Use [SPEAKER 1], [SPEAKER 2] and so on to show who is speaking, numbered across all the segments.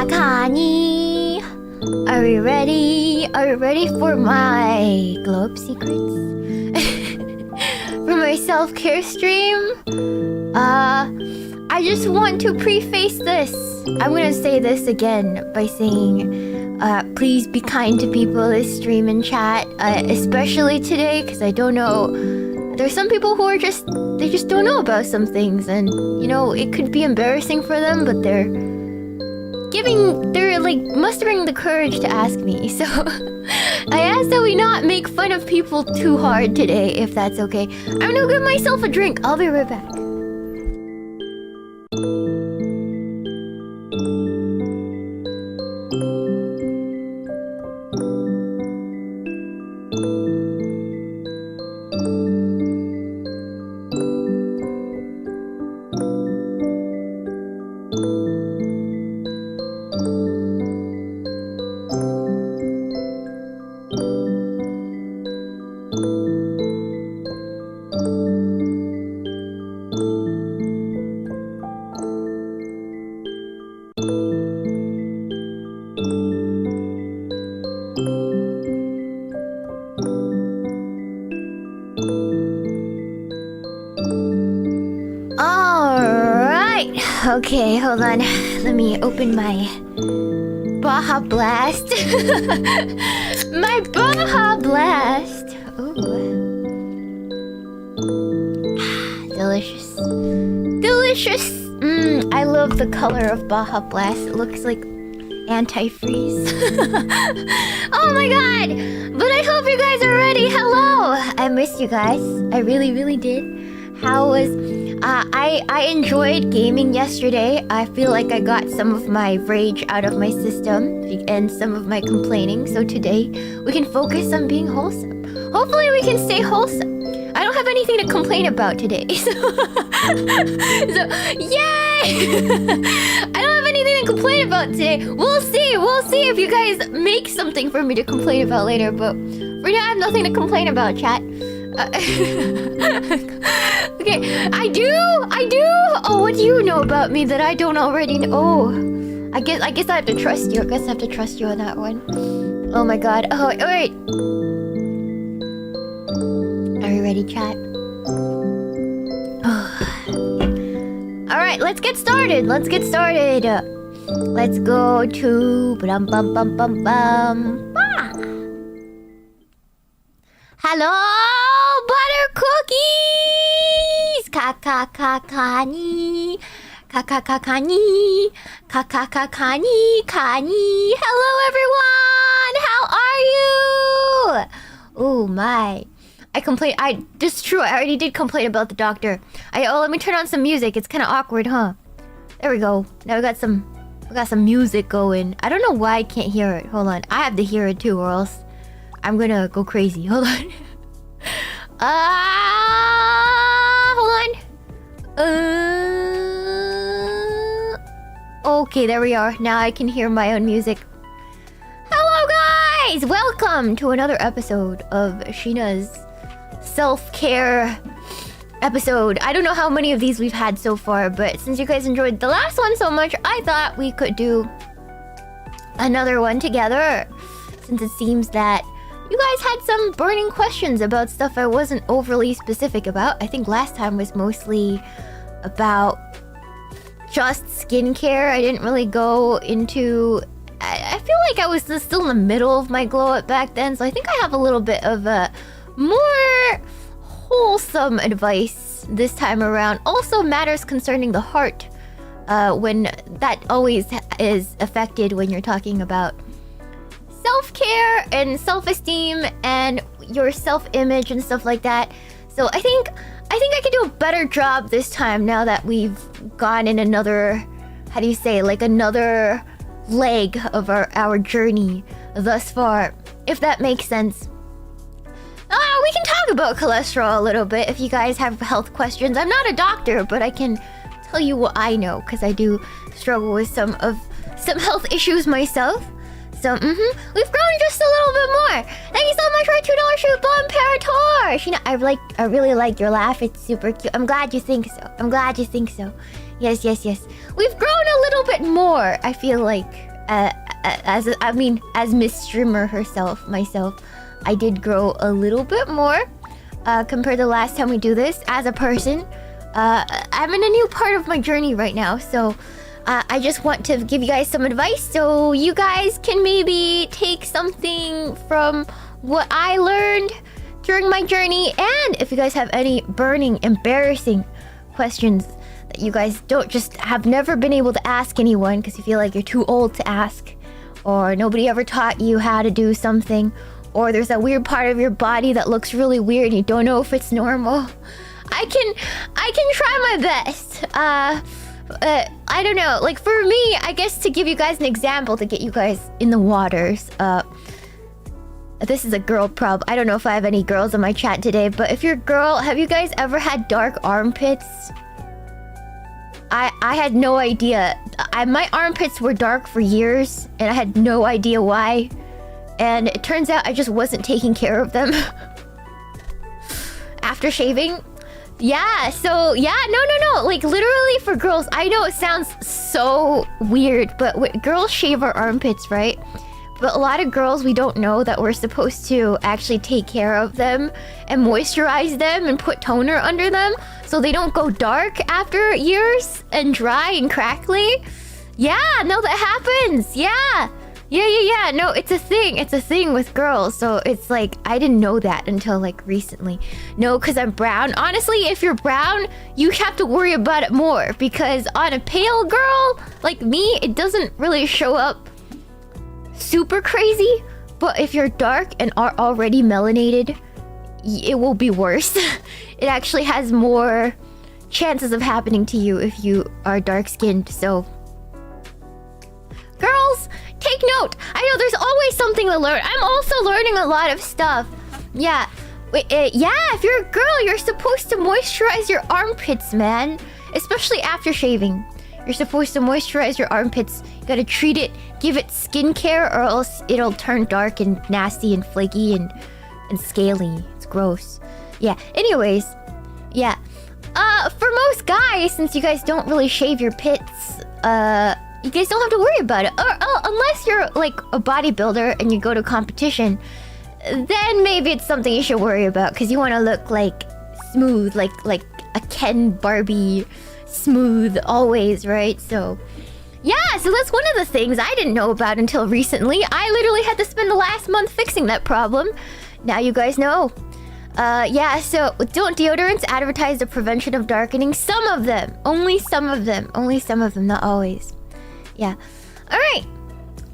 [SPEAKER 1] Kani. Are we ready? Are we ready for my glow up secrets? For my self-care stream? I just want to preface this. I'm gonna say this again by saying, please be kind to people this stream and chat, especially today, because I don't know. There's some people who are they just don't know about some things, and you know, it could be embarrassing for them, but they're like mustering the courage to ask me. So I ask that we not make fun of people too hard today, if that's okay. I'm gonna get myself a drink. I'll be right back. Okay, hold on. Let me open my Baja Blast. My Baja Blast. Ooh. Delicious. Delicious. I love the color of Baja Blast. It looks like antifreeze. Oh my god! But I hope you guys are ready. Hello! I missed you guys. I really, really did. How was... I enjoyed gaming yesterday. I feel like I got some of my rage out of my system and some of my complaining. So today we can focus on being wholesome. Hopefully we can stay wholesome. I don't have anything to complain about today. So yay! I don't have anything to complain about today. We'll see. We'll see if you guys make something for me to complain about later. But for now, I have nothing to complain about, chat. Okay, I do. Oh, what do you know about me that I don't already know? Oh, I guess I have to trust you. I guess I have to trust you on that one. Oh my god. Oh, wait. Are you ready, chat? All right, let's get started. Let's go to bum bum bum bum bum. Hello, butter cookies. Ka-ka-ka-ka-ni. Ka-ka-ka-ka-ni. Ka-ka-ka-ka-ni. Ka-ni. Hello, everyone. How are you? Oh, my. This is true. I already did complain about the doctor. Let me turn on some music. It's kind of awkward, huh? There we go. Now we got some music going. I don't know why I can't hear it. Hold on. I have to hear it too, or else I'm gonna go crazy. Hold on. Hold on. Okay, there we are. Now I can hear my own music. Hello, guys! Welcome to another episode of Shiina's self-care episode. I don't know how many of these we've had so far, but since you guys enjoyed the last one so much, I thought we could do another one together. Since it seems that you guys had some burning questions about stuff I wasn't overly specific about. I think last time was mostly about just skincare. I didn't really go into... I feel like I was still in the middle of my glow up back then, so I think I have a little bit of a more wholesome advice this time around. Also matters concerning the heart, when that always is affected when you're talking about self-care and self-esteem and your self-image and stuff like that. So I think I can do a better job this time now that we've gone in another, how do you say, like another leg of our journey thus far, if that makes sense. We can talk about cholesterol a little bit if you guys have health questions. I'm not a doctor, but I can tell you what I know because I do struggle with some health issues myself. So, we've grown just a little bit more. Thank you so much for a $2 shoot, Bon Parator. Shiina, I really like your laugh. It's super cute. I'm glad you think so. Yes. We've grown a little bit more. I feel like, as Miss Streamer myself, I did grow a little bit more compared to last time we do this as a person. I'm in a new part of my journey right now, so I just want to give you guys some advice so you guys can maybe take something from what I learned during my journey. And if you guys have any burning, embarrassing questions that you guys have never been able to ask anyone because you feel like you're too old to ask, or nobody ever taught you how to do something, or there's a weird part of your body that looks really weird and you don't know if it's normal, I can try my best. I don't know, like for me, I guess to give you guys an example to get you guys in the waters, this is a girl prob. I don't know if I have any girls in my chat today, but if you're a girl, have you guys ever had dark armpits? I had no idea. My armpits were dark for years, and I had no idea why. And it turns out I just wasn't taking care of them after shaving. Yeah, so yeah, no. Like literally for girls, I know it sounds so weird, but girls shave our armpits, right? But a lot of girls, we don't know that we're supposed to actually take care of them and moisturize them and put toner under them so they don't go dark after years and dry and crackly. Yeah, no, that happens. Yeah. No, it's a thing. It's a thing with girls. So it's like, I didn't know that until like recently. No, because I'm brown. Honestly, if you're brown, you have to worry about it more because on a pale girl like me, it doesn't really show up super crazy. But if you're dark and are already melanated, it will be worse. It actually has more chances of happening to you if you are dark-skinned. So, girls, take note. I know there's always something to learn. I'm also learning a lot of stuff. Yeah. If you're a girl, you're supposed to moisturize your armpits, man. Especially after shaving. You're supposed to moisturize your armpits. You gotta treat it, give it skincare, or else it'll turn dark and nasty and flaky and scaly. It's gross. Yeah, anyways. Yeah. For most guys, since you guys don't really shave your pits, you guys don't have to worry about it. Or unless you're like a bodybuilder and you go to competition, then maybe it's something you should worry about because you want to look like smooth, like a Ken Barbie smooth always, right? So yeah, so that's one of the things I didn't know about until recently. I literally had to spend the last month fixing that problem. Now you guys know. Yeah, so don't deodorants advertise the prevention of darkening? Some of them. Only some of them. Only some of them, not always. Yeah. Alright.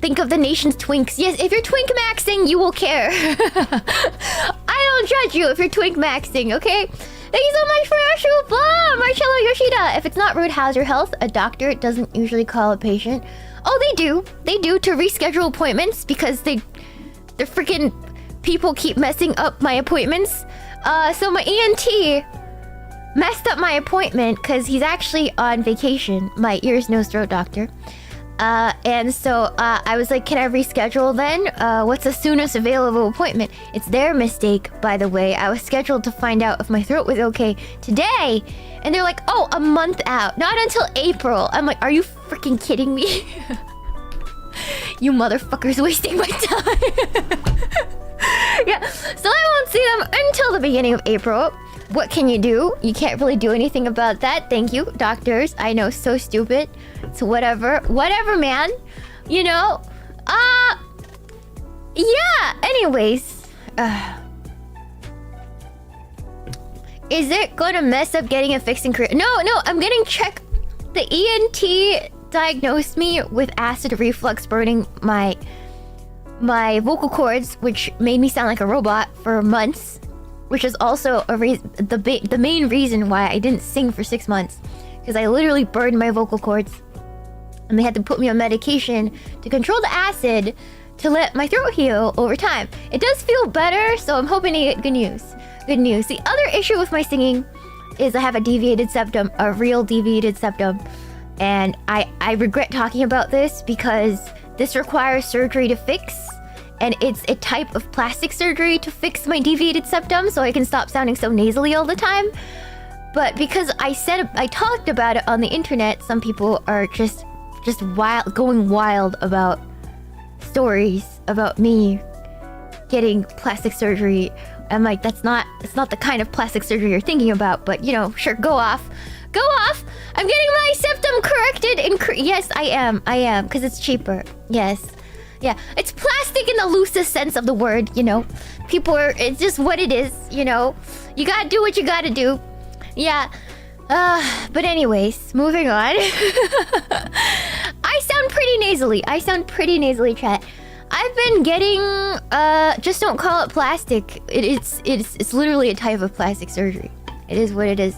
[SPEAKER 1] Think of the nation's twinks. Yes, if you're twink maxing, you will care. I don't judge you if you're twink maxing, okay? Thank you so much for your super, Marcello Yoshida. If it's not rude, how's your health? A doctor doesn't usually call a patient. Oh, they do. They do to reschedule appointments because they're freaking people keep messing up my appointments. So my ENT messed up my appointment because he's actually on vacation. My ears, nose, throat doctor. And so I was like, can I reschedule then? What's the soonest available appointment? It's their mistake, by the way. I was scheduled to find out if my throat was okay today. And they're like, oh, a month out. Not until April. I'm like, are you freaking kidding me? You motherfuckers wasting my time. Yeah, so I won't see them until the beginning of April. What can you do? You can't really do anything about that. Thank you, doctors. I know, so stupid. So whatever. Whatever, man. You know? Yeah, anyways. Is it gonna mess up getting a fix in Korea? No, I'm getting checked. The ENT diagnosed me with acid reflux burning my vocal cords, which made me sound like a robot for months, which is also the main reason why I didn't sing for 6 months, because I literally burned my vocal cords, and they had to put me on medication to control the acid to let my throat heal over time. It does feel better, so I'm hoping to get good news. Good news. The other issue with my singing is I have a deviated septum, a real deviated septum, and I regret talking about this because this requires surgery to fix, and it's a type of plastic surgery to fix my deviated septum so I can stop sounding so nasally all the time. But because I talked about it on the internet, some people are just going wild about stories about me getting plastic surgery. I'm like, it's not the kind of plastic surgery you're thinking about, but you know, sure, go off. Go off! I'm getting my septum corrected in yes, I am, because it's cheaper. Yes. Yeah, it's plastic in the loosest sense of the word, you know. It's just what it is, you know. You gotta do what you gotta do. Yeah. But anyways, moving on. I sound pretty nasally, chat. I've been getting, just don't call it plastic. It's literally a type of plastic surgery. It is what it is.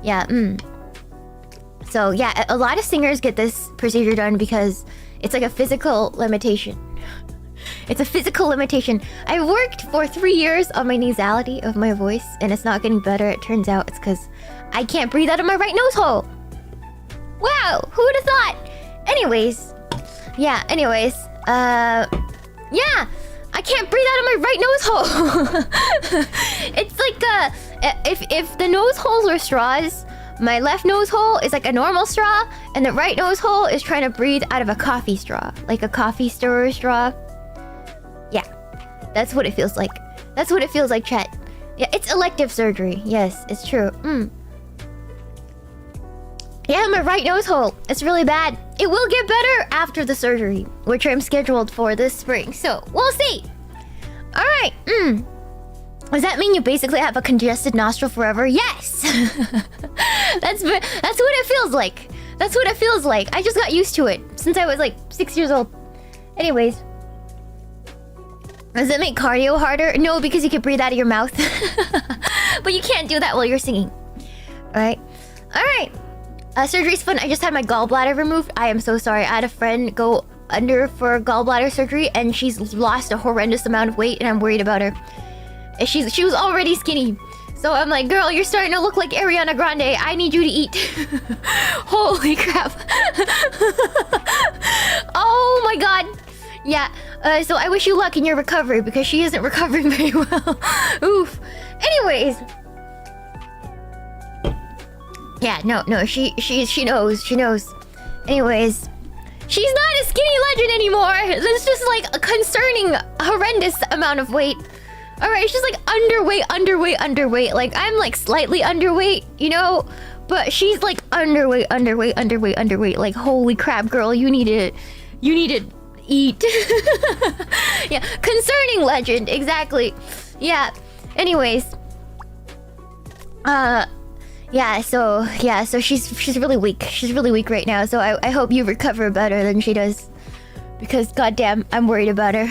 [SPEAKER 1] Yeah, So yeah, a lot of singers get this procedure done because it's like a physical limitation. It's a physical limitation. I worked for 3 years on my nasality of my voice, and it's not getting better. It turns out it's because I can't breathe out of my right nose hole. Wow, who would have thought? Anyways, yeah, I can't breathe out of my right nose hole. It's like if the nose holes were straws, my left nose hole is like a normal straw, and the right nose hole is trying to breathe out of a coffee straw, like a coffee stirrer straw. Yeah, that's what it feels like. That's what it feels like, chat. Yeah, it's elective surgery. Yes, it's true. Yeah, my right nose hole. It's really bad. It will get better after the surgery, which I'm scheduled for this spring. So, we'll see. Alright, Does that mean you basically have a congested nostril forever? Yes! That's what it feels like. That's what it feels like. I just got used to it since I was like 6 years old. Anyways. Does it make cardio harder? No, because you can breathe out of your mouth. But you can't do that while you're singing. Alright. Alright. Surgery's fun. I just had my gallbladder removed. I am so sorry. I had a friend go under for gallbladder surgery and she's lost a horrendous amount of weight and I'm worried about her. And she was already skinny. So I'm like, girl, you're starting to look like Ariana Grande. I need you to eat. Holy crap. Oh my god. Yeah. So I wish you luck in your recovery because she isn't recovering very well. Oof. Anyways. Yeah, no, she knows. Anyways, she's not a skinny legend anymore. That's just like a concerning, horrendous amount of weight. Alright, she's like underweight. Like, I'm like slightly underweight, you know? But she's like underweight. Like, holy crap, girl, you need to eat. Yeah, concerning legend, exactly. Yeah, anyways. So she's really weak. She's really weak right now. So I hope you recover better than she does. Because goddamn, I'm worried about her.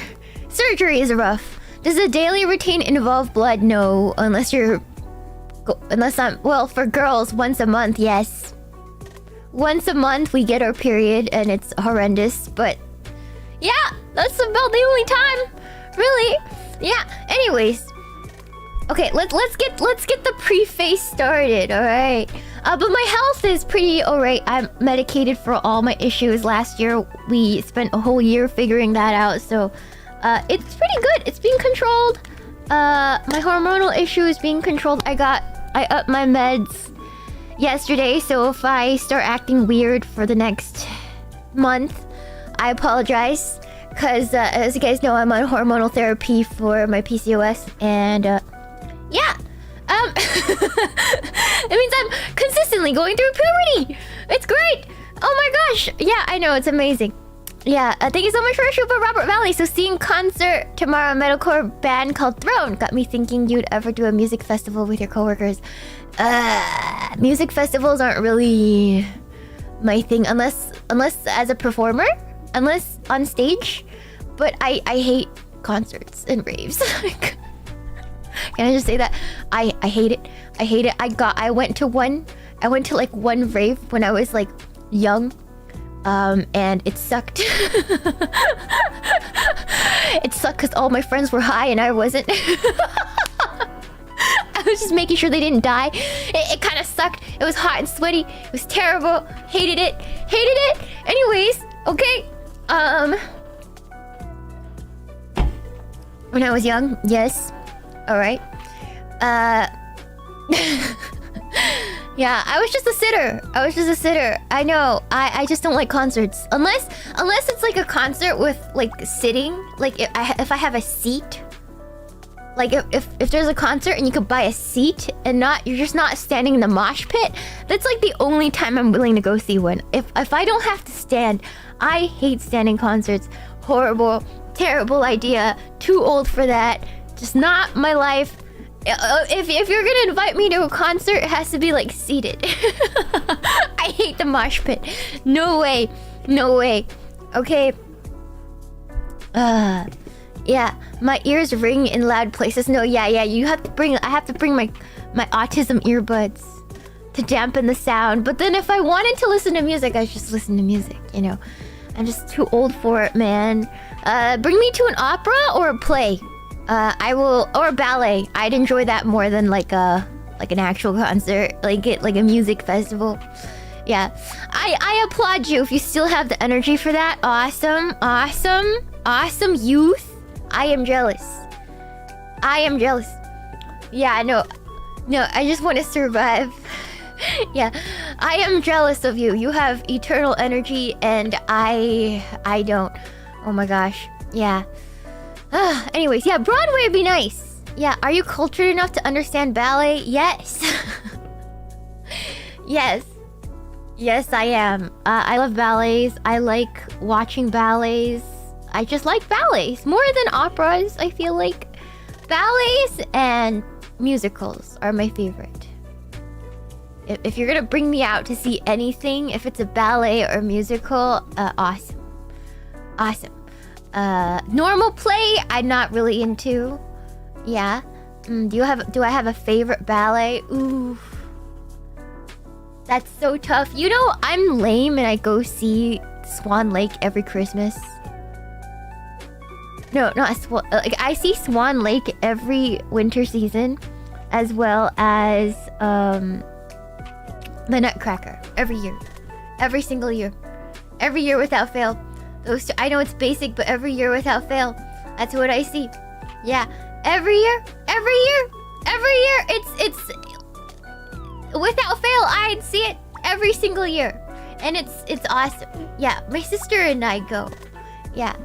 [SPEAKER 1] Surgery is rough. Does a daily routine involve blood? No, unless I'm for girls, once a month, yes. Once a month we get our period and it's horrendous, but yeah, that's about the only time. Really? Yeah. Anyways. Okay, let's get the preface started, alright? But my health is pretty alright. I'm medicated for all my issues. Last year, we spent a whole year figuring that out, so it's pretty good. It's being controlled. My hormonal issue is being controlled. I upped my meds yesterday, so if I start acting weird for the next month, I apologize. Because, as you guys know, I'm on hormonal therapy for my PCOS, and, yeah. It means I'm consistently going through puberty. It's great. Oh my gosh. Yeah, I know. It's amazing. Yeah. Thank you so much for a show about Robert Valley. So seeing concert tomorrow, metalcore band called Throne got me thinking you'd ever do a music festival with your coworkers. Music festivals aren't really my thing unless as a performer, unless on stage. But I hate concerts and raves. Can I just say that? I hate it. I hate it. I went to like one rave when I was like young. And it sucked. It sucked because all my friends were high and I wasn't. I was just making sure they didn't die. It kind of sucked. It was hot and sweaty. It was terrible. Hated it. Anyways, okay. When I was young, yes. Alright. Yeah, I was just a sitter. I know. I just don't like concerts. Unless it's like a concert with like sitting. Like if I have a seat. Like if there's a concert and you could buy a seat and you're just not standing in the mosh pit, that's like the only time I'm willing to go see one. If I don't have to stand, I hate standing concerts. Horrible, terrible idea. Too old for that. Just not my life. If you're gonna invite me to a concert, it has to be like seated. I hate the mosh pit. No way. Okay. Yeah, my ears ring in loud places. No, yeah. I have to bring my autism earbuds to dampen the sound. But then if I wanted to listen to music, I just listen to music. You know, I'm just too old for it, man. Bring me to an opera or a play. I will, or a ballet. I'd enjoy that more than like an actual concert, like a music festival. Yeah, I applaud you if you still have the energy for that. Awesome youth. I am jealous. Yeah, no, I just want to survive. Yeah, I am jealous of you. You have eternal energy and I don't. Oh my gosh. Yeah. Anyways, yeah, Broadway would be nice. Yeah, are you cultured enough to understand ballet? Yes. Yes, I am. I love ballets. I like watching ballets. I just like ballets more than operas, I feel like. Ballets and musicals are my favorite. If you're gonna bring me out to see anything, if it's a ballet or musical, awesome. Normal play, I'm not really into. Yeah. Do I have a favorite ballet? Ooh. That's so tough. You know, I'm lame and I go see Swan Lake every Christmas. No, not Swan. Like, I see Swan Lake every winter season, as well as the Nutcracker every year, every single year, every year without fail. Those two, I know it's basic, but every year without fail. That's what I see. Yeah, every year. It's without fail. I'd see it every single year, and it's awesome. Yeah, my sister and I go. Yeah.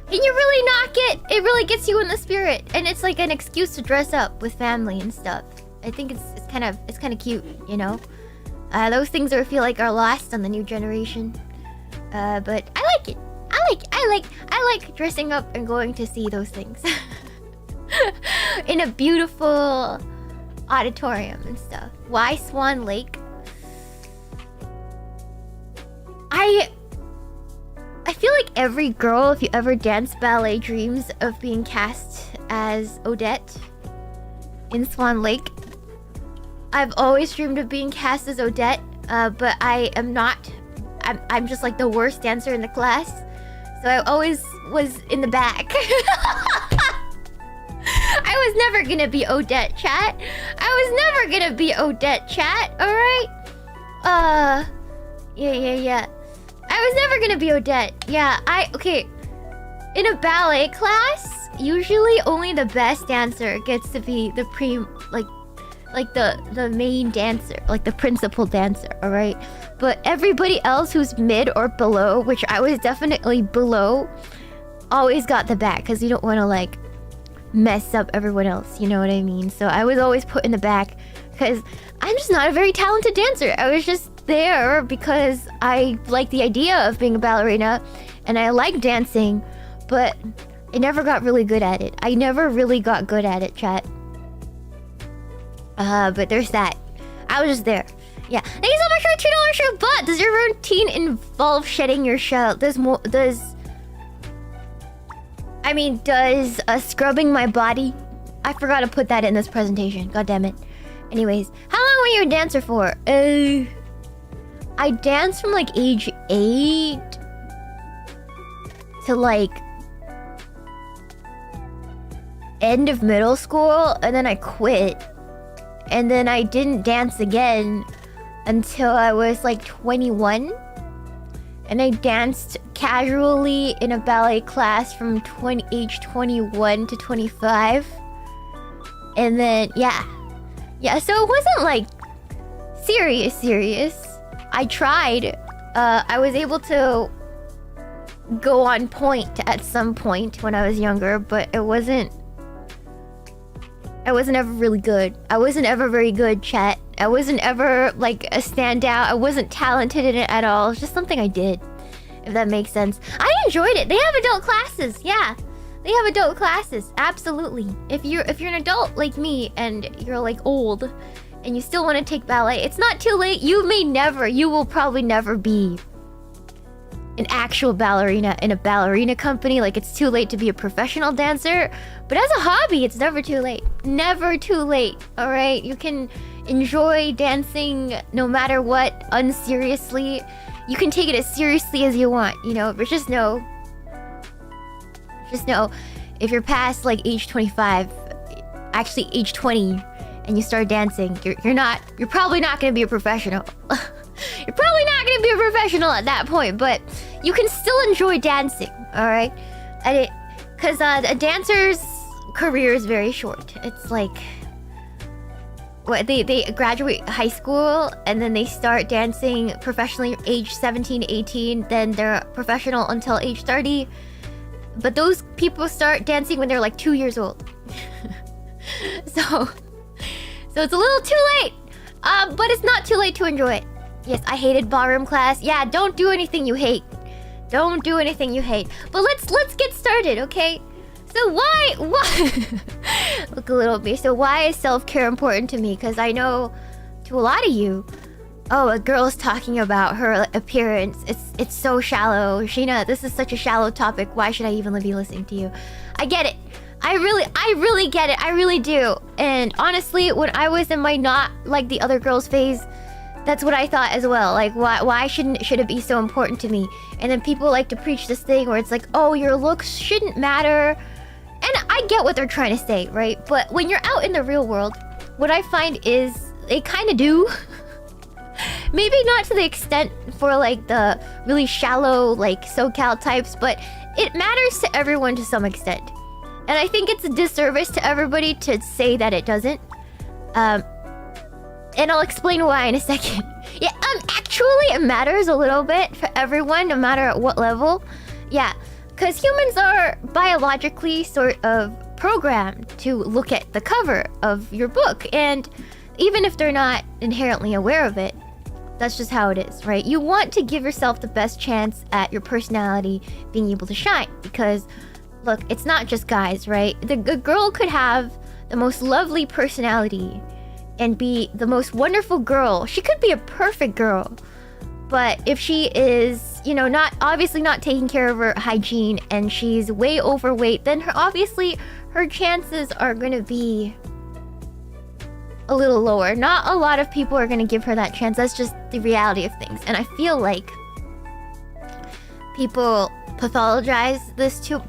[SPEAKER 1] And you really knock it. It really gets you in the spirit, and it's like an excuse to dress up with family and stuff. I think it's kind of cute, you know. Those things feel like are lost on the new generation. But I like it. I like dressing up and going to see those things in a beautiful auditorium and stuff. Why Swan Lake? I feel like every girl, if you ever dance ballet, dreams of being cast as Odette in Swan Lake. I've always dreamed of being cast as Odette, but I am not. I'm just like the worst dancer in the class, so I always was in the back. I was never gonna be Odette, chat. Alright? Yeah. I was never gonna be Odette. Yeah, okay. In a ballet class, usually only the best dancer gets to be the the main dancer, like the principal dancer, alright? But everybody else who's mid or below, which I was definitely below, always got the back, because you don't want to like mess up everyone else, you know what I mean? So I was always put in the back, because I'm just not a very talented dancer. I was just there because I like the idea of being a ballerina, and I like dancing, but I never got really good at it. I never really got good at it, chat. But there's that. I was just there. Yeah. Thank you so much for the $2 show. But does your routine involve shedding your shell? Does scrubbing my body? I forgot to put that in this presentation. God damn it. Anyways, how long were you a dancer for? I danced from like age 8 to like end of middle school, and then I quit. And then I didn't dance again until I was like 21. And I danced casually in a ballet class from age 21 to 25. And then, yeah, so it wasn't like serious. I tried. I was able to go on point at some point when I was younger, but I wasn't ever really good. I wasn't ever very good, chat. I wasn't ever like a standout. I wasn't talented in it at all. It's just something I did, if that makes sense. I enjoyed it. They have adult classes. Yeah, they have adult classes. Absolutely. If you're an adult like me and you're like old and you still want to take ballet, it's not too late. You will probably never be an actual ballerina in a ballerina company. Like, it's too late to be a professional dancer, but as a hobby, it's never too late. Never too late. All right, you can enjoy dancing no matter what, unseriously. You can take it as seriously as you want, you know, but just know if you're past like age 25, actually age 20, and you start dancing, you're probably not going to be a professional. You're probably not going to be a professional at that point, but you can still enjoy dancing, all right? Because a dancer's career is very short. It's like, what, they graduate high school and then they start dancing professionally age 17, 18, then they're professional until age 30. But those people start dancing when they're like 2 years old. So it's a little too late, but it's not too late to enjoy it. Yes, I hated ballroom class. Yeah, don't do anything you hate. Don't do anything you hate. But let's get started, okay? So why look a little bit. So why is self-care important to me? Because I know to a lot of you, oh, a girl's talking about her appearance. It's so shallow. Shiina, this is such a shallow topic. Why should I even be listening to you? I get it. I really get it. I really do. And honestly, when I was in my not like the other girls phase, That's what I thought as well. Like, why should it be so important to me? And then people like to preach this thing where it's like, oh, your looks shouldn't matter. And I get what they're trying to say, right? But when you're out in the real world, what I find is they kind of do. Maybe not to the extent for like the really shallow like SoCal types, but it matters to everyone to some extent. And I think it's a disservice to everybody to say that it doesn't. And I'll explain why in a second. Yeah, actually it matters a little bit for everyone, no matter at what level. Yeah, because humans are biologically sort of programmed to look at the cover of your book. And even if they're not inherently aware of it, that's just how it is, right? You want to give yourself the best chance at your personality being able to shine. Because, look, it's not just guys, right? The girl could have the most lovely personality and be the most wonderful girl. She could be a perfect girl. But if she is, you know, obviously not taking care of her hygiene and she's way overweight, then obviously her chances are going to be a little lower. Not a lot of people are going to give her that chance. That's just the reality of things. And I feel like people pathologize this too.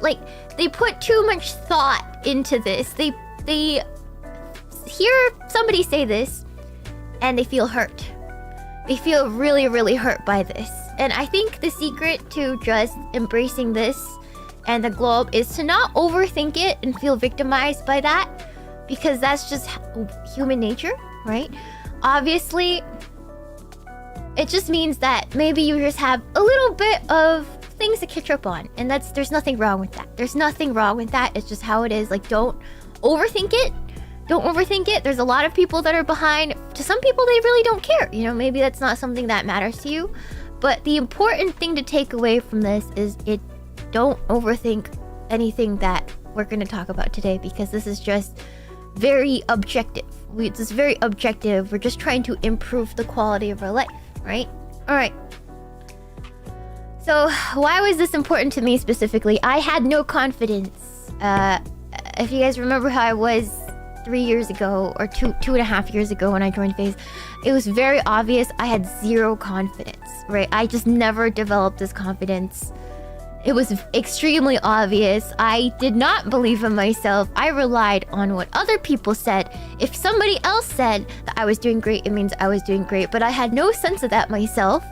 [SPEAKER 1] Like, they put too much thought into this. They hear somebody say this and they feel hurt. They feel really, really hurt by this. And I think the secret to just embracing this and the globe is to not overthink it and feel victimized by that, because that's just human nature, right? Obviously, it just means that maybe you just have a little bit of things to catch up on, and there's nothing wrong with that. There's nothing wrong with that. It's just how it is. Like, don't overthink it. Don't overthink it. There's a lot of people that are behind. To some people, they really don't care. You know, maybe that's not something that matters to you. But the important thing to take away from this is don't overthink anything that we're going to talk about today, because this is just very objective. It's very objective. We're just trying to improve the quality of our life, right? All right. So why was this important to me specifically? I had no confidence. If you guys remember how I was 3 years ago, or two and a half years ago when I joined FaZe, it was very obvious I had zero confidence, right? I just never developed this confidence. It was extremely obvious. I did not believe in myself. I relied on what other people said. If somebody else said that I was doing great, it means I was doing great. But I had no sense of that myself.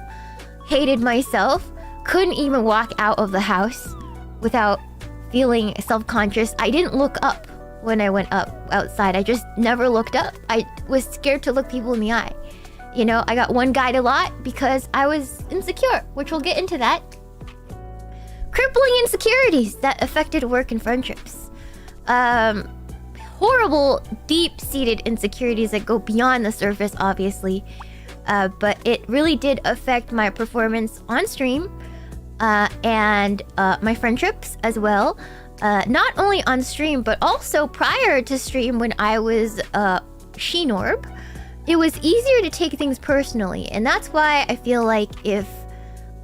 [SPEAKER 1] Hated myself. Couldn't even walk out of the house without feeling self-conscious. I didn't look up when I went outside. I just never looked up. I was scared to look people in the eye. You know, I got one guide a lot because I was insecure, which we'll get into that. Crippling insecurities that affected work and friendships. Horrible, deep-seated insecurities that go beyond the surface, obviously. But it really did affect my performance on stream and my friendships as well. Not only on stream, but also prior to stream when I was Sheenorb. It was easier to take things personally. And that's why I feel like if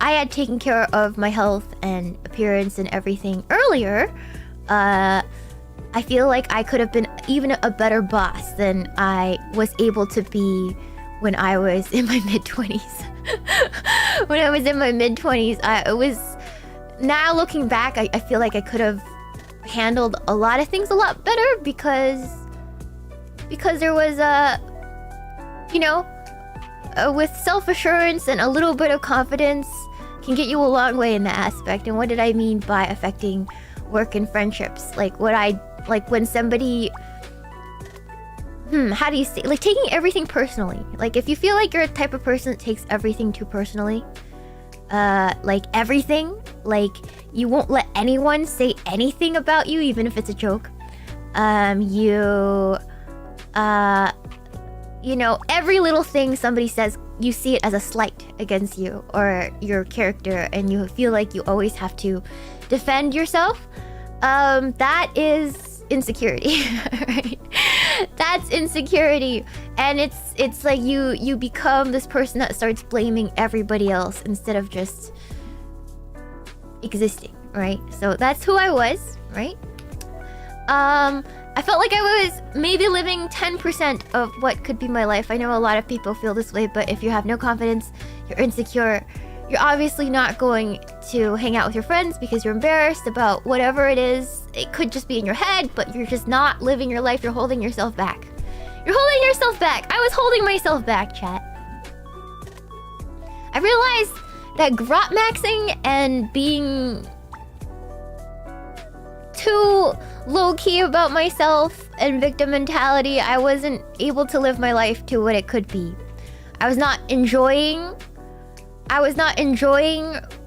[SPEAKER 1] I had taken care of my health and appearance and everything earlier, I feel like I could have been even a better boss than I was able to be when I was in my mid-20s. When I was in my mid-20s, now looking back, I feel like I could have handled a lot of things a lot better because there was with self-assurance and a little bit of confidence can get you a long way in that aspect. And what did I mean by affecting work and friendships? Like when somebody, how do you say, like taking everything personally. Like if you feel like you're a type of person that takes everything too personally, like everything, like you won't let anyone say anything about you, even if it's a joke. You know, every little thing somebody says, you see it as a slight against you or your character, and you feel like you always have to defend yourself. That is insecurity, right? That's insecurity. And it's like you become this person that starts blaming everybody else instead of just existing, right? So that's who I was, right? I felt like I was maybe living 10% of what could be my life. I know a lot of people feel this way, but if you have no confidence, you're insecure, you're obviously not going to hang out with your friends because you're embarrassed about whatever it is. It could just be in your head, but you're just not living your life. You're holding yourself back. You're holding yourself back. I was holding myself back, chat. I realized that grot maxing and being too low-key about myself and victim mentality, I wasn't able to live my life to what it could be. I was not enjoying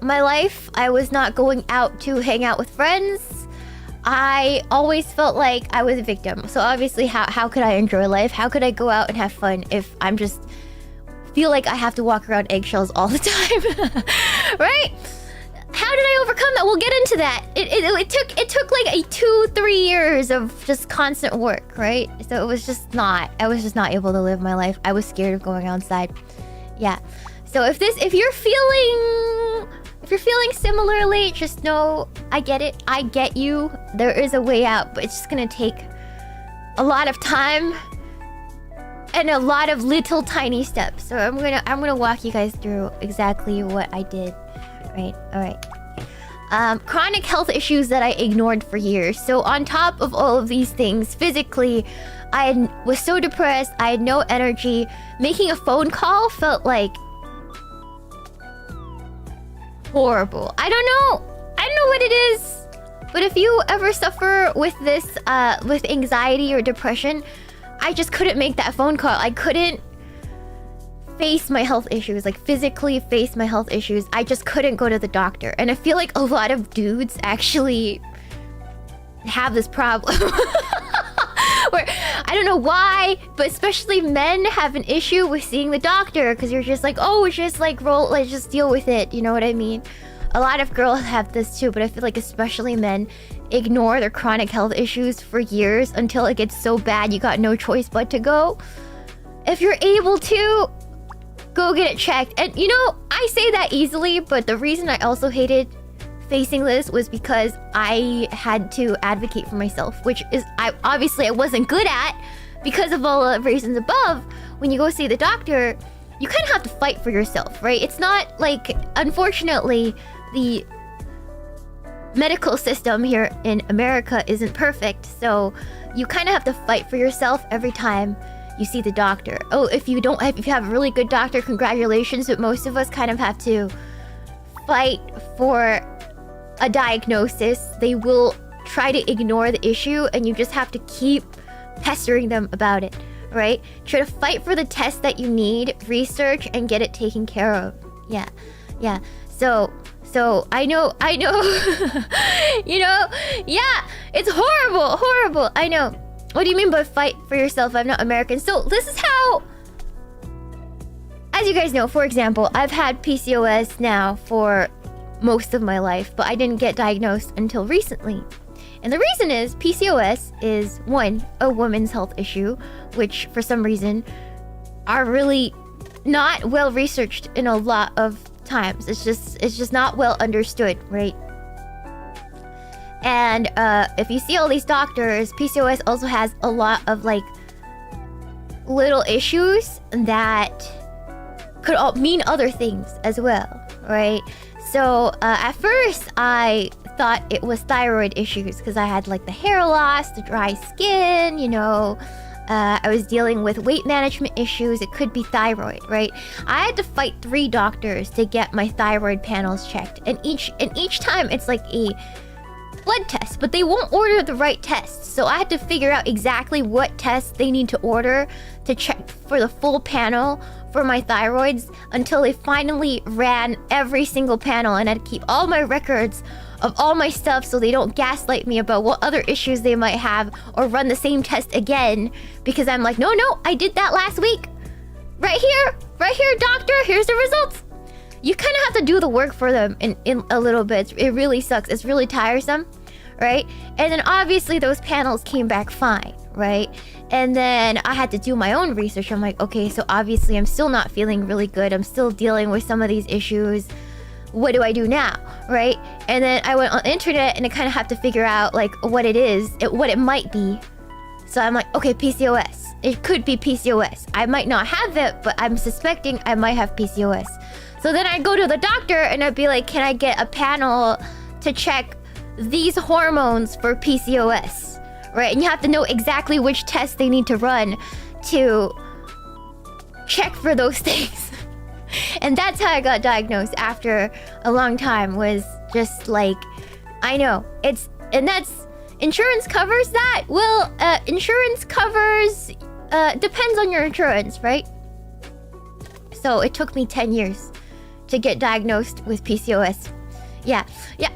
[SPEAKER 1] my life. I was not going out to hang out with friends. I always felt like I was a victim. So obviously, how could I enjoy life? How could I go out and have fun if I'm just feel like I have to walk around eggshells all the time? Right? How did I overcome that? We'll get into that. It took like 2-3 years of just constant work, right? So I was just not able to live my life. I was scared of going outside. Yeah. So if you're feeling similarly, just know I get it. I get you. There is a way out, but it's just gonna take a lot of time and a lot of little tiny steps. So I'm gonna walk you guys through exactly what I did. Right, all right. Chronic health issues that I ignored for years. So on top of all of these things, physically, I was so depressed. I had no energy. Making a phone call felt like horrible. I don't know what it is. But if you ever suffer with this, with anxiety or depression, I just couldn't make that phone call. I couldn't face my health issues, like physically face my health issues. I just couldn't go to the doctor. And I feel like a lot of dudes actually have this problem. Where I don't know why, but especially men have an issue with seeing the doctor because you're just like, oh, it's just like let's just deal with it. You know what I mean? A lot of girls have this too, but I feel like especially men ignore their chronic health issues for years until it gets so bad you got no choice but to go. If you're able to, go get it checked. And you know, I say that easily, but the reason I also hated facing this was because I had to advocate for myself, which is obviously I wasn't good at because of all the reasons above. When you go see the doctor, you kind of have to fight for yourself, right? It's not like, unfortunately, the medical system here in America isn't perfect, so you kind of have to fight for yourself every time you see the doctor. Oh, if you have a really good doctor, congratulations, but most of us kind of have to fight for a diagnosis. They will try to ignore the issue and you just have to keep pestering them about it, right? Try to fight for the test that you need, research, and get it taken care of. Yeah. So I know, you know, yeah, it's horrible, I know. What do you mean by fight for yourself? I'm not American. So this is how, as you guys know, for example, I've had PCOS now for most of my life, but I didn't get diagnosed until recently. And the reason is PCOS is, one, a woman's health issue, which for some reason are really not well researched in a lot of times. It's just not well understood, right? And if you see all these doctors, PCOS also has a lot of like little issues that could all mean other things as well, right? So at first I thought it was thyroid issues because I had like the hair loss, the dry skin, you know. I was dealing with weight management issues. It could be thyroid, right? I had to fight 3 doctors to get my thyroid panels checked, and each time it's like a blood test, but they won't order the right tests. So I had to figure out exactly what tests they need to order to check for the full panel for my thyroids until they finally ran every single panel, and I had to keep all my records of all my stuff so they don't gaslight me about what other issues they might have or run the same test again, because I'm like, no, I did that last week. Right here, doctor, here's the results. You kind of have to do the work for them in a little bit. It really sucks. It's really tiresome, right? And then obviously those panels came back fine, right? And then I had to do my own research. I'm like, okay, so obviously I'm still not feeling really good. I'm still dealing with some of these issues. What do I do now, right? And then I went on the internet and I kind of have to figure out like what it is, what it might be, So I'm like, okay, PCOS. It could be PCOS. I might not have it, but I'm suspecting I might have PCOS. So then I go to the doctor and I'd be like, can I get a panel to check these hormones for PCOS? Right? And you have to know exactly which tests they need to run to check for those things. And that's how I got diagnosed after a long time, was just like, I know, and that's, insurance covers that? Well, insurance covers, depends on your insurance, right? So it took me 10 years to get diagnosed with PCOS. Yeah. So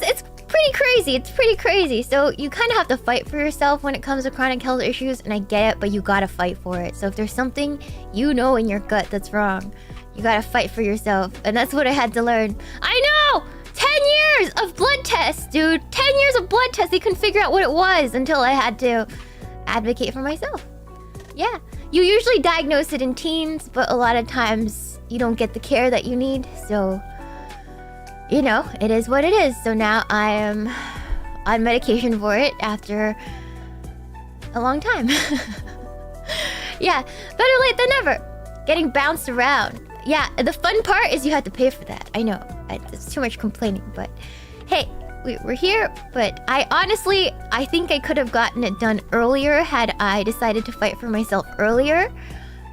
[SPEAKER 1] it's pretty crazy. It's pretty crazy. So you kind of have to fight for yourself when it comes to chronic health issues, and I get it, but you gotta fight for it. So if there's something you know in your gut that's wrong, you gotta fight for yourself. And that's what I had to learn. I know! 10 years of blood tests, dude. 10 years of blood tests. They couldn't figure out what it was until I had to advocate for myself. Yeah. You usually diagnose it in teens, but a lot of times you don't get the care that you need. So, you know, it is what it is. So now I am on medication for it after a long time. Yeah. Better late than never. Getting bounced around. Yeah, the fun part is you have to pay for that. I know, it's too much complaining, but hey, we're here. But I think I could have gotten it done earlier had I decided to fight for myself earlier.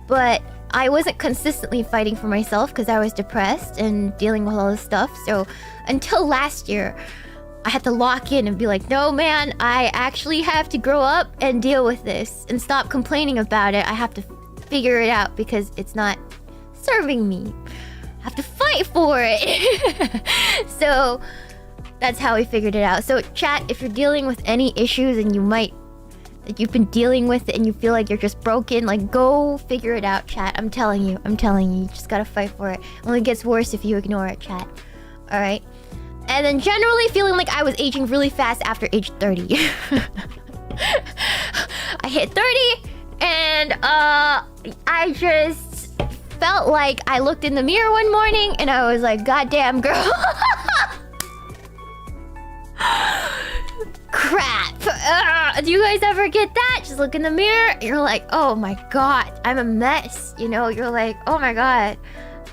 [SPEAKER 1] But I wasn't consistently fighting for myself because I was depressed and dealing with all this stuff. So until last year, I had to lock in and be like, no, man, I actually have to grow up and deal with this and stop complaining about it. I have to figure it out because it's not serving me. I have to fight for it. So that's how we figured it out. So chat, if you're dealing with any issues and you've been dealing with it and you feel like you're just broken, like, go figure it out, chat. I'm telling you, you just gotta fight for it. It only gets worse if you ignore it, chat. All right. And then generally feeling like I was aging really fast after age 30. I hit 30 and I just felt like I looked in the mirror one morning and I was like, God damn, girl. Crap. Do you guys ever get that? Just look in the mirror, you're like, oh my God, I'm a mess. You know, you're like, oh my God,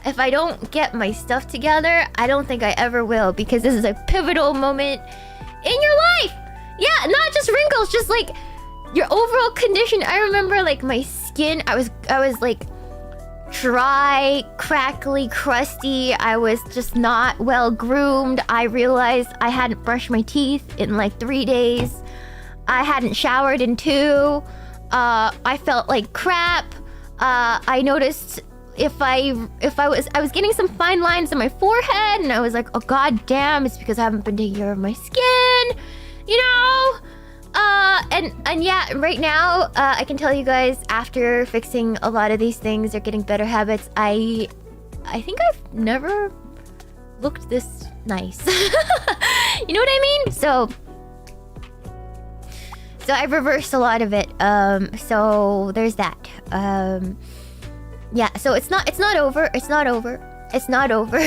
[SPEAKER 1] if I don't get my stuff together, I don't think I ever will, because this is a pivotal moment in your life. Yeah, not just wrinkles, just like your overall condition. I remember like my skin, I was like dry, crackly, crusty. I was just not well groomed. I realized I hadn't brushed my teeth in like 3 days. I hadn't showered in 2. I felt like crap. I noticed I was getting some fine lines on my forehead, and I was like, oh God damn, it's because I haven't been taking care of my skin, you know? And yeah, right now, I can tell you guys, after fixing a lot of these things or getting better habits, I think I've never looked this nice. You know what I mean? So I've reversed a lot of it. So there's that. Yeah, so it's not over. It's not over.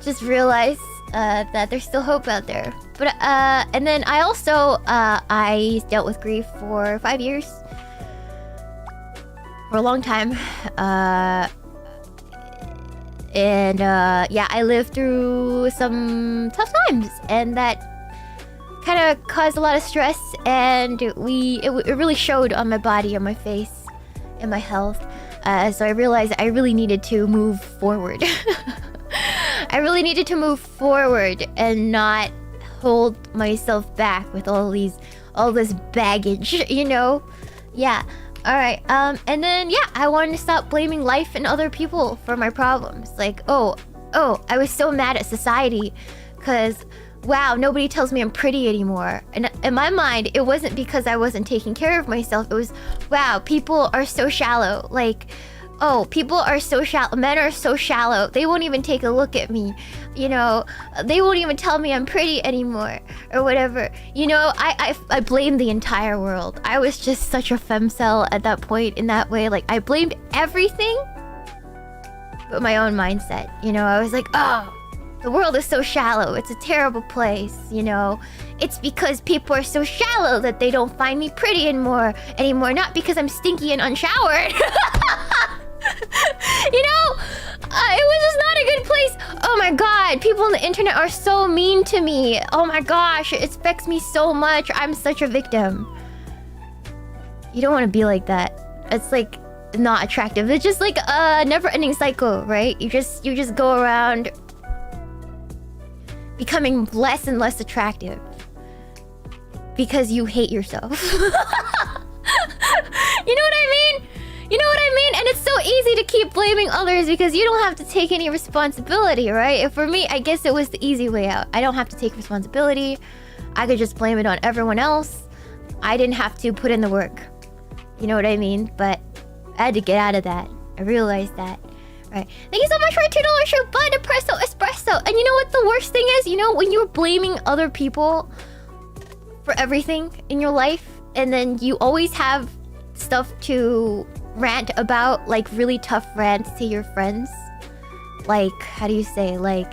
[SPEAKER 1] Just realize that there's still hope out there. But and then I also I dealt with grief for 5 years, for a long time. And yeah, I lived through some tough times, and that kind of caused a lot of stress, and it really showed on my body, on my face, and my health. So I realized I really needed to move forward. I really needed to move forward and not hold myself back with all this baggage, you know? Yeah. All right. And then yeah, I wanted to stop blaming life and other people for my problems. Like, oh, I was so mad at society because wow, nobody tells me I'm pretty anymore. And in my mind, it wasn't because I wasn't taking care of myself. It was, wow, people are so shallow. Like, oh, people are so shallow. Men are so shallow. They won't even take a look at me. You know, they won't even tell me I'm pretty anymore or whatever. You know, I blamed the entire world. I was just such a femcel at that point in that way. Like, I blamed everything but my own mindset. You know, I was like, oh, The world is so shallow. It's a terrible place, you know. It's because people are so shallow that they don't find me pretty anymore. Not because I'm stinky and unshowered. You know, it was just not a good place. Oh my god, people on the internet are so mean to me. Oh my gosh, it affects me so much. I'm such a victim. You don't want to be like that. It's like not attractive. It's just like a never-ending cycle, right? You just go around becoming less and less attractive because you hate yourself. You know what I mean? You know what I mean? And it's so easy to keep blaming others because you don't have to take any responsibility, right? And for me, I guess it was the easy way out. I don't have to take responsibility. I could just blame it on everyone else. I didn't have to put in the work. You know what I mean? But I had to get out of that. I realized that. Right. Thank you so much for a $2 show, bud, espresso. And you know what the worst thing is? You know, when you're blaming other people for everything in your life, and then you always have stuff to rant about, like really tough rants to your friends. Like, how do you say? Like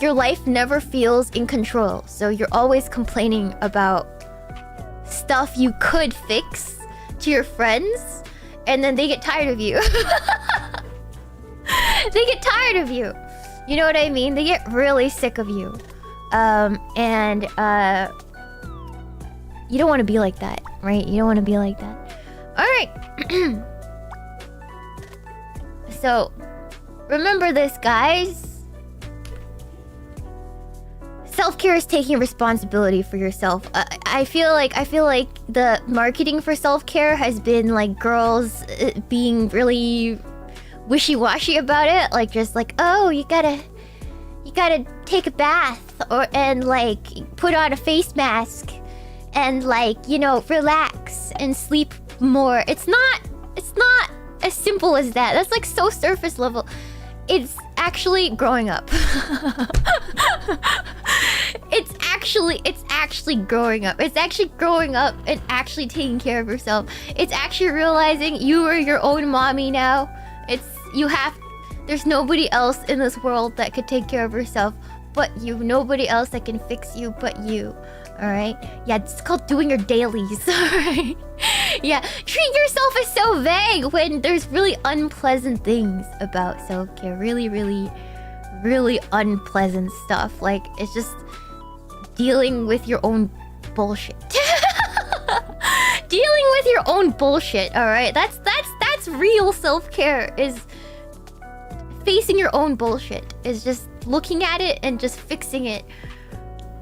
[SPEAKER 1] your life never feels in control. So you're always complaining about stuff you could fix to your friends, and then they get tired of you. They get tired of you. You know what I mean? They get really sick of you. And you don't want to be like that, right? You don't want to be like that. Alright. So, remember this, guys. Self-care is taking responsibility for yourself. I feel like the marketing for self-care has been like girls being really wishy-washy about it. Like just like, oh, you gotta take a bath and like put on a face mask and like, you know, relax and sleep more. It's not as simple as that. That's like so surface level. It's actually growing up. It's actually growing up. It's actually growing up and actually taking care of yourself. It's actually realizing you are your own mommy now. There's nobody else in this world that could take care of yourself but you. Nobody else that can fix you but you. Alright? Yeah, it's called doing your dailies. Alright? Yeah, treat yourself as so vague when there's really unpleasant things about self-care. Really, really, really unpleasant stuff. Like, it's just dealing with your own bullshit. Dealing with your own bullshit, alright? That's real self-care, is facing your own bullshit. Is just looking at it and just fixing it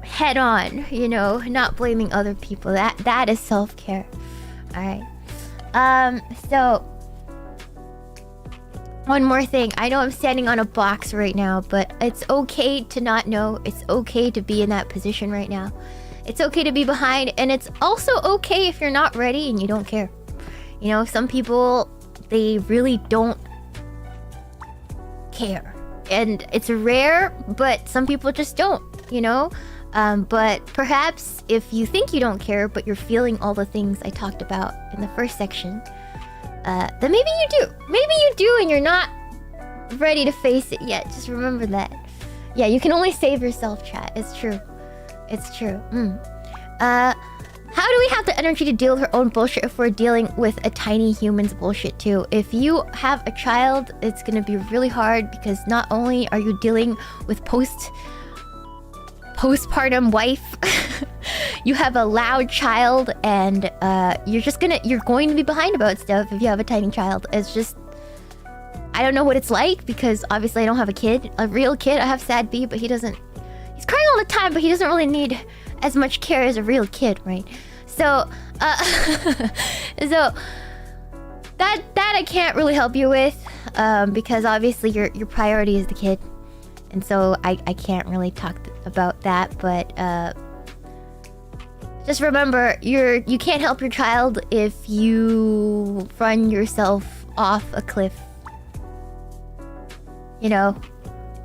[SPEAKER 1] head on, you know, not blaming other people. That is self-care. Alright. So one more thing. I know I'm standing on a box right now, but it's okay to not know. It's okay to be in that position right now. It's okay to be behind, and it's also okay if you're not ready and you don't care. You know, some people, they really don't care. And it's rare, but some people just don't, you know? But perhaps if you think you don't care, but you're feeling all the things I talked about in the first section, then maybe you do. Maybe you do and you're not ready to face it yet. Just remember that. Yeah, you can only save yourself, chat. It's true. It's true. How do we have the energy to deal with our own bullshit if we're dealing with a tiny human's bullshit too? If you have a child, it's gonna be really hard because not only are you dealing with postpartum wife, you have a loud child, and you're going to be behind about stuff if you have a tiny child. It's just, I don't know what it's like because obviously I don't have a real kid. I have Sad B, but he's crying all the time, but he doesn't really need as much care as a real kid, right? So so that I can't really help you with, because obviously your priority is the kid. And so I can't really talk about that, but just remember, you can't help your child if you run yourself off a cliff. You know,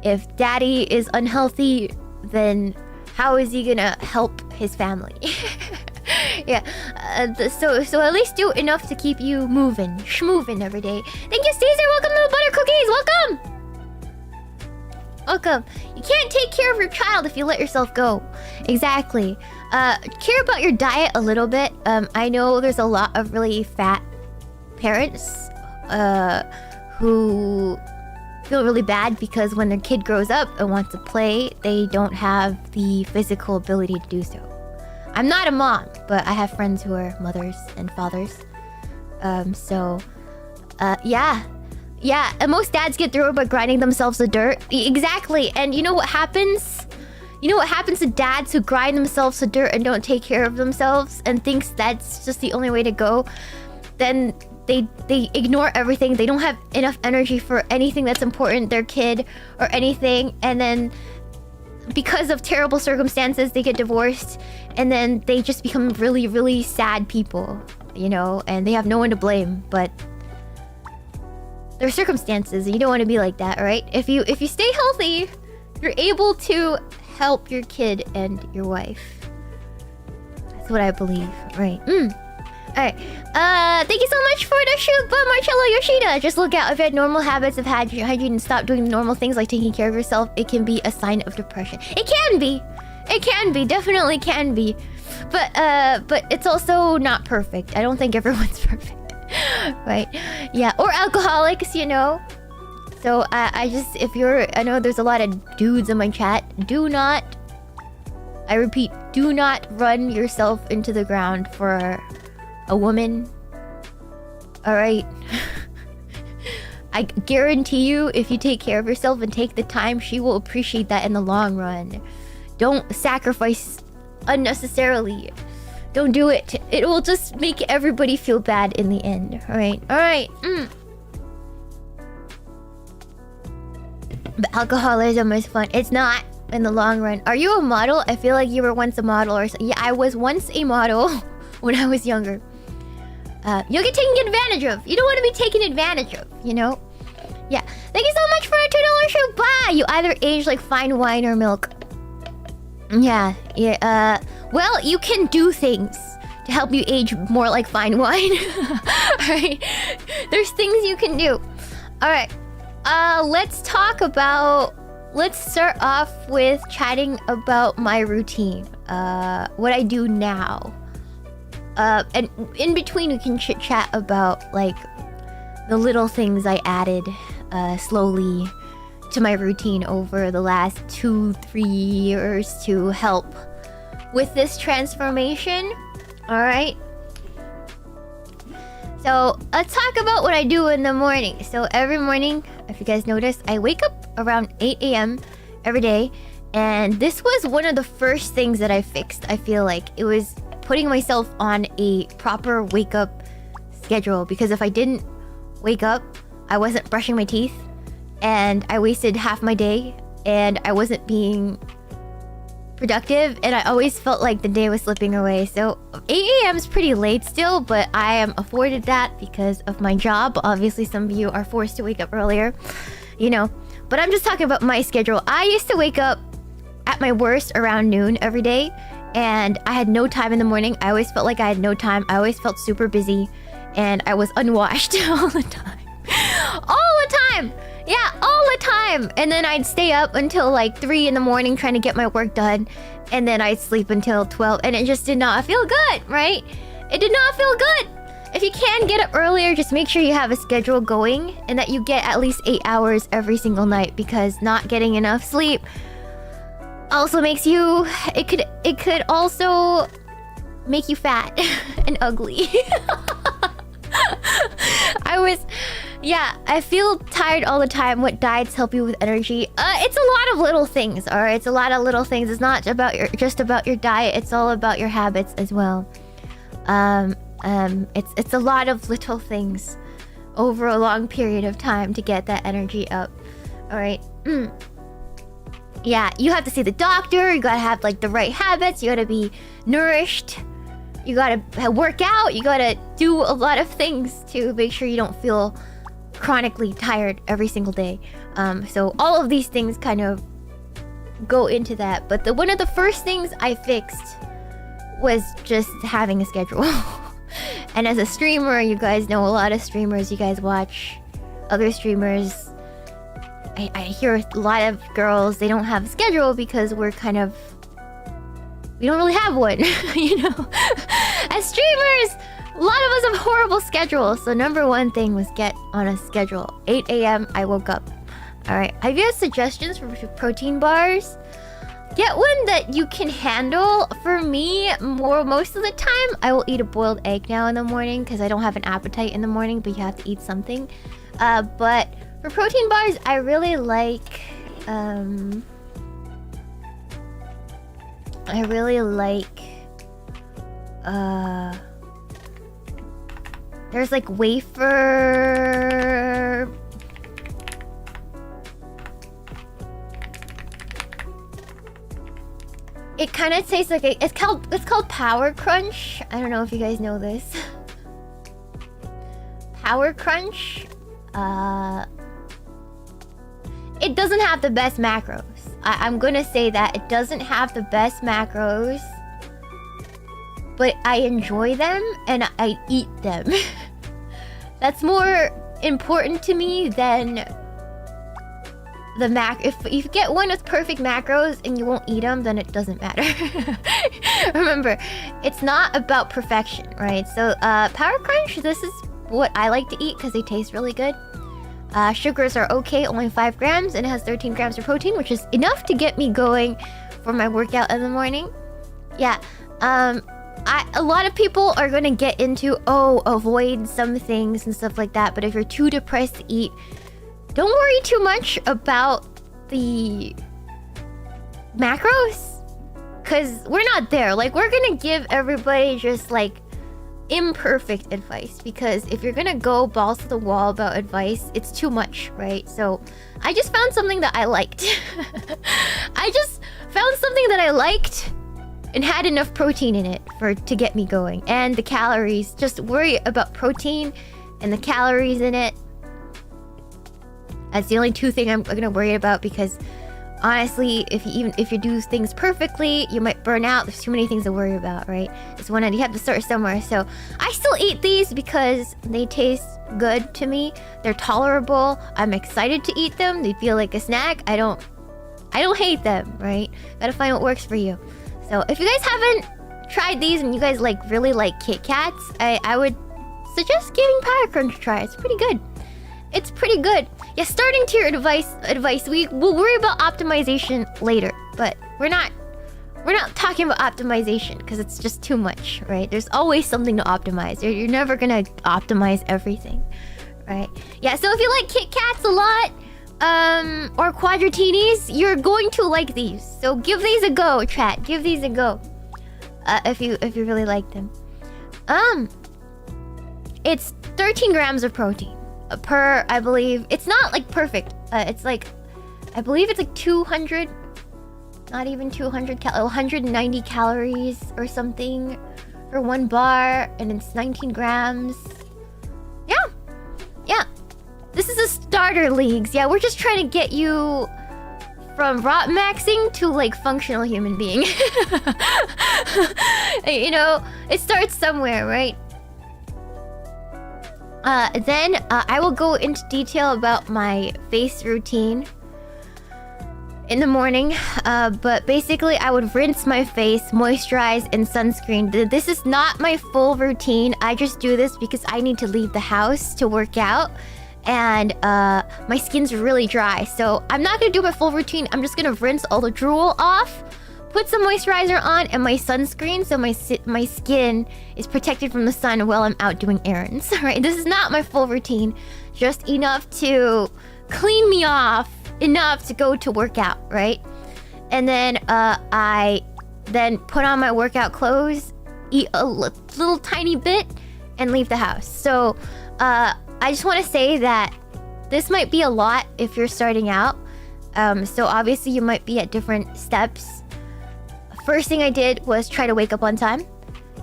[SPEAKER 1] if daddy is unhealthy, then how is he gonna help his family? Yeah, so at least do enough to keep you schmoving every day. Thank you, Caesar. Welcome to the Butter Cookies. Welcome. Welcome. You can't take care of your child if you let yourself go. Exactly. Care about your diet a little bit. I know there's a lot of really fat parents who feel really bad because when their kid grows up and wants to play, they don't have the physical ability to do so. I'm not a mom, but I have friends who are mothers and fathers. Yeah. Yeah, and most dads get through it by grinding themselves to dirt. Exactly, and you know what happens? You know what happens to dads who grind themselves to dirt and don't take care of themselves and thinks that's just the only way to go? Then they ignore everything. They don't have enough energy for anything that's important, their kid or anything. And then because of terrible circumstances, they get divorced. And then they just become really, really sad people, you know? And they have no one to blame, but their circumstances. You don't want to be like that, right? If you stay healthy, you're able to help your kid and your wife. That's what I believe, right? Alright. Thank you so much for the shoot, but Marcello Yoshida. Just look out if you had normal habits of hygiene and stop doing normal things like taking care of yourself. It can be a sign of depression. It can be. It can be. Definitely can be. But it's also not perfect. I don't think everyone's perfect. Right? Yeah. Or alcoholics, you know? So I know there's a lot of dudes in my chat. I repeat, do not run yourself into the ground for a woman. Alright? I guarantee you, if you take care of yourself and take the time, she will appreciate that in the long run. Don't sacrifice unnecessarily. Don't do it. It will just make everybody feel bad in the end. Alright? Alright. But alcoholism is fun. It's not in the long run. Are you a model? I feel like you were once a model or something. Yeah, I was once a model when I was younger. You'll get taken advantage of. You don't want to be taken advantage of, you know? Yeah. Thank you so much for a $2 show. Bye! You either age like fine wine or milk. Yeah. Yeah. Well, you can do things to help you age more like fine wine. Alright? There's things you can do. Alright. Let's start off with chatting about my routine. What I do now. And in between we can chit chat about like the little things I added slowly to my routine over the last 2-3 years to help with this transformation. Alright. So let's talk about what I do in the morning. So every morning, if you guys notice, I wake up around 8 a.m. every day. And this was one of the first things that I fixed. I feel like it was putting myself on a proper wake up schedule, because if I didn't wake up, I wasn't brushing my teeth and I wasted half my day and I wasn't being productive and I always felt like the day was slipping away. So 8 a.m. is pretty late still, but I am afforded that because of my job. Obviously some of you are forced to wake up earlier, you know, but I'm just talking about my schedule. I used to wake up at my worst around noon every day. And I had no time in the morning. I always felt like I had no time. I always felt super busy. And I was unwashed all the time. All the time! Yeah, all the time! And then I'd stay up until like 3 in the morning trying to get my work done. And then I'd sleep until 12. And it just did not feel good, right? It did not feel good! If you can get up earlier, just make sure you have a schedule going. And that you get at least 8 hours every single night. Because not getting enough sleep also makes you... It could also make you fat and ugly. I feel tired all the time. What diets help you with energy? It's a lot of little things, alright? It's a lot of little things. It's not just about your diet. It's all about your habits as well. It's a lot of little things over a long period of time to get that energy up. Alright? Yeah, you have to see the doctor. You gotta have like the right habits. You gotta be nourished. You gotta work out. You gotta do a lot of things to make sure you don't feel chronically tired every single day. So all of these things kind of go into that. But one of the first things I fixed was just having a schedule. And as a streamer, you guys know a lot of streamers. You guys watch other streamers. I hear a lot of girls, they don't have a schedule because we don't really have one, you know? As streamers, a lot of us have horrible schedules. So number one thing was get on a schedule. 8 a.m. I woke up. All right. Have you had suggestions for protein bars? Get one that you can handle. For me, most of the time, I will eat a boiled egg now in the morning because I don't have an appetite in the morning, but you have to eat something. But for protein bars, I really like... there's like wafer... It kind of tastes like it's called Power Crunch. I don't know if you guys know this. Power Crunch. It doesn't have the best macros. I'm gonna say that it doesn't have the best macros, but I enjoy them and I eat them. That's more important to me than the if you get one with perfect macros and you won't eat them, then it doesn't matter. Remember, it's not about perfection, right? So Power Crunch, this is what I like to eat because they taste really good. Sugars are okay, only 5 grams, and it has 13 grams of protein, which is enough to get me going for my workout in the morning. Yeah, a lot of people are gonna get into, avoid some things and stuff like that, but if you're too depressed to eat, don't worry too much about the macros, because we're not there. Like, we're gonna give everybody just like imperfect advice, because if you're gonna go balls to the wall about advice, it's too much, right? So I just found something that I liked. I just found something that I liked and had enough protein in it to get me going. And the calories, just worry about protein and the calories in it. That's the only two things I'm gonna worry about, because honestly, if you do things perfectly, you might burn out. There's too many things to worry about, right? It's one you have to start somewhere. So I still eat these because they taste good to me. They're tolerable. I'm excited to eat them. They feel like a snack. I don't hate them, right? Gotta find what works for you. So if you guys haven't tried these and you guys really like Kit Kats, I would suggest giving Power Crunch a try. It's pretty good. It's pretty good. Yeah, starting tier advice. We'll worry about optimization later, but we're not talking about optimization because it's just too much, right? There's always something to optimize. You're never gonna optimize everything, right? Yeah. So if you like Kit Kats a lot, or Quadratinis, you're going to like these. So give these a go, chat. Give these a go. If you really like them. It's 13 grams of protein per, I believe. It's not like perfect. It's like, I believe it's like 200, not even 200 190 calories or something for one bar, and it's 19 grams. Yeah. This is a starter leagues. Yeah, we're just trying to get you from rot maxing to like functional human being. You know, it starts somewhere, right? Then I will go into detail about my face routine in the morning. But basically, I would rinse my face, moisturize, and sunscreen. This is not my full routine. I just do this because I need to leave the house to work out. And my skin's really dry. So I'm not going to do my full routine. I'm just going to rinse all the drool off, put some moisturizer on, and my sunscreen, so my skin is protected from the sun while I'm out doing errands. Right? This is not my full routine. Just enough to clean me off, enough to go to work out, right? And then I then put on my workout clothes, eat a little tiny bit, and leave the house. So I just want to say that this might be a lot if you're starting out. So obviously you might be at different steps. First thing I did was try to wake up on time.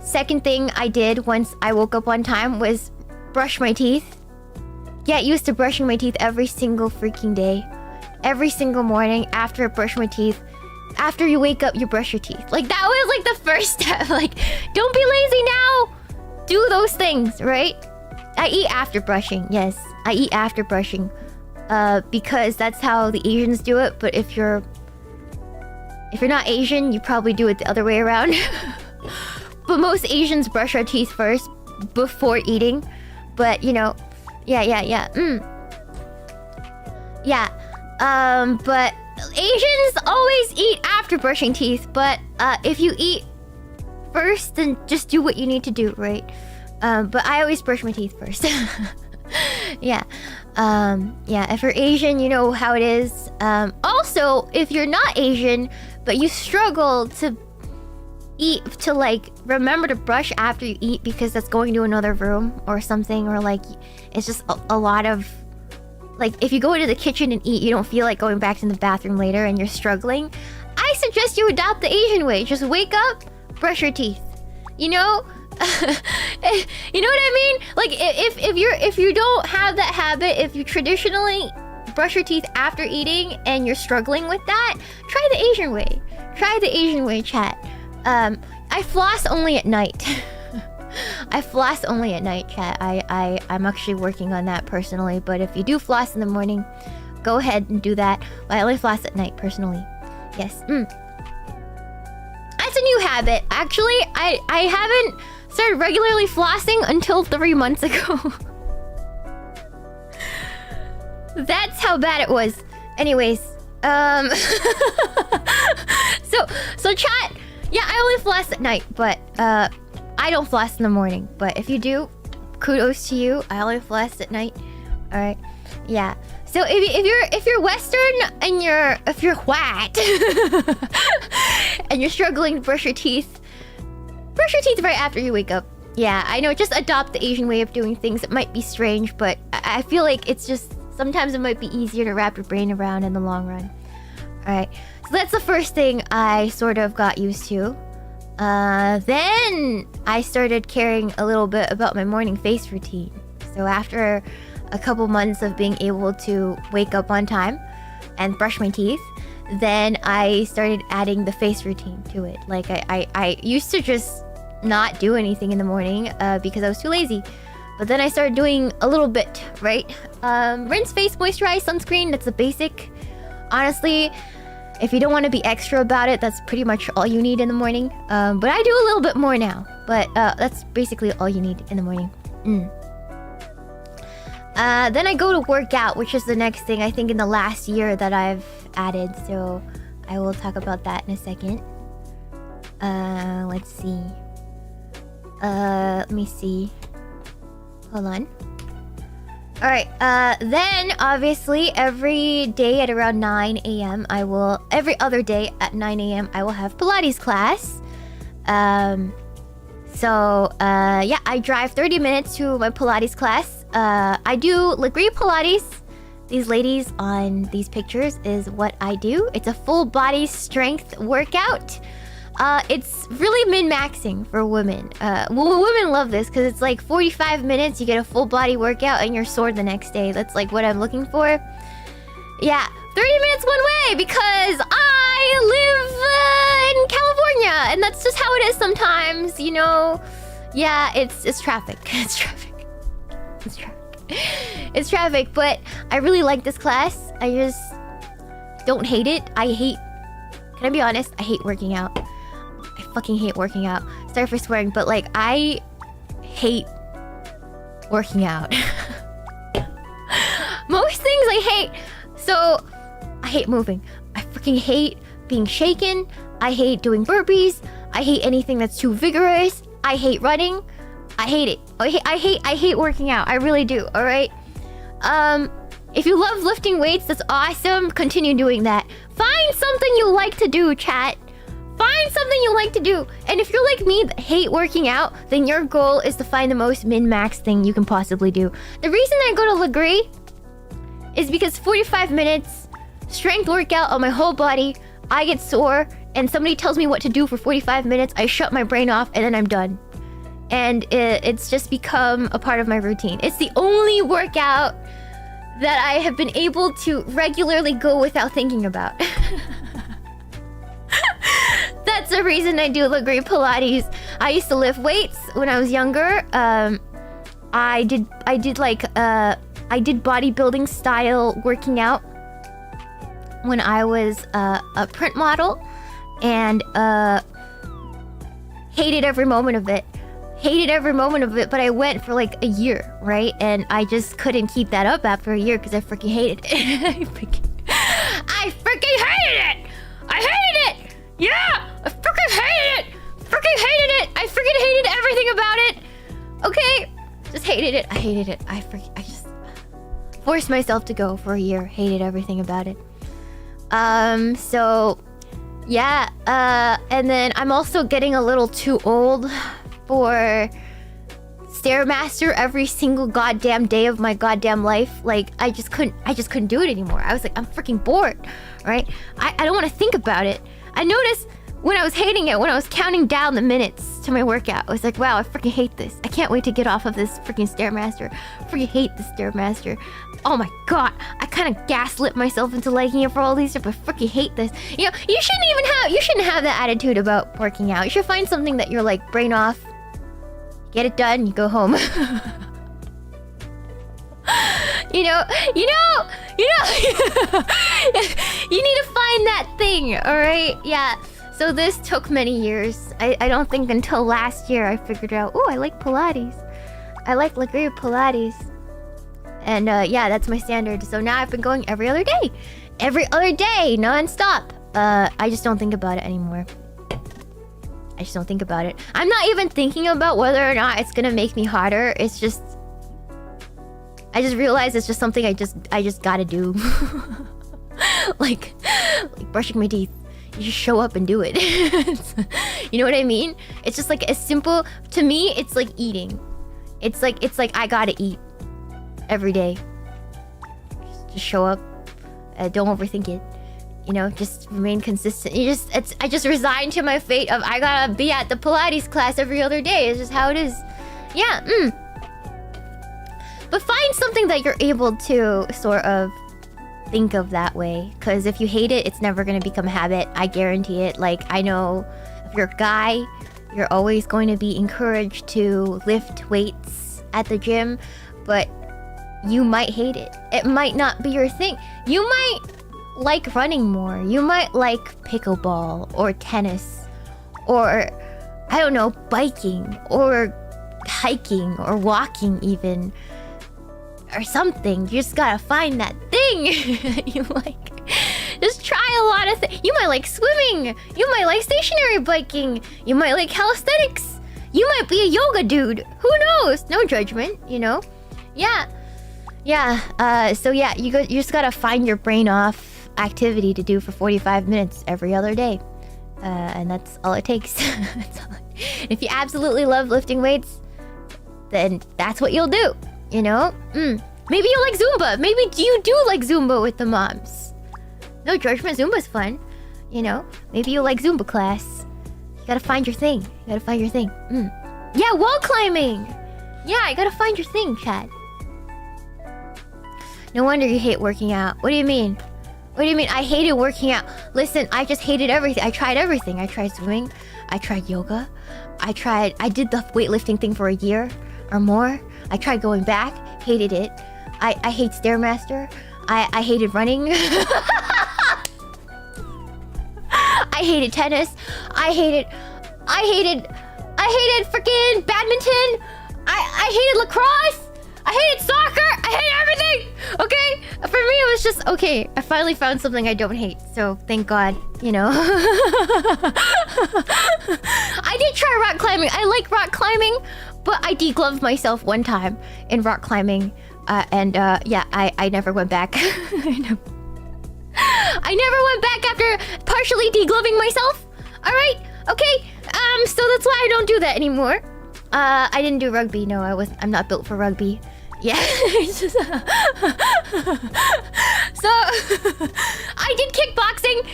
[SPEAKER 1] Second thing I did once I woke up on time was brush my teeth. Get used to brushing my teeth every single freaking day. Every single morning after I brush my teeth. After you wake up, you brush your teeth. Like, that was like the first step. Like, don't be lazy now. Do those things, right? I eat after brushing. Yes, I eat after brushing. because that's how the Asians do it. But if you're not Asian, you probably do it the other way around. But most Asians brush our teeth first before eating. But you know, yeah. But Asians always eat after brushing teeth. But if you eat first, then just do what you need to do, right? But I always brush my teeth first. Yeah. If you're Asian, you know how it is. Also, if you're not Asian, but you struggle to eat, to like remember to brush after you eat because that's going to another room or something, or like it's just a lot of like, if you go into the kitchen and eat, you don't feel like going back to the bathroom later and you're struggling, I suggest you adopt the Asian way. Just wake up, brush your teeth, you know. You know what I mean? Like if you don't have that habit, if you traditionally brush your teeth after eating and you're struggling with that, try the Asian way. Try the Asian way, chat. I floss only at night. I floss only at night, chat. I'm actually working on that personally, but if you do floss in the morning, go ahead and do that. But I only floss at night personally. Yes. That's a new habit. Actually, I haven't started regularly flossing until 3 months ago. That's how bad it was. Anyways, so chat. Yeah, I only floss at night, but I don't floss in the morning. But if you do, kudos to you. I only floss at night. All right. Yeah. So if you're Western and if you're white and you're struggling to brush your teeth right after you wake up. Yeah, I know. Just adopt the Asian way of doing things. It might be strange, but I feel like it's just sometimes it might be easier to wrap your brain around in the long run. All right. So that's the first thing I sort of got used to. Then I started caring a little bit about my morning face routine. So after a couple months of being able to wake up on time and brush my teeth, then I started adding the face routine to it. Like I used to just not do anything in the morning because I was too lazy. But then I started doing a little bit, right? Rinse, face, moisturize, sunscreen. That's the basic. Honestly, if you don't want to be extra about it, that's pretty much all you need in the morning. But I do a little bit more now. But that's basically all you need in the morning. Then I go to work out, which is the next thing I think in the last year that I've added. So I will talk about that in a second. Let's see. Let me see. Hold on. Alright, then obviously every day at around 9 a.m. every other day at 9 a.m. I will have Pilates class. Yeah, I drive 30 minutes to my Pilates class. I do Legree Pilates. These ladies on these pictures is what I do. It's a full body strength workout. It's really min-maxing for women. Women love this because it's like 45 minutes, you get a full body workout and you're sore the next day. That's like what I'm looking for. Yeah, 30 minutes one way because I live in California and that's just how it is sometimes, you know. Yeah, it's traffic. It's traffic. It's traffic. It's traffic, but I really like this class. I just don't hate it. Can I be honest? I hate working out. I fucking hate working out. Sorry for swearing, but like I hate working out. Most things I hate. So I hate moving. I freaking hate being shaken. I hate doing burpees. I hate anything that's too vigorous. I hate running. I hate it. I hate working out. I really do. All right. If you love lifting weights, that's awesome. Continue doing that. Find something you like to do, chat. Find something you like to do. And if you're like me that hate working out, then your goal is to find the most min-max thing you can possibly do. The reason I go to Legree is because 45 minutes, strength workout on my whole body, I get sore, and somebody tells me what to do for 45 minutes, I shut my brain off, and then I'm done. And it's just become a part of my routine. It's the only workout that I have been able to regularly go without thinking about. That's the reason I do Legree Pilates. I used to lift weights when I was younger. I did like I did bodybuilding style working out when I was a print model, and hated every moment of it. But I went for like a year, right? And I just couldn't keep that up after a year because I freaking hated it. I freaking hated it! I hated it! Yeah! I freaking hated it! I freaking hated everything about it! Okay? Just hated it. I hated it. I just forced myself to go for a year. Hated everything about it. So... yeah, and then I'm also getting a little too old for Stairmaster every single goddamn day of my goddamn life. Like, I just couldn't do it anymore. I was like, I'm freaking bored, right? I don't want to think about it. I noticed when I was hating it, when I was counting down the minutes to my workout, I was like, wow, I freaking hate this. I can't wait to get off of this freaking Stairmaster. I freaking hate the Stairmaster. Oh my god, I kind of gaslit myself into liking it for all these years, but I freaking hate this. You know, you shouldn't have that attitude about working out. You should find something that you're like, brain off, get it done, you go home. you know, you need to find that thing, alright? Yeah. So this took many years. I don't think until last year I figured out, oh, I like Pilates. I like Legree Pilates. And yeah, that's my standard. So now I've been going every other day. Every other day, non-stop. I just don't think about it anymore. I just don't think about it. I'm not even thinking about whether or not it's gonna make me hotter. It's just... I just realized it's just something I just gotta do. like brushing my teeth. You just show up and do it. You know what I mean? It's just like as simple... To me, it's like eating. It's like I gotta eat. Every day. Just show up. Don't overthink it. You know, just remain consistent. I just resigned to my fate of I gotta be at the Pilates class every other day. It's just how it is. Yeah, But find something that you're able to sort of think of that way. Because if you hate it, it's never gonna become a habit. I guarantee it. Like, I know if you're a guy, you're always going to be encouraged to lift weights at the gym. But you might hate it. It might not be your thing. You might like running more. You might like pickleball or tennis or, I don't know, biking or hiking or walking even. Or something. You just gotta find that thing you like. Just try a lot of things. You might like swimming. You might like stationary biking. You might like calisthenics. You might be a yoga dude. Who knows? No judgment, you know? Yeah. Yeah, so yeah, you just gotta find your brain off activity to do for 45 minutes every other day. And that's all it takes. If you absolutely love lifting weights, then that's what you'll do, you know? Maybe you like Zumba. Maybe you do like Zumba with the moms. No judgment, Zumba's fun, you know? Maybe you like Zumba class. You gotta find your thing. Yeah, wall climbing! Yeah, you gotta find your thing, Chad. No wonder you hate working out. What do you mean? What do you mean? I hated working out. Listen, I just hated everything. I tried everything. I tried swimming. I tried yoga. I did the weightlifting thing for a year or more. I tried going back. Hated it. I hate Stairmaster. I hated running. I hated tennis. I hated freaking badminton. I hated lacrosse. I hated soccer. I hated everything. Okay? For me, it was just, okay, I finally found something I don't hate. So, thank God, you know. I did try rock climbing. I like rock climbing, but I degloved myself one time in rock climbing. Yeah, I never went back. I never went back after partially degloving myself. Alright? Okay? So that's why I don't do that anymore. I didn't do rugby. No, I'm not built for rugby. Yeah. So I did kickboxing.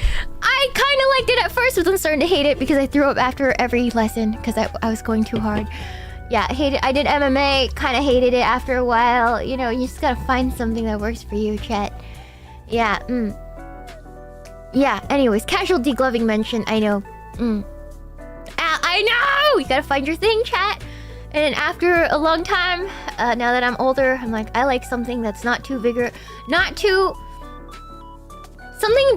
[SPEAKER 1] I kind of liked it at first, but then started to hate it because I threw up after every lesson because I was going too hard. Yeah, I hate it. I did MMA, kind of hated it after a while. You know, you just gotta find something that works for you, chat. Yeah, Yeah, anyways, casual degloving mention, I know. I know! You gotta find your thing, chat. And then after a long time, now that I'm older, I'm like, I like something that's not too vigorous, something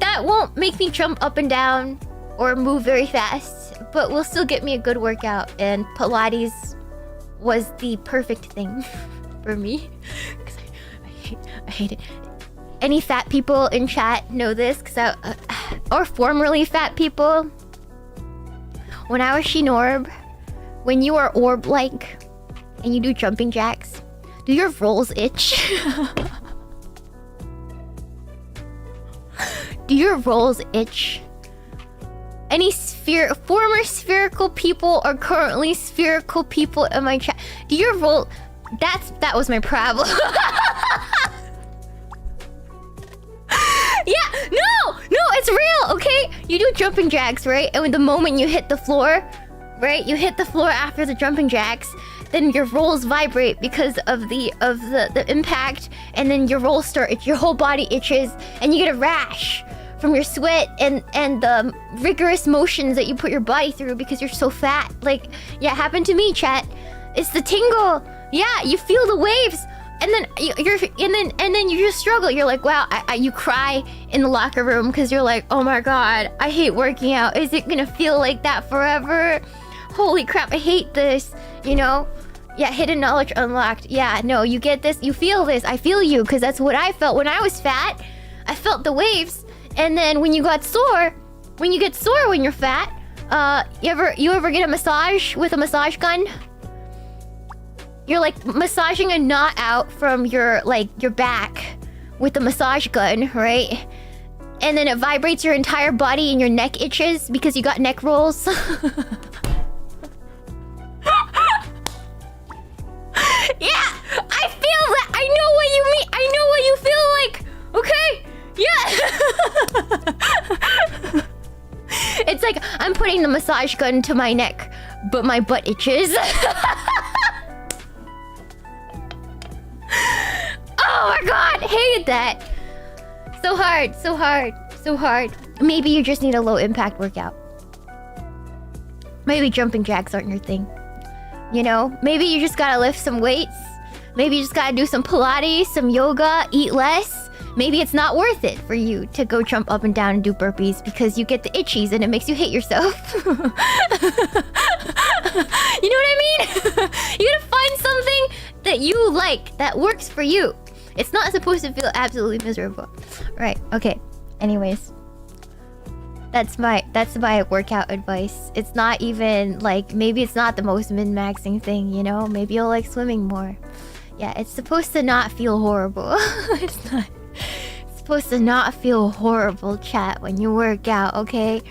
[SPEAKER 1] that won't make me jump up and down or move very fast, but will still get me a good workout. And Pilates was the perfect thing for me. Because I hate it. Any fat people in chat know this, because or formerly fat people. When I was Shinorb, when you are orb-like and you do jumping jacks, do your rolls itch? Do your rolls itch? Any former spherical people or currently spherical people in my chat, do your roll... That was my problem. Yeah, no, it's real, okay? You do jumping jacks, right? And the moment you hit the floor, right? You hit the floor after the jumping jacks, then your rolls vibrate because of the impact, and then your rolls start, your whole body itches, and you get a rash from your sweat and the rigorous motions that you put your body through because you're so fat. Like, yeah, it happened to me, chat. It's the tingle. Yeah, you feel the waves. And then you just struggle. You're like, wow, you cry in the locker room because you're like, oh my god, I hate working out. Is it gonna feel like that forever? Holy crap, I hate this. You know? Yeah, hidden knowledge unlocked. Yeah, no, you get this, you feel this. I feel you, because that's what I felt when I was fat. I felt the waves. And then when you get sore when you're fat, you ever get a massage with a massage gun? You're like massaging a knot out from your back with the massage gun, right? And then it vibrates your entire body and your neck itches because you got neck rolls. Yeah, I feel that. I know what you mean. I know what you feel like. Okay. Yeah. It's like I'm putting the massage gun to my neck, but my butt itches. Oh my god, hated that. So hard, so hard, so hard. Maybe you just need a low impact workout. Maybe jumping jacks aren't your thing. You know, maybe you just gotta lift some weights. Maybe you just gotta do some Pilates, some yoga, eat less. Maybe it's not worth it for you to go jump up and down and do burpees because you get the itchies and it makes you hate yourself. You know what I mean? You gotta find something that you like, that works for you. It's not supposed to feel absolutely miserable. Right, okay. Anyways. That's my workout advice. It's not even like, maybe it's not the most min-maxing thing, you know? Maybe you'll like swimming more. Yeah, it's supposed to not feel horrible. It's supposed to not feel horrible, chat, when you work out, okay?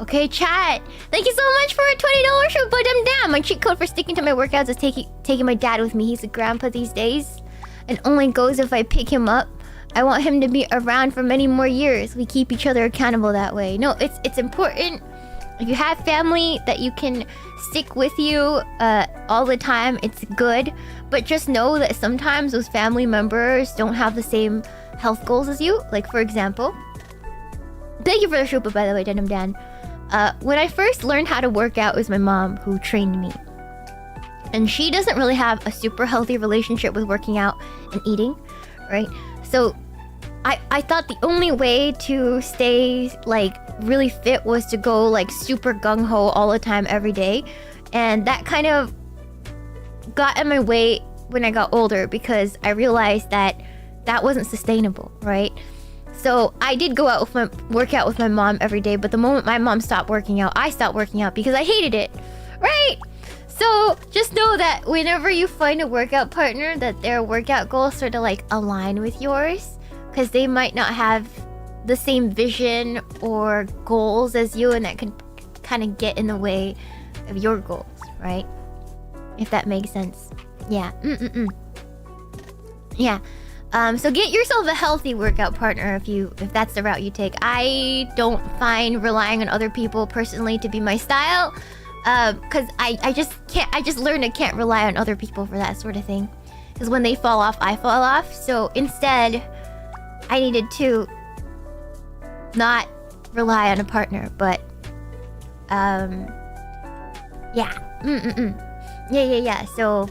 [SPEAKER 1] Okay, chat. Thank you so much for a $20 show, but damn. My cheat code for sticking to my workouts is taking my dad with me. He's a grandpa these days, and only goes if I pick him up. I want him to be around for many more years. We keep each other accountable that way. No, it's important. If you have family that you can stick with you all the time, it's good. But just know that sometimes those family members don't have the same health goals as you. Like, for example, thank you for the shupa, by the way, Denim Dan. When I first learned how to work out, it was my mom who trained me. And she doesn't really have a super healthy relationship with working out and eating, right? So I thought the only way to stay like really fit was to go like super gung-ho all the time every day. And that kind of got in my way when I got older because I realized that wasn't sustainable, right? So I did go out with work out with my mom every day, but the moment my mom stopped working out, I stopped working out because I hated it, right? So just know that whenever you find a workout partner, that their workout goals sort of like align with yours, because they might not have the same vision or goals as you, and that could kind of get in the way of your goals, right? If that makes sense. Yeah. Yeah. So get yourself a healthy workout partner if that's the route you take. I don't find relying on other people personally to be my style. Because I just learned I can't rely on other people for that sort of thing. Because when they fall off, I fall off. So instead, I needed to not rely on a partner, but yeah. Yeah. So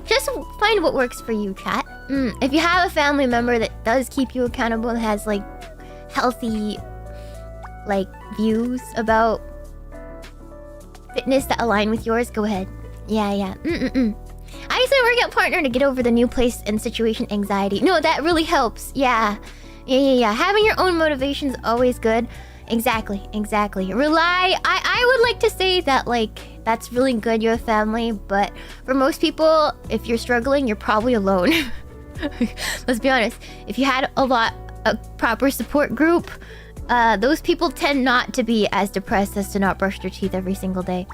[SPEAKER 1] just find what works for you, chat. If you have a family member that does keep you accountable and has like healthy like views about fitness that align with yours, go ahead. Yeah. I used to work out partner to get over the new place and situation anxiety. No, that really helps. Yeah. Having your own motivation is always good. Exactly. Rely. I would like to say that like that's really good you have family, but for most people, if you're struggling, you're probably alone. Let's be honest. If you had a proper support group, those people tend not to be as depressed as to not brush their teeth every single day.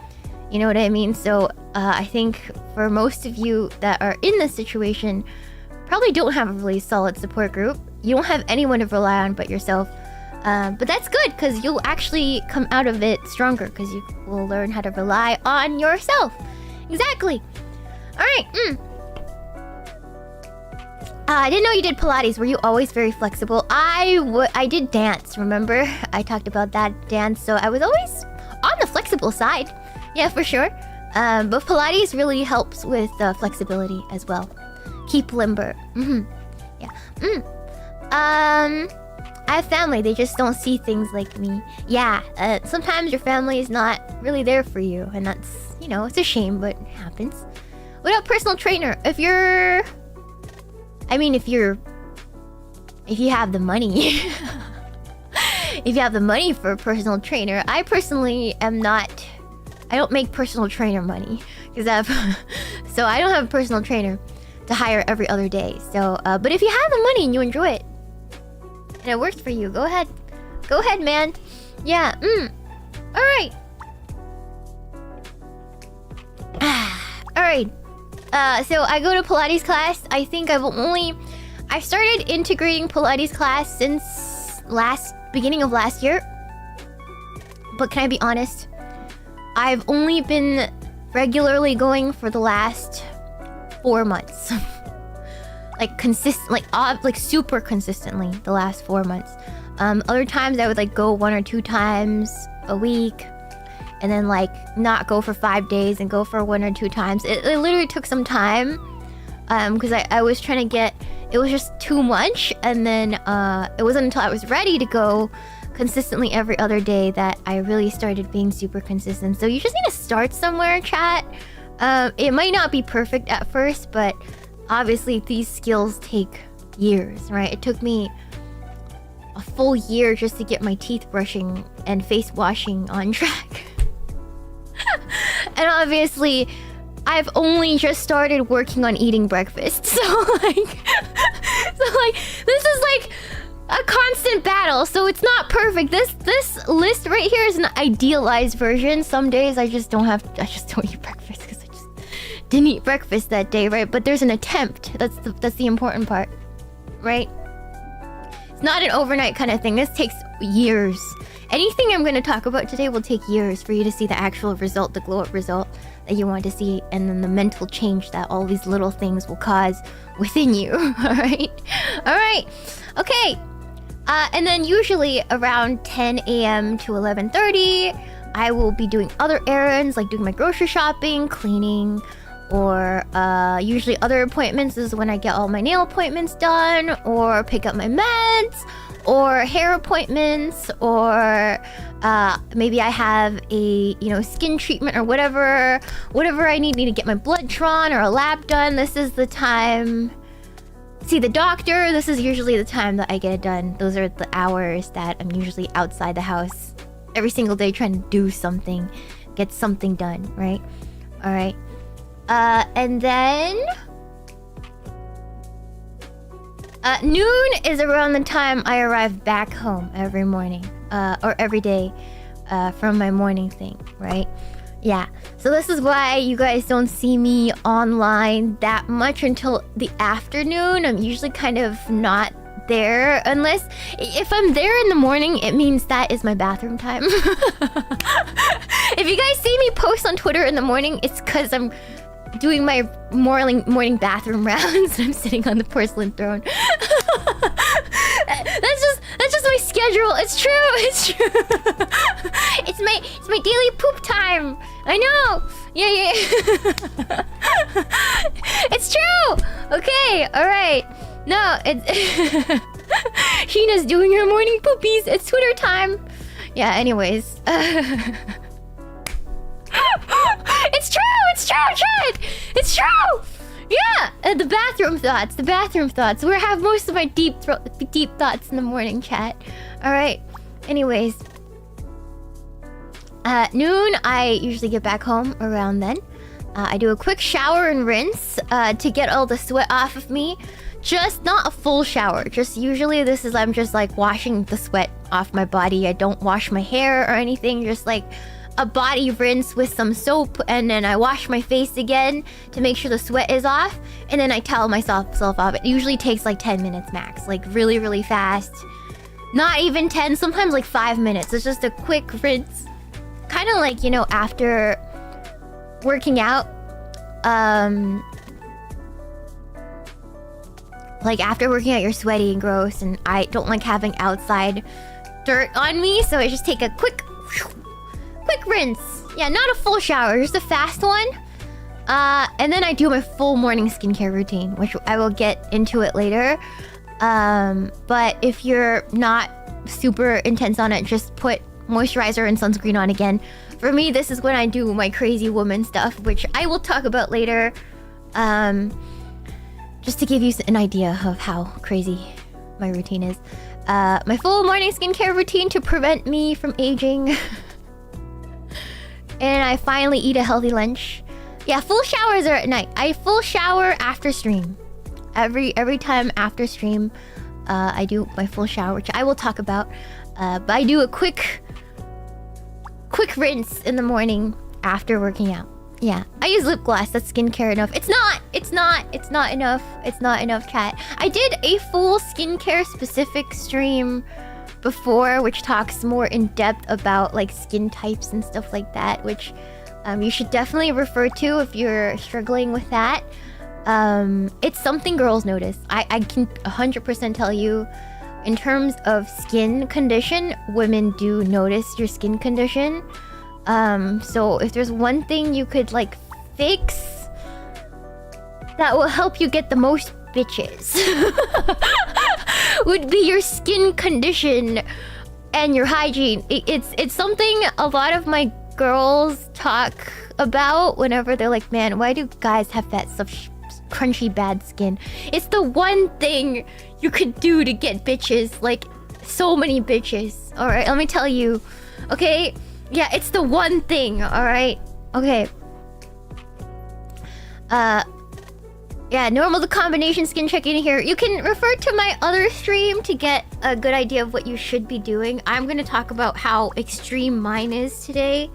[SPEAKER 1] You know what I mean? So I think for most of you that are in this situation, probably don't have a really solid support group. You don't have anyone to rely on but yourself. But that's good because you'll actually come out of it stronger because you will learn how to rely on yourself. Exactly. All right. I didn't know you did Pilates. Were you always very flexible? I did dance, remember? I talked about that dance, so I was always on the flexible side. Yeah, for sure. But Pilates really helps with flexibility as well. Keep limber. Yeah. I have family. They just don't see things like me. Yeah. Sometimes your family is not really there for you, and that's, you know, it's a shame, but it happens. What about personal trainer? If you have the money. If you have the money for a personal trainer, I personally am not. I don't make personal trainer money because so I don't have a personal trainer to hire every other day. So, but if you have the money and you enjoy it and it works for you, go ahead, man. Yeah. All right. All right. So I go to Pilates class. I think I started integrating Pilates class since beginning of last year. But can I be honest? I've only been regularly going for the last 4 months. like super consistently the last 4 months. Other times I would like go 1 or 2 times a week and then like not go for 5 days and go for 1 or 2 times. It literally took some time because I was trying to get, it was just too much, and then it wasn't until I was ready to go consistently every other day that I really started being super consistent. So you just need to start somewhere, chat. It might not be perfect at first, but obviously these skills take years, right? It took me a full year just to get my teeth brushing and face washing on track. And obviously I've only just started working on eating breakfast. So like this is like a constant battle, so it's not perfect. This list right here is an idealized version. Some days I just don't eat breakfast because I just didn't eat breakfast that day, right? But there's an attempt. That's the important part, right? It's not an overnight kind of thing. This takes years. Anything I'm going to talk about today will take years for you to see the actual result, the glow up result that you want to see, and then the mental change that all these little things will cause within you. All right. Okay. And then usually around 10 a.m. to 11:30, I will be doing other errands, like doing my grocery shopping, cleaning, or usually other appointments is when I get all my nail appointments done, or pick up my meds, or hair appointments, or maybe I have a skin treatment or whatever I need to get my blood drawn or a lab done. This is the time. See the doctor, this is usually the time that I get it done. Those are the hours that I'm usually outside the house every single day trying to do something, get something done, right? All right. And then noon is around the time I arrive back home every morning, or every day, from my morning thing, right? Yeah, so this is why you guys don't see me online that much until the afternoon. I'm usually kind of not there, unless if I'm there in the morning, it means that is my bathroom time. If you guys see me post on Twitter in the morning, it's because I'm doing my morning bathroom rounds and I'm sitting on the porcelain throne. That's just my schedule. It's true. It's my daily poop time. I know. Yeah. It's true. Okay, all right. No, it's Sheena's doing her morning poopies. It's Twitter time. Yeah. Anyways, it's true, Chad. It's true. Yeah. The bathroom thoughts. Where I have most of my deep thoughts in the morning, chat. All right. Anyways, noon, I usually get back home around then. I do a quick shower and rinse to get all the sweat off of me. Just not a full shower. Just usually I'm just like washing the sweat off my body. I don't wash my hair or anything. Just like a body rinse with some soap, and then I wash my face again to make sure the sweat is off, and then I towel myself off. It usually takes like 10 minutes max, like really, really fast. Not even 10, sometimes like 5 minutes. It's just a quick rinse. Kind of like, you know, after working out. Like after working out, you're sweaty and gross, and I don't like having outside dirt on me, so I just take a quick rinse. Yeah, not a full shower, just a fast one. And then I do my full morning skincare routine, which I will get into it later. But if you're not super intense on it, just put moisturizer and sunscreen on again. For me, this is when I do my crazy woman stuff, which I will talk about later. Just to give you an idea of how crazy my routine is. My full morning skincare routine to prevent me from aging. And I finally eat a healthy lunch. Yeah, full showers are at night. I full shower after stream. Every time after stream, I do my full shower, which I will talk about. But I do a quick rinse in the morning after working out. Yeah, I use lip gloss. That's skincare enough. It's not enough. It's not enough, chat. I did a full skincare specific stream before, which talks more in depth about like skin types and stuff like that, which you should definitely refer to if you're struggling with that. It's something girls notice. I can 100% tell you, in terms of skin condition, women do notice your skin condition. So if there's one thing you could like fix that will help you get the most bitches would be your skin condition and your hygiene. It's something a lot of my girls talk about whenever they're like, man, why do guys have that such crunchy bad skin? It's the one thing you could do to get bitches, like so many bitches. All right, let me tell you. Okay, yeah, it's the one thing. All right, okay. Yeah, normal to combination skin check-in here. You can refer to my other stream to get a good idea of what you should be doing. I'm gonna talk about how extreme mine is today,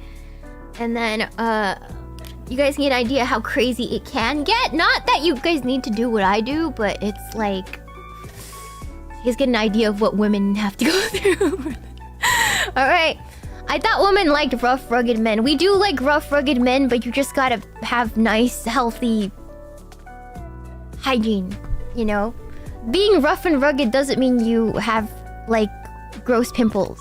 [SPEAKER 1] and then you guys get an idea how crazy it can get. Not that you guys need to do what I do, but it's like you guys get an idea of what women have to go through. All right. I thought women liked rough, rugged men. We do like rough, rugged men, but you just gotta have nice, healthy hygiene, you know? Being rough and rugged doesn't mean you have, like, gross pimples,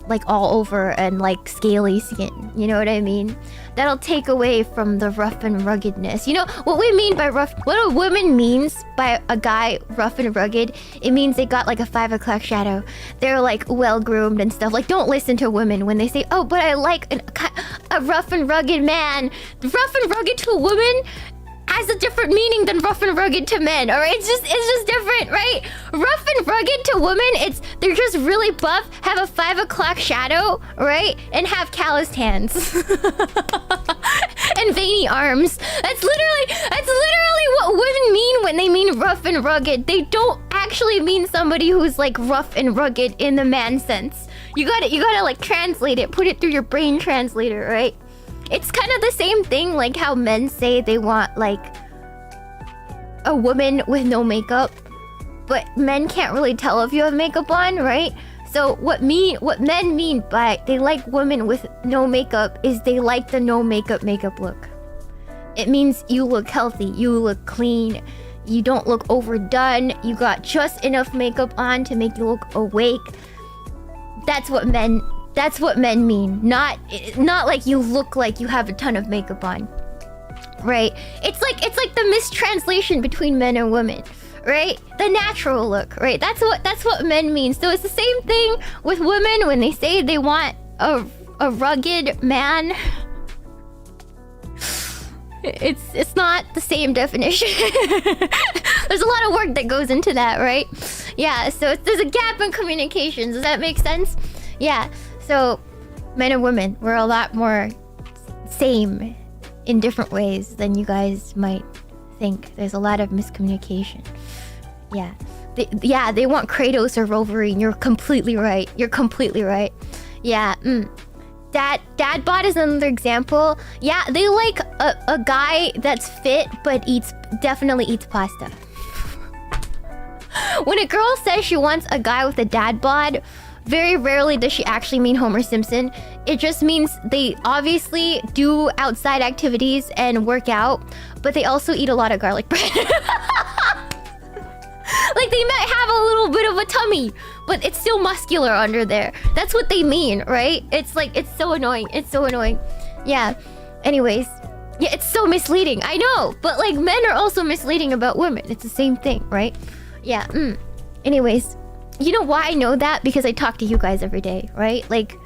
[SPEAKER 1] like, all over and, like, scaly skin. You know what I mean? That'll take away from the rough and ruggedness. You know, what we mean by rough... What a woman means by a guy rough and rugged, it means they got, like, a 5 o'clock shadow. They're, like, well-groomed and stuff. Like, don't listen to women when they say, oh, but I like a rough and rugged man. Rough and rugged to a woman has a different meaning than rough and rugged to men, alright? It's just different, right? Rough and rugged to women, they're just really buff, have a 5 o'clock shadow, right? And have calloused hands. And veiny arms. That's literally what women mean when they mean rough and rugged. They don't actually mean somebody who's like rough and rugged in the man sense. You gotta like translate it, put it through your brain translator, right? It's kind of the same thing like how men say they want like a woman with no makeup, but men can't really tell if you have makeup on, right? So what men mean by they like women with no makeup is they like the no makeup look. It means you look healthy, you look clean, you don't look overdone, you got just enough makeup on to make you look awake. That's what men mean. Not like you look like you have a ton of makeup on. right? It's like the mistranslation between men and women, right? The natural look, right? That's what men mean. So it's the same thing with women when they say they want a rugged man. It's not the same definition. There's a lot of work that goes into that, right? Yeah, so there's a gap in communication. Does that make sense? Yeah, so men and women, we're a lot more same in different ways than you guys might think. There's a lot of miscommunication. Yeah. They want Kratos or Wolverine. You're completely right. You're completely right. Yeah. Dad bod is another example. Yeah, they like a guy that's fit but definitely eats pasta. When a girl says she wants a guy with a dad bod, very rarely does she actually mean Homer Simpson. It just means they obviously do outside activities and work out, but they also eat a lot of garlic bread. Like they might have a little bit of a tummy, but it's still muscular under there. That's what they mean, right? It's like, it's so annoying. It's so annoying. Yeah. Anyways. Yeah, it's so misleading. I know. But like men are also misleading about women. It's the same thing, right? Yeah. Anyways. You know why I know that? Because I talk to you guys every day, right? Like,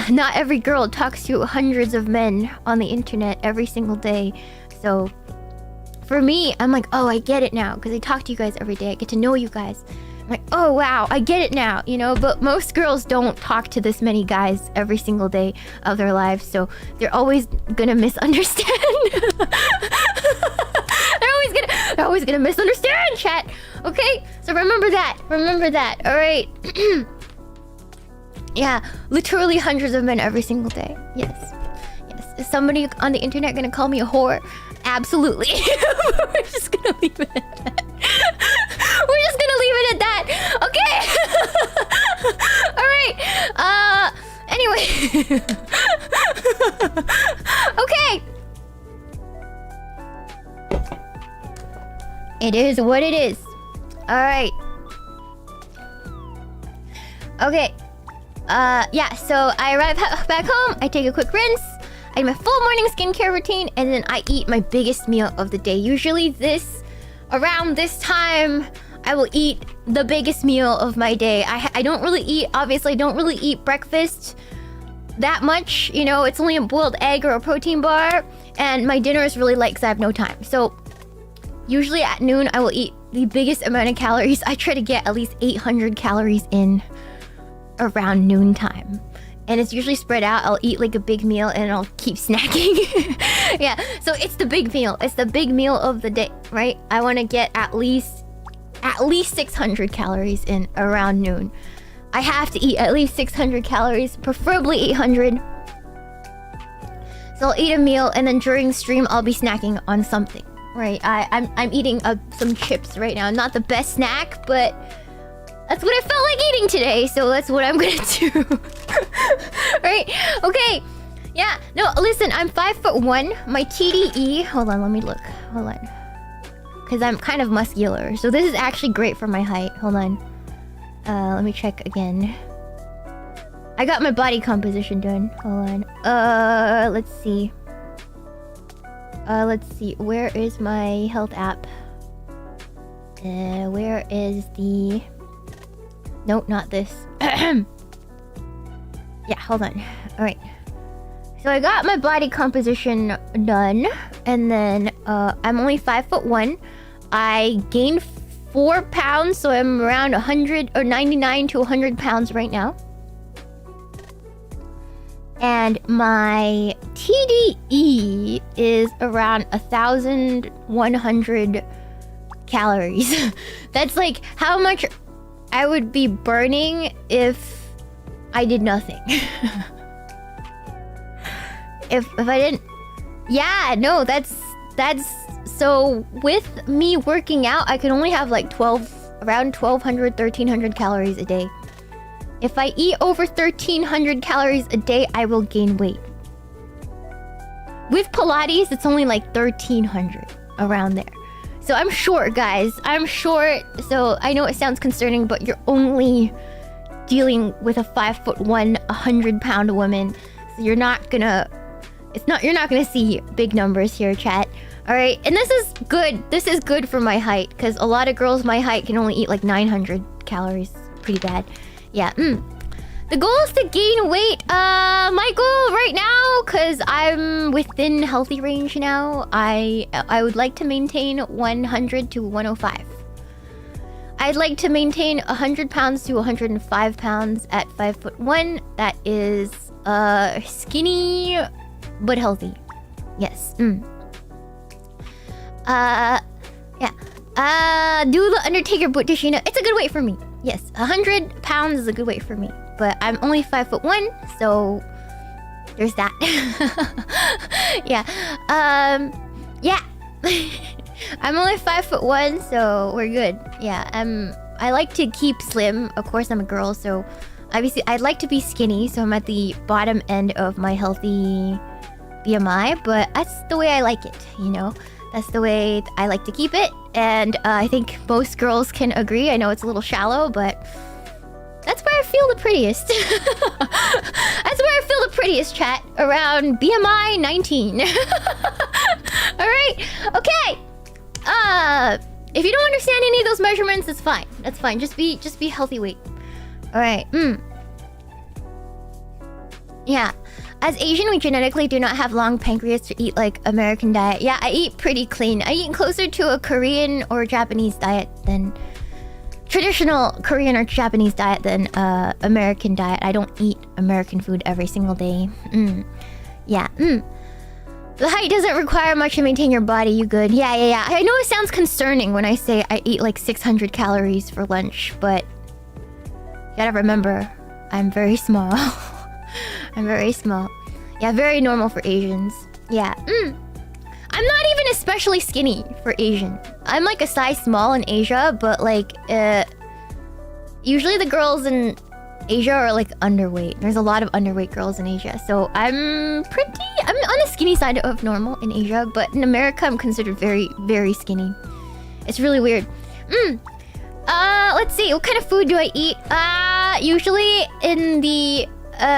[SPEAKER 1] not every girl talks to hundreds of men on the internet every single day. So, for me, I'm like, oh, I get it now. Because I talk to you guys every day. I get to know you guys. I'm like, oh, wow, I get it now, you know? But most girls don't talk to this many guys every single day of their lives. So, they're always gonna misunderstand. They're always gonna misunderstand, chat. Okay? So remember that. Remember that. Alright. Yeah. Literally hundreds of men every single day. Yes. Yes. Is somebody on the internet gonna call me a whore? Absolutely. We're just gonna leave it at that. We're just gonna leave it at that. Okay? Alright. Anyway. Okay. It is what it is. Alright. Okay. Yeah, so I arrive back home, I take a quick rinse, I do my full morning skincare routine, and then I eat my biggest meal of the day. Usually around this time, I will eat the biggest meal of my day. I don't really eat, obviously I don't really eat breakfast that much. You know, it's only a boiled egg or a protein bar, and my dinner is really light because I have no time. So, usually at noon, I will eat the biggest amount of calories. I try to get at least 800 calories in around noontime. And it's usually spread out. I'll eat like a big meal and I'll keep snacking. Yeah, so it's the big meal. It's the big meal of the day, right? I want to get at least 600 calories in around noon. I have to eat at least 600 calories, preferably 800. So I'll eat a meal and then during stream, I'll be snacking on something. Right, I'm eating some chips right now. Not the best snack, but that's what I felt like eating today. So that's what I'm gonna do. Right? Okay. Yeah. No, listen. I'm 5'1". My TDE. Hold on. Let me look. Hold on. Because I'm kind of muscular. So this is actually great for my height. Hold on. Let me check again. I got my body composition done. Hold on. Let's see. Let's see. Where is my health app? Where is the... Nope, not this. Yeah, hold on. Alright. So I got my body composition done. And then, I'm only 5'1". I gained 4 pounds, so I'm around 100 or 99 to 100 pounds right now. And my TDE is around 1,100 calories. That's like how much I would be burning if I did nothing. if I didn't... Yeah, no, that's... So with me working out, I can only have like around 1,200, 1,300 calories a day. If I eat over 1,300 calories a day, I will gain weight. With Pilates, it's only like 1,300, around there. So I'm short, guys. I'm short, so I know it sounds concerning, but you're only dealing with a 5'1", 100-pound woman. So you're not gonna It's not. You're not gonna see big numbers here, chat. All right, and this is good. This is good for my height because a lot of girls my height can only eat like 900 calories. Pretty bad. Yeah. The goal is to gain weight. My goal right now, because I'm within healthy range now, I would like to maintain 100 to 105. I'd like to maintain 100 pounds to 105 pounds at 5'1". That is skinny but healthy. Yes. Yeah. Do the Undertaker boot to Shiina. It's a good weight for me. Yes, 100 pounds is a good weight for me. But I'm only 5'1", so there's that. Yeah. Yeah. I'm only 5'1", so we're good. Yeah. I like to keep slim. Of course, I'm a girl, so obviously I'd like to be skinny. So I'm at the bottom end of my healthy BMI, but that's the way I like it. You know, that's the way I like to keep it, and I think most girls can agree. I know it's a little shallow, but that's where I feel the prettiest. That's where I feel the prettiest, chat. Around BMI 19. Alright, okay. If you don't understand any of those measurements, it's fine. That's fine. Just be healthy weight. Alright, Yeah. As Asian, we genetically do not have long pancreas to eat like American diet. Yeah, I eat pretty clean. I eat closer to a Korean or Japanese diet than... traditional Korean or Japanese diet than American diet. I don't eat American food every single day. Yeah. The height doesn't require much to maintain your body. You good? Yeah. I know it sounds concerning when I say I eat like 600 calories for lunch, but you gotta remember, I'm very small. I'm very small. Yeah, very normal for Asians. Yeah. I'm not even especially skinny for Asian. I'm like a size small in Asia, but like usually the girls in Asia are like underweight. There's a lot of underweight girls in Asia, so I'm on the skinny side of normal in Asia, but in America I'm considered very, very skinny. It's really weird. Let's see, what kind of food do I eat? Usually in the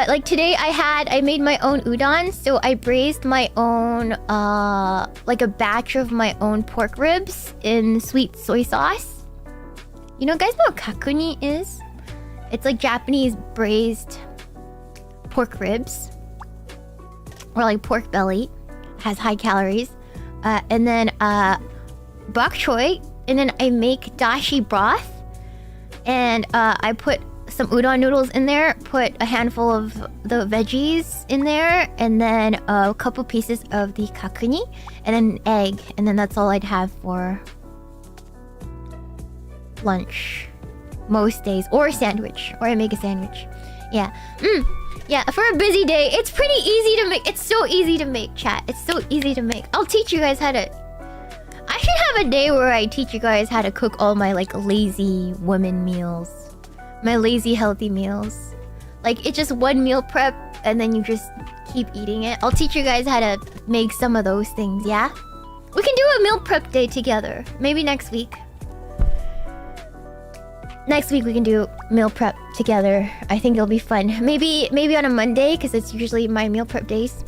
[SPEAKER 1] like today I made my own udon, so I braised my own like a batch of my own pork ribs in sweet soy sauce. You know, guys know what kakuni is? It's like Japanese braised pork ribs, or like pork belly. It has high calories. And then bok choy, and then I make dashi broth, and I put some udon noodles in there, put a handful of the veggies in there, and then a couple pieces of the kakuni, and then an egg, and then that's all I'd have for lunch most days, or a sandwich, or I make a sandwich. Yeah. Yeah, for a busy day, it's pretty easy to make. It's so easy to make, chat. It's so easy to make. I'll teach you guys how to... I should have a day where I teach you guys how to cook all my like lazy women meals. My lazy healthy meals. Like, it's just one meal prep and then you just keep eating it. I'll teach you guys how to make some of those things, yeah? We can do a meal prep day together. Maybe next week. Next week we can do meal prep together. I think it'll be fun. Maybe on a Monday, because it's usually my meal prep days.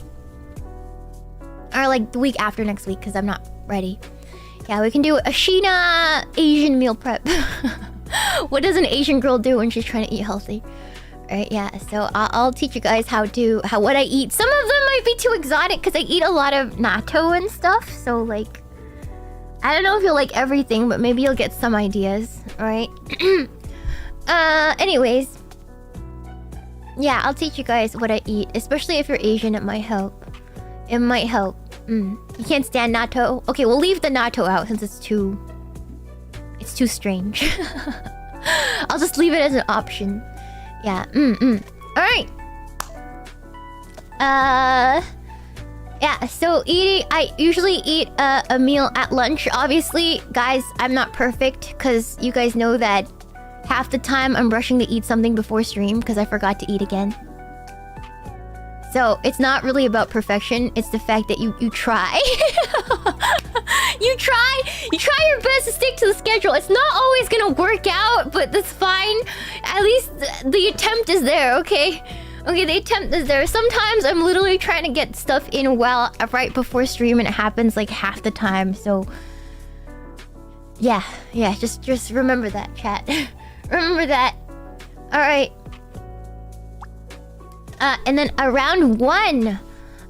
[SPEAKER 1] Or like the week after next week, because I'm not ready. Yeah, we can do a Shiina Asian meal prep. What does an Asian girl do when she's trying to eat healthy? Right, yeah, so I'll teach you guys what I eat. Some of them might be too exotic because I eat a lot of natto and stuff. So like, I don't know if you'll like everything, but maybe you'll get some ideas, alright? Anyways. Yeah, I'll teach you guys what I eat. Especially if you're Asian, it might help. It might help. You can't stand natto? Okay, we'll leave the natto out since it's too strange. I'll just leave it as an option. Yeah, Alright. Yeah, so I usually eat a meal at lunch. Obviously, guys, I'm not perfect because you guys know that half the time I'm rushing to eat something before stream because I forgot to eat again. So it's not really about perfection. It's the fact that you try. You try your best to stick to the schedule. It's not always gonna work out, but that's fine. At least the attempt is there, okay? Okay, the attempt is there. Sometimes I'm literally trying to get stuff in right before stream, and it happens like half the time. So yeah, just remember that, chat. Remember that. All right. And then around 1,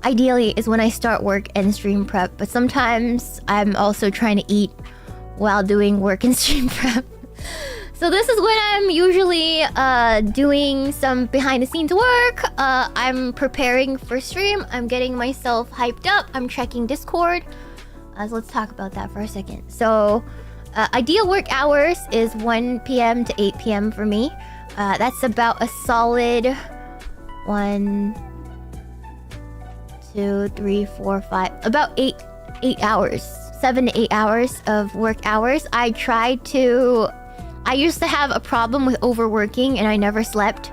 [SPEAKER 1] ideally, is when I start work and stream prep. But sometimes I'm also trying to eat while doing work and stream prep. So this is when I'm usually doing some behind-the-scenes work. I'm preparing for stream. I'm getting myself hyped up. I'm checking Discord. So let's talk about that for a second. So ideal work hours is 1 p.m. to 8 p.m. for me. That's about a solid 1, 2, 3, 4, 5, about 8 hours, 7 to 8 hours of work hours. I used to have a problem with overworking and I never slept.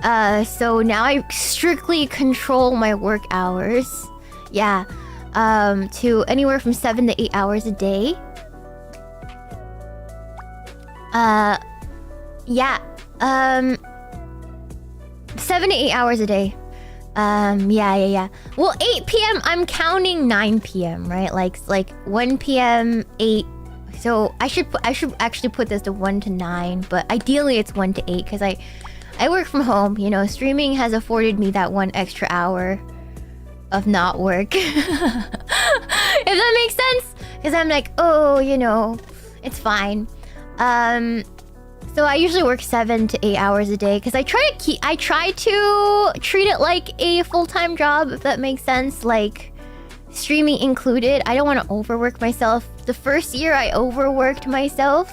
[SPEAKER 1] So now I strictly control my work hours. Yeah. To anywhere from 7 to 8 hours a day. Yeah. 7 to 8 hours a day. Yeah. Well, 8 p.m. I'm counting 9 p.m. right? Like 1 p.m. 8. So I should actually put this to 1 to 9, but ideally it's 1 to 8 because I work from home. You know, streaming has afforded me that 1 extra hour of not work. If that makes sense, because I'm like, oh, you know, it's fine. So I usually work 7 to 8 hours a day because I try to treat it like a full-time job, if that makes sense. Like streaming included. I don't want to overwork myself. The first year I overworked myself.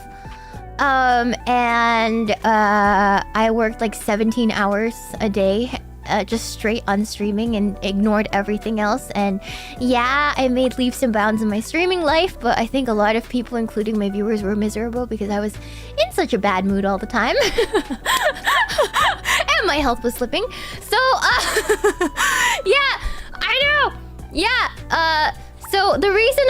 [SPEAKER 1] And I worked like 17 hours a day, just straight on streaming and ignored everything else. And yeah, I made leaps and bounds in my streaming life, but I think a lot of people, including my viewers, were miserable because I was in such a bad mood all the time. And my health was slipping. So, yeah, I know. Yeah, so the reason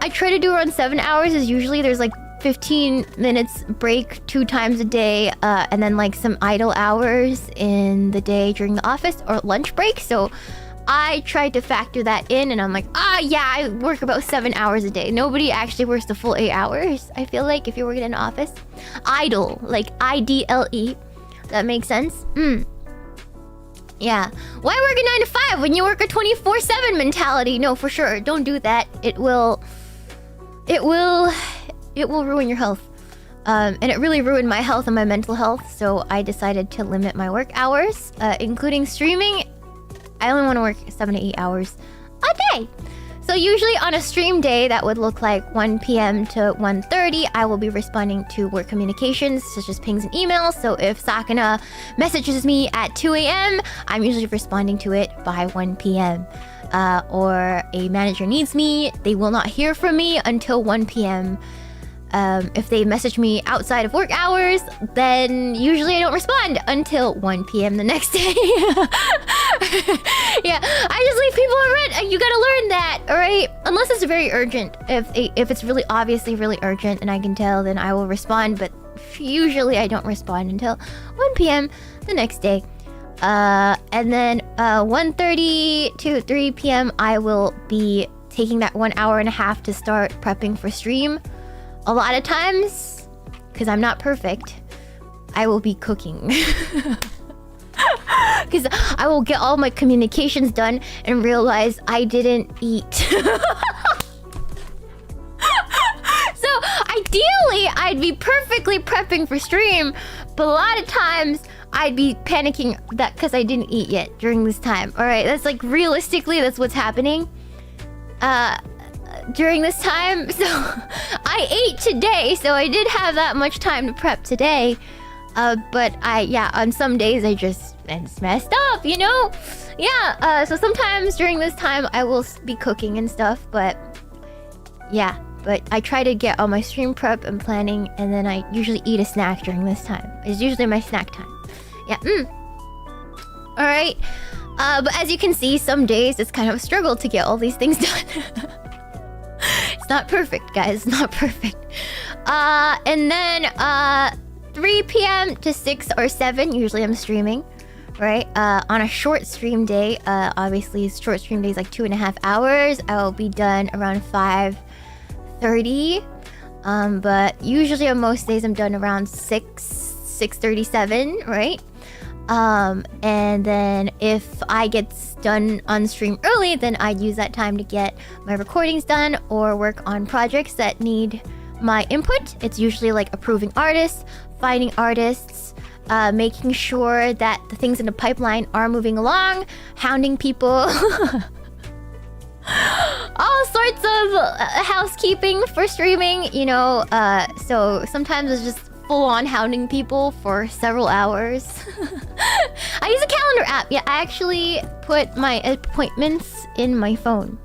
[SPEAKER 1] I try to do around 7 hours is usually there's like 15 minutes break 2 times a day, and then like some idle hours in the day during the office or lunch break. So I tried to factor that in, and I'm like, yeah, I work about 7 hours a day. Nobody actually works the full 8 hours, I feel like, if you're working in an office. Idle, like IDLE. That makes sense? Yeah. Why work a 9 to 5 when you work a 24/7 mentality? No, for sure. Don't do that. It will ruin your health. And it really ruined my health and my mental health. So I decided to limit my work hours, including streaming. I only want to work 7 to 8 hours a day. So usually on a stream day, that would look like 1 p.m. to 1:30. I will be responding to work communications, such as pings and emails. So if Sakana messages me at 2 a.m., I'm usually responding to it by 1 p.m. Or a manager needs me, they will not hear from me until 1 p.m. If they message me outside of work hours, then usually I don't respond until 1 p.m. the next day. Yeah, I just leave people on red. You gotta learn that, alright? Unless it's very urgent. If it's really obviously really urgent and I can tell, then I will respond. But usually I don't respond until 1 p.m. the next day. And then 1:30 to 3 p.m. I will be taking that 1 hour and a half to start prepping for stream. A lot of times, because I'm not perfect, I will be cooking. Because I will get all my communications done and realize I didn't eat. So ideally, I'd be perfectly prepping for stream, but a lot of times I'd be panicking that because I didn't eat yet during this time. All right, that's like realistically, that's what's happening. During this time, so I ate today, so I did have that much time to prep today. But on some days it's messed up, you know? Yeah, so sometimes during this time I will be cooking and stuff, but yeah, but I try to get all my stream prep and planning, and then I usually eat a snack during this time. It's usually my snack time. Yeah, Alright, but as you can see, some days it's kind of a struggle to get all these things done. It's not perfect, guys. It's not perfect. And then 3 p.m. to 6 or 7, usually I'm streaming, right? On a short stream day, obviously short stream day is like 2.5 hours. I'll be done around 5:30. But usually on most days I'm done around 6:37, right? And then if I get done on stream early, then I'd use that time to get my recordings done or work on projects that need my input. It's usually like approving artists, finding artists, making sure that the things in the pipeline are moving along, hounding people. All sorts of housekeeping for streaming, you know. So sometimes it's just full-on hounding people for several hours. I use a calendar app. Yeah, I actually put my appointments in my phone.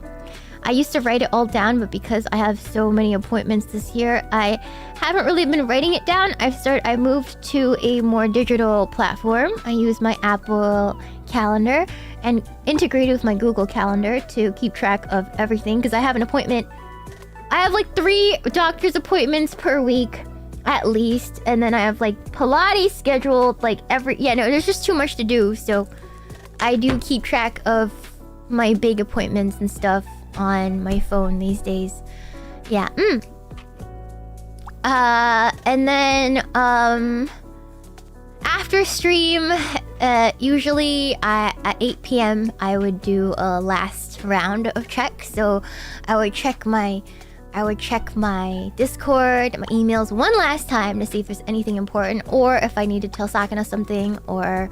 [SPEAKER 1] I used to write it all down, but because I have so many appointments this year, I haven't really been writing it down. I moved to a more digital platform. I use my Apple Calendar and integrated with my Google Calendar to keep track of everything, because I have an appointment. I have like 3 doctor's appointments per week at least, and then I have like Pilates scheduled like there's just too much to do, so I do keep track of my big appointments and stuff on my phone these days. Yeah. And then after stream, usually at 8 p.m. I would do a last round of checks. So I would check my Discord, my emails one last time to see if there's anything important, or if I need to tell Sakana something or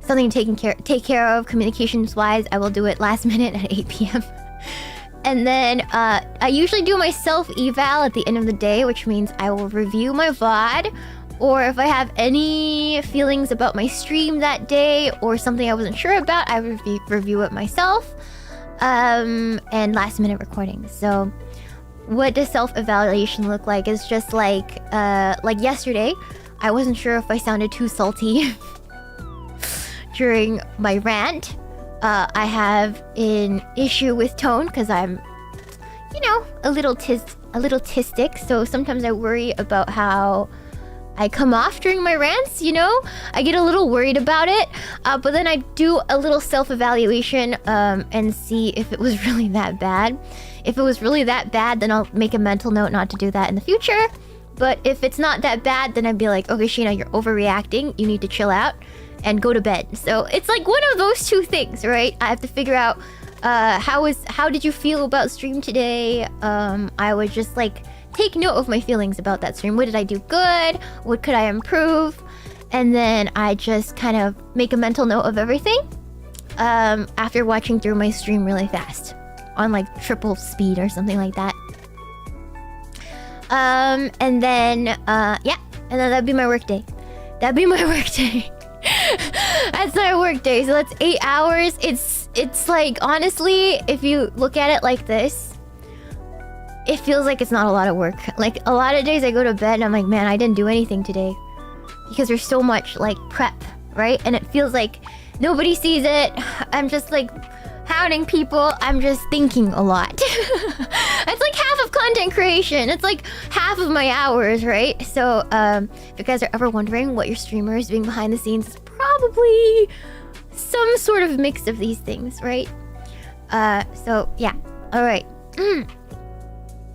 [SPEAKER 1] something to take care of communications wise. I will do it last minute at 8 p.m. And then I usually do my self-eval at the end of the day, which means I will review my VOD, or if I have any feelings about my stream that day or something I wasn't sure about, I review it myself. And last minute recordings. So what does self-evaluation look like? It's just like yesterday, I wasn't sure if I sounded too salty during my rant. I have an issue with tone because I'm, you know, a little tistic. So sometimes I worry about how I come off during my rants, you know? I get a little worried about it. But then I do a little self-evaluation and see if it was really that bad. If it was really that bad, then I'll make a mental note not to do that in the future. But if it's not that bad, then I'd be like, okay, Shiina, you're overreacting. You need to chill out and go to bed. So it's like one of those two things, right? I have to figure out how did you feel about stream today? I would just like take note of my feelings about that stream. What did I do good? What could I improve? And then I just kind of make a mental note of everything after watching through my stream really fast on like triple speed or something like that. And then that'd be my work day. That's my work day. So that's 8 hours. It's like, honestly, if you look at it like this, it feels like it's not a lot of work. Like a lot of days I go to bed and I'm like, man, I didn't do anything today because there's so much like prep, right? And it feels like nobody sees it. I'm just like hounding people. I'm just thinking a lot. It's like half of content creation. It's like half of my hours, right? So if you guys are ever wondering what your streamer is doing behind the scenes, it's probably some sort of mix of these things, right? So yeah. All right.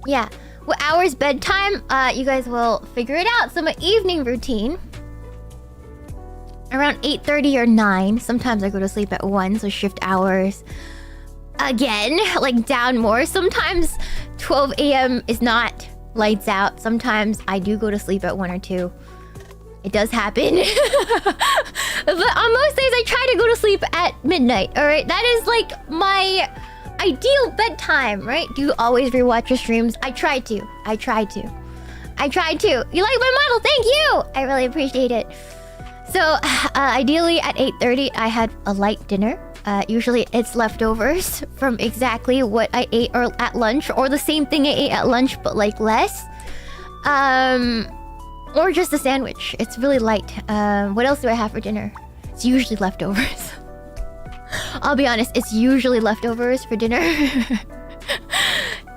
[SPEAKER 1] Yeah. What hour's bedtime? You guys will figure it out. So my evening routine, around 8:30 or 9. Sometimes I go to sleep at 1, so shift hours. Again, like down more. Sometimes 12 a.m. is not lights out. Sometimes I do go to sleep at 1 or 2. It does happen. But on most days I try to go to sleep at midnight, alright? That is like my ideal bedtime, right? Do you always rewatch your streams? I try to. You like my model? Thank you! I really appreciate it. So, ideally at 8:30 I had a light dinner. Usually it's leftovers from exactly what I ate or at lunch, or the same thing I ate at lunch but like less. Or just a sandwich. It's really light. What else do I have for dinner? It's usually leftovers. I'll be honest, it's usually leftovers for dinner.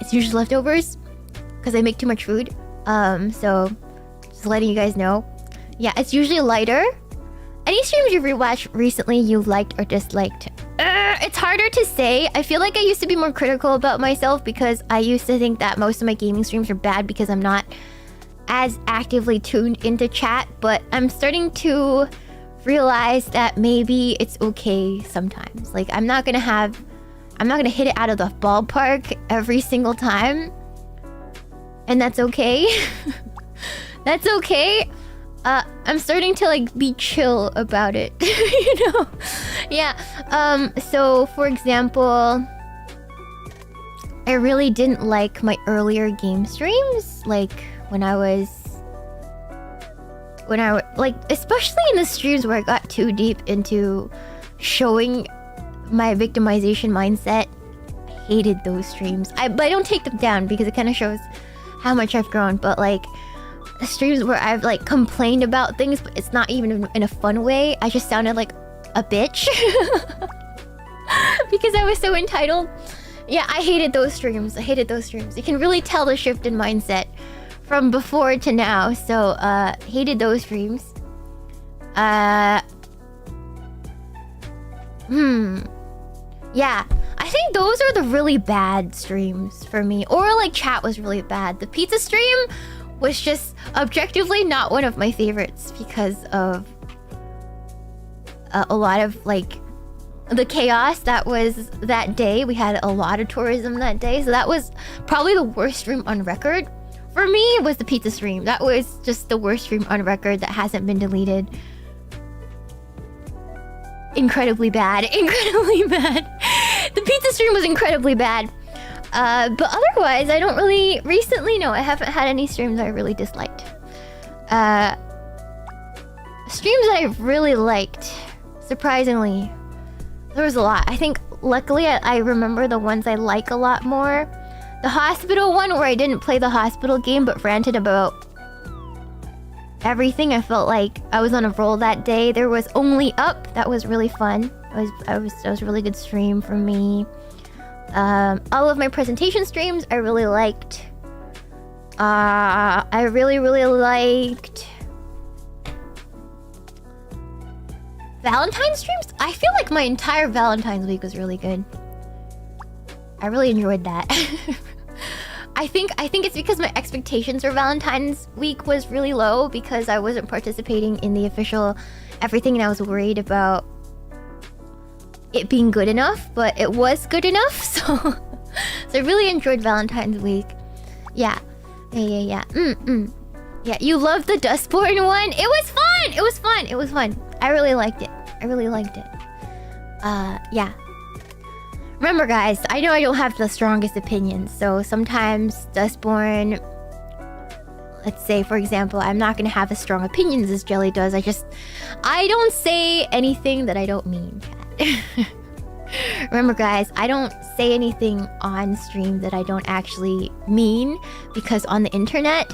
[SPEAKER 1] It's usually leftovers because I make too much food. So just letting you guys know. Yeah, it's usually lighter. Any streams you've rewatched recently you liked or disliked? It's harder to say. I feel like I used to be more critical about myself because I used to think that most of my gaming streams are bad because I'm not as actively tuned into chat, but I'm starting to realize that maybe it's okay sometimes. Like, I'm not gonna hit it out of the ballpark every single time. And that's okay. That's okay. I'm starting to like be chill about it. You know? Yeah. So for example, I really didn't like my earlier game streams, like when I was like, especially in the streams where I got too deep into showing my victimization mindset. I hated those streams. But I don't take them down because it kind of shows how much I've grown. But like streams where I've like complained about things, but it's not even in a fun way. I just sounded like a bitch because I was so entitled. Yeah, I hated those streams. I hated those streams. You can really tell the shift in mindset from before to now. So, hated those streams. Yeah, I think those are the really bad streams for me. Or like chat was really bad. The pizza stream was just objectively not one of my favorites because of a lot of like the chaos that was that day. We had a lot of tourism that day, so that was probably the worst stream on record. For me, it was the pizza stream. That was just the worst stream on record that hasn't been deleted. Incredibly bad. Incredibly bad. The pizza stream was incredibly bad. But otherwise, I don't really... Recently, no, I haven't had any streams I really disliked. Streams that I really liked, surprisingly, there was a lot. I think, luckily, I remember the ones I like a lot more. The hospital one, where I didn't play the hospital game, but ranted about everything. I felt like I was on a roll that day. There was Only Up. That was really fun. That was a really good stream for me. All of my presentation streams I really liked. I really liked Valentine's streams. I feel like my entire Valentine's week was really good. I really enjoyed that. I think it's because my expectations for Valentine's week was really low because I wasn't participating in the official everything and I was worried about it being good enough, but it was good enough, so I really enjoyed Valentine's week. Yeah. Yeah. Yeah, you loved the Dustborn one? It was fun. I really liked it. Yeah. Remember, guys, I know I don't have the strongest opinions, so sometimes Dustborn... Let's say, for example, I'm not gonna have as strong opinions as Jelly does. I don't say anything that I don't mean, chat. Remember, guys, I don't say anything on stream that I don't actually mean, because on the internet,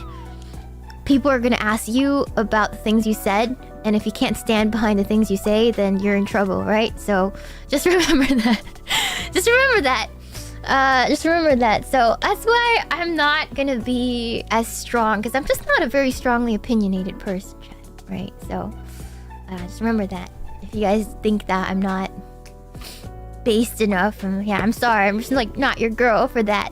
[SPEAKER 1] people are gonna ask you about the things you said, and if you can't stand behind the things you say, then you're in trouble, right? So just remember that. Just remember that. So that's why I'm not gonna be as strong, because I'm just not a very strongly opinionated person, chat, right? So just remember that. If you guys think that I'm not based enough, yeah, I'm sorry. I'm just like not your girl for that.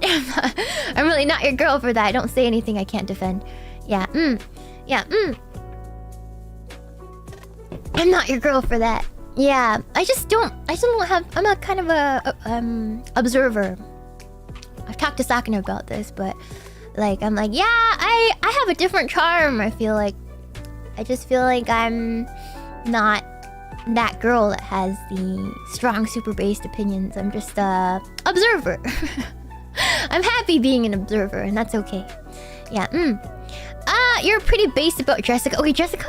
[SPEAKER 1] I'm really not your girl for that. I don't say anything I can't defend. Yeah, I'm not your girl for that. Yeah, I just don't have... I'm a kind of a observer. I've talked to Sakuna about this, but like, I'm like, yeah, I have a different charm, I feel like. I just feel like I'm not that girl that has the strong, super based opinions. I'm just a observer. I'm happy being an observer, and that's okay. Yeah, you're pretty based about Jessica. Okay, Jessica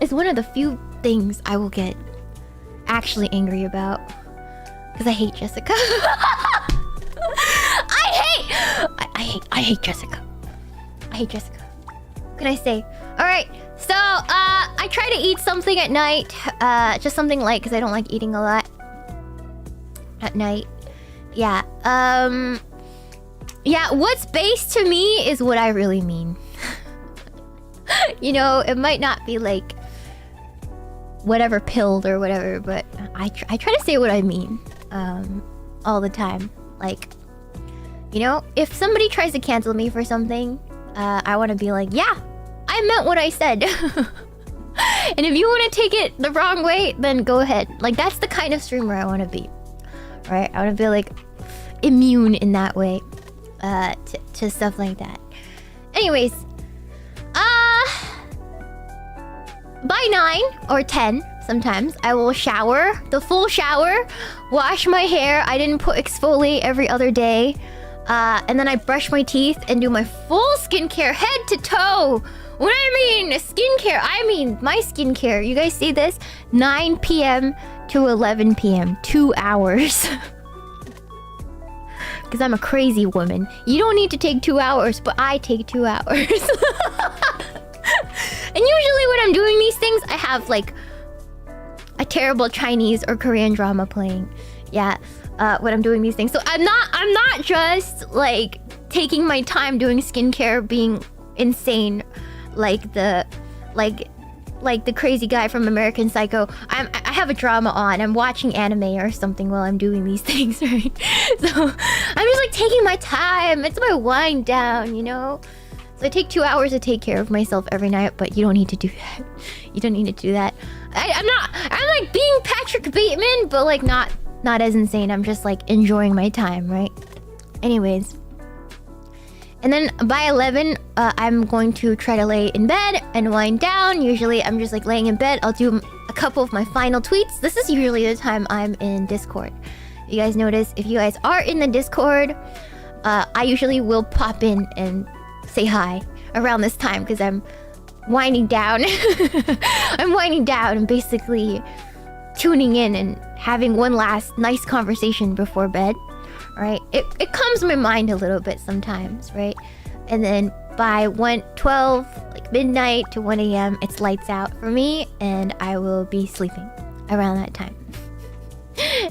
[SPEAKER 1] is one of the few things I will get actually angry about, because I hate Jessica. I hate Jessica. I hate Jessica. What can I say? Alright, so I try to eat something at night. Just something light, because I don't like eating a lot at night. Yeah. Yeah, what's based to me is what I really mean. You know, it might not be like whatever pilled or whatever, but I try to say what I mean all the time. Like, you know, if somebody tries to cancel me for something, I want to be like, yeah, I meant what I said. And if you want to take it the wrong way, then go ahead. Like, that's the kind of streamer I want to be, right? I want to be like immune in that way to stuff like that. Anyways, by 9 or 10 sometimes I will shower, the full shower, wash my hair. I didn't put exfoliate every other day, and then I brush my teeth and do my full skincare head to toe. When I mean skincare, I mean my skincare. You guys see this? 9 p.m. to 11 p.m. 2 hours. Because I'm a crazy woman. You don't need to take 2 hours, but I take 2 hours. And usually when I'm doing these things, I have like a terrible Chinese or Korean drama playing. Yeah, when I'm doing these things. So I'm not just like taking my time doing skincare, being insane like the crazy guy from American Psycho. I have a drama on. I'm watching anime or something while I'm doing these things, right? So I'm just like taking my time. It's my wind down, you know? So I take 2 hours to take care of myself every night, but you don't need to do that. You don't need to do that. I'm like being Patrick Bateman, but like not as insane. I'm just like enjoying my time, right? Anyways. And then by 11, I'm going to try to lay in bed and wind down. Usually I'm just like laying in bed. I'll do a couple of my final tweets. This is usually the time I'm in Discord. You guys notice, if you guys are in the Discord, I usually will pop in and say hi around this time because I'm winding down. I'm winding down and basically tuning in and having one last nice conversation before bed. Right? It calms my mind a little bit sometimes, right? And then by 12, like midnight to 1 a.m., it's lights out for me, and I will be sleeping around that time.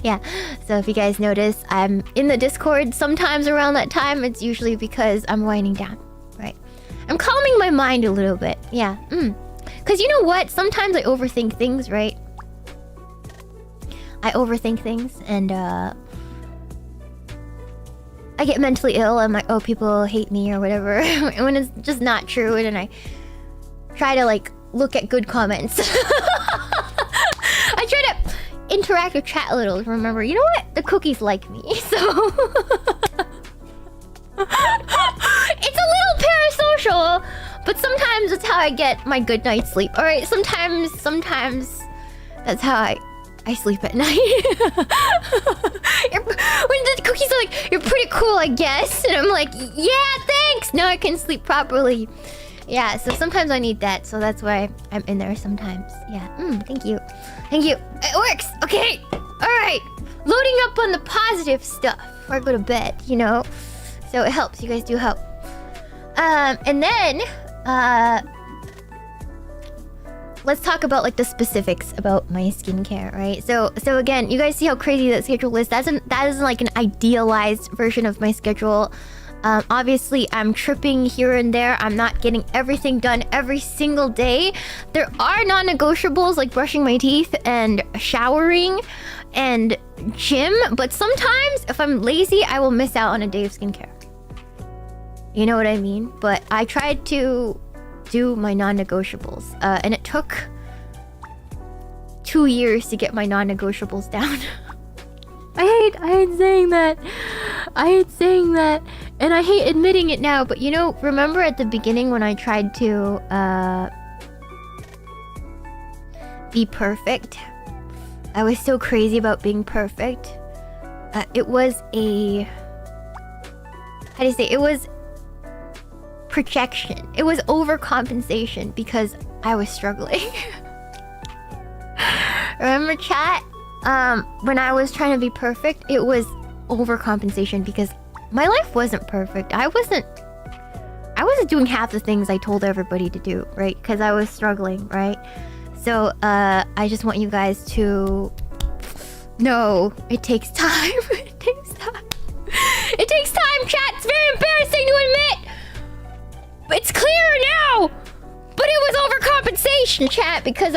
[SPEAKER 1] Yeah, so if you guys notice, I'm in the Discord sometimes around that time. It's usually because I'm winding down, right? I'm calming my mind a little bit, yeah. Because you know what? Sometimes I overthink things, right? I overthink things, and I get mentally ill. I'm like, oh, people hate me or whatever. When it's just not true. And then I try to like look at good comments. I try to interact with chat a little. Remember, you know what? The cookies like me. So it's a little parasocial, but sometimes that's how I get my good night's sleep. All right, sometimes that's how I sleep at night. When the cookies are like, you're pretty cool, I guess. And I'm like, yeah, thanks. Now I can sleep properly. Yeah, so sometimes I need that. So that's why I'm in there sometimes. Yeah, thank you. Thank you. It works. Okay. All right. Loading up on the positive stuff before I go to bed, you know? So it helps. You guys do help. And then, let's talk about like the specifics about my skincare, right? So again, you guys see how crazy that schedule is. That isn't like an idealized version of my schedule. Obviously, I'm tripping here and there. I'm not getting everything done every single day. There are non-negotiables like brushing my teeth and showering and gym. But sometimes, if I'm lazy, I will miss out on a day of skincare. You know what I mean? But I tried to do my non-negotiables, and it took 2 years to get my non-negotiables down. I hate saying that. I hate saying that, and I hate admitting it now. But you know, remember at the beginning when I tried to be perfect? I was so crazy about being perfect. It was a... how do you say? It was projection. It was overcompensation because I was struggling. Remember, chat? When I was trying to be perfect, it was overcompensation because my life wasn't perfect. I wasn't doing half the things I told everybody to do, right? Because I was struggling, right? So I just want you guys to know it takes time. It takes time. It takes time, chat. It's very embarrassing to admit. It's clearer now, but it was compensation, chat, because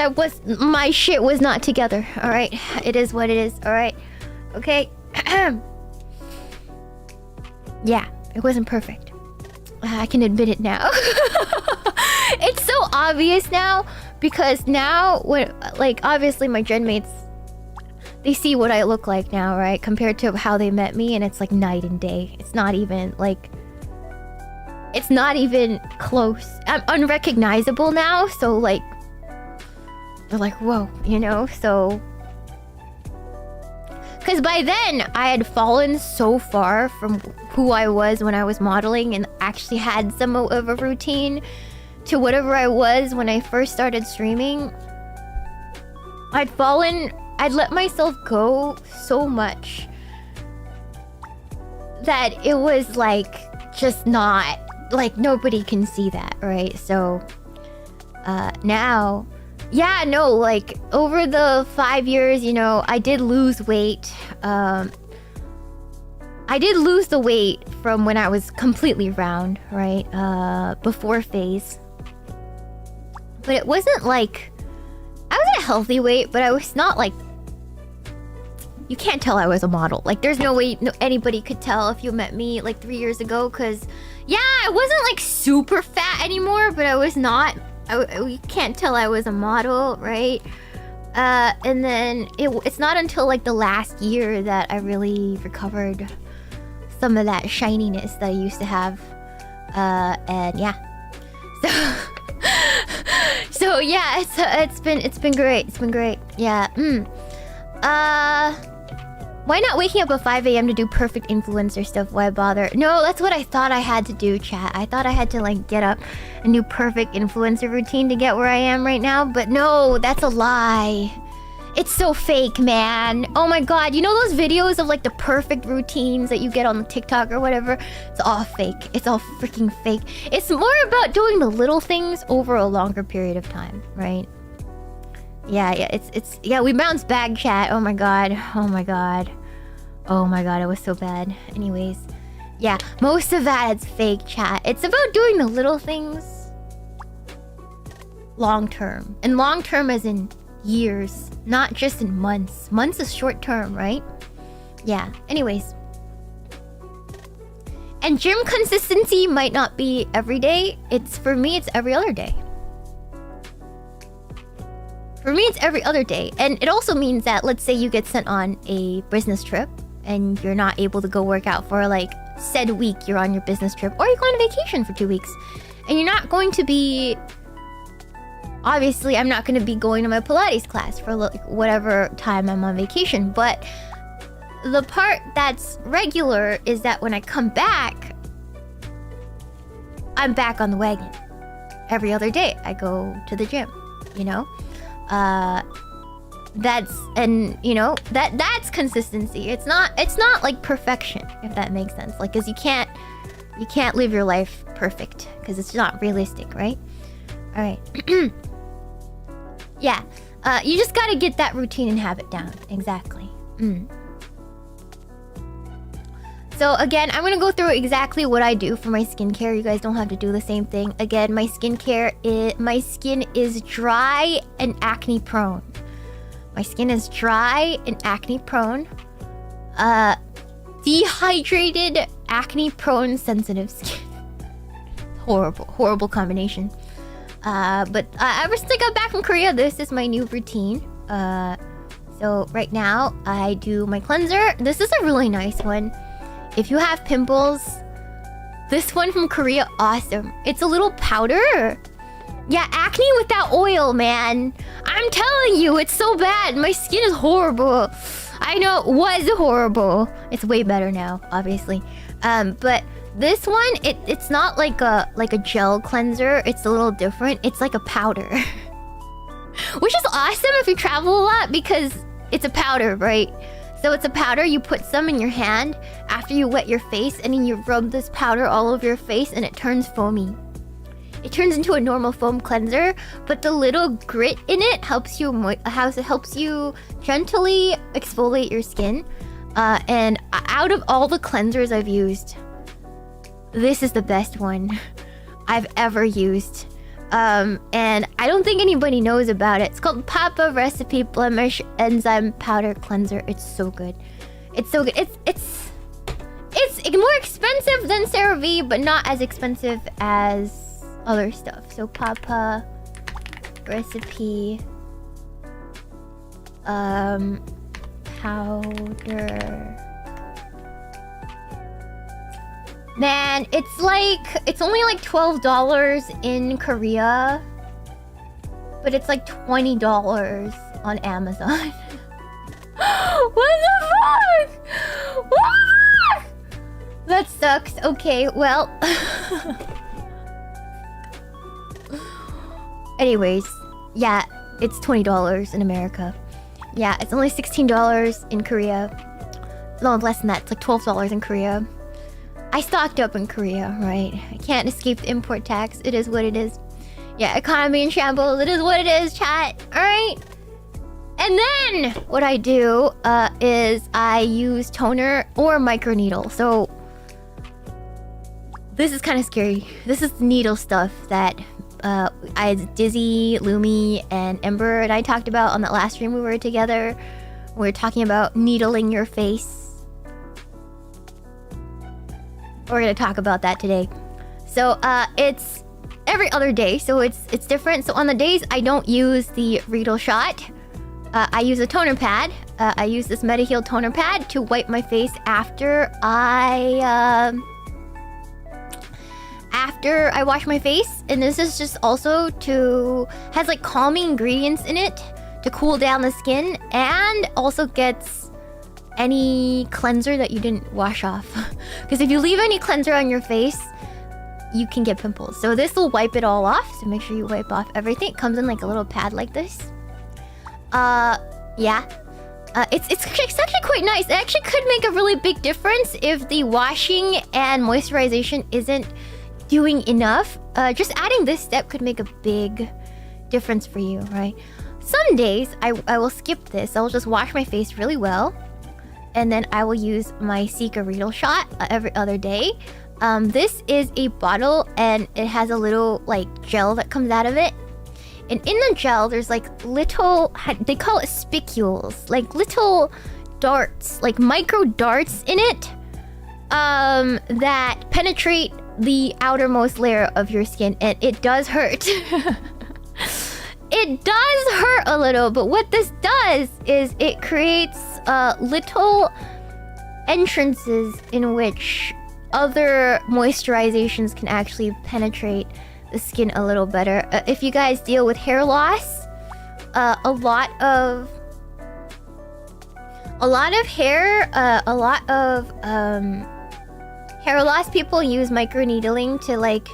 [SPEAKER 1] my shit was not together. All right, it is what it is. All right, okay. Yeah, it wasn't perfect. I can admit it now. It's so obvious now because now when obviously my gen mates, they see what I look like now, right? Compared to how they met me, and it's like night and day. It's not even close. I'm unrecognizable now, so like they're like, whoa, you know? So because by then I had fallen so far from who I was when I was modeling and actually had some of a routine to whatever I was when I first started streaming. I'd let myself go so much that it was like just not like nobody can see that, right? So now, yeah, no, like over the 5 years, you know, I did lose weight. I did lose the weight from when I was completely round, right? Before phase. But it wasn't like I was at a healthy weight, but I was not like, you can't tell I was a model. Like there's no way anybody could tell if you met me like 3 years ago, because yeah, I wasn't like super fat anymore, but I was not. You can't tell I was a model, right? And then it's not until like the last year that I really recovered some of that shininess that I used to have. And yeah, so yeah, it's been great. It's been great. Yeah. Why not waking up at 5 a.m. to do perfect influencer stuff? Why bother? No, that's what I thought I had to do, chat. I thought I had to like get up and do perfect influencer routine to get where I am right now. But no, that's a lie. It's so fake, man. Oh my god, you know those videos of like the perfect routines that you get on TikTok or whatever? It's all fake. It's all freaking fake. It's more about doing the little things over a longer period of time, right? Yeah, it's yeah, we bounced back, chat. Oh my god. Oh my god. Oh my god, it was so bad. Anyways, yeah, most of that is fake, chat. It's about doing the little things long term. And long term as in years, not just in months. Months is short term, right? Yeah, anyways. And gym consistency might not be every day. For me, it's every other day. For me, it's every other day. And it also means that, let's say you get sent on a business trip and you're not able to go work out for like said week you're on your business trip, or you're going on vacation for 2 weeks and you're not going to be, obviously I'm not going to be going to my Pilates class for whatever time I'm on vacation. But the part that's regular is that when I come back, I'm back on the wagon. Every other day I go to the gym, you know? That's consistency. It's not like perfection, if that makes sense. Like, cause you can't live your life perfect because it's not realistic, right? All right. Yeah. You just gotta get that routine and habit down. Exactly. So again, I'm gonna go through exactly what I do for my skincare. You guys don't have to do the same thing. Again, my skin is dry and acne prone. My skin is dry and acne prone. Dehydrated, acne prone, sensitive skin. Horrible combination. But ever since I got back from Korea, this is my new routine. So right now I do my cleanser. This is a really nice one. If you have pimples, this one from Korea, awesome. It's a little powder. Yeah, acne without oil, man. I'm telling you, it's so bad. My skin is horrible. I know it was horrible. It's way better now, obviously. But this one, it's not like a gel cleanser. It's a little different. It's like a powder. Which is awesome if you travel a lot because it's a powder, right? So it's a powder, you put some in your hand after you wet your face, and then you rub this powder all over your face and it turns foamy. It turns into a normal foam cleanser, but the little grit in it helps you gently exfoliate your skin. And out of all the cleansers I've used, this is the best one I've ever used And I don't think anybody knows about it. It's called Papa Recipe Blemish Enzyme Powder Cleanser. It's so good. It's so good. It's more expensive than CeraVe, but not as expensive as other stuff. So Papa Recipe powder. Man, it's only like $12 in Korea, but it's like $20 on Amazon. What the fuck? What the fuck? That sucks. Okay, well. Anyways, yeah, it's $20 in America. Yeah, it's only $16 in Korea. No, less than that. It's like $12 in Korea. I stocked up in Korea, right? I can't escape the import tax. It is what it is. Yeah, economy in shambles. It is what it is, chat. Alright? And then what I do is I use toner or microneedle. So this is kind of scary. This is the needle stuff that Dizzy, Lumi, and Ember and I talked about on that last stream we were together. We were talking about needling your face. We're gonna talk about that today. So it's every other day, so it's different. So on the days I don't use the Riedel shot, I use a toner pad. I use this MediHeal toner pad to wipe my face after I wash my face. And this is just also has like calming ingredients in it to cool down the skin, and also gets any cleanser that you didn't wash off. Because if you leave any cleanser on your face, you can get pimples. So this will wipe it all off. So make sure you wipe off everything. It comes in like a little pad like this. Yeah. It's actually quite nice. It actually could make a really big difference if the washing and moisturization isn't doing enough. Just adding this step could make a big difference for you, right? Some days I will skip this. I'll just wash my face really well. And then I will use my Sika Riedel shot every other day. This is a bottle, and it has a little like gel that comes out of it. And in the gel, there's like little, they call it spicules, like little darts, like micro darts in it, that penetrate the outermost layer of your skin, and it does hurt. It does hurt a little, but what this does is it creates little entrances in which other moisturizations can actually penetrate the skin a little better. If you guys deal with hair loss, a lot of hair loss people use microneedling to like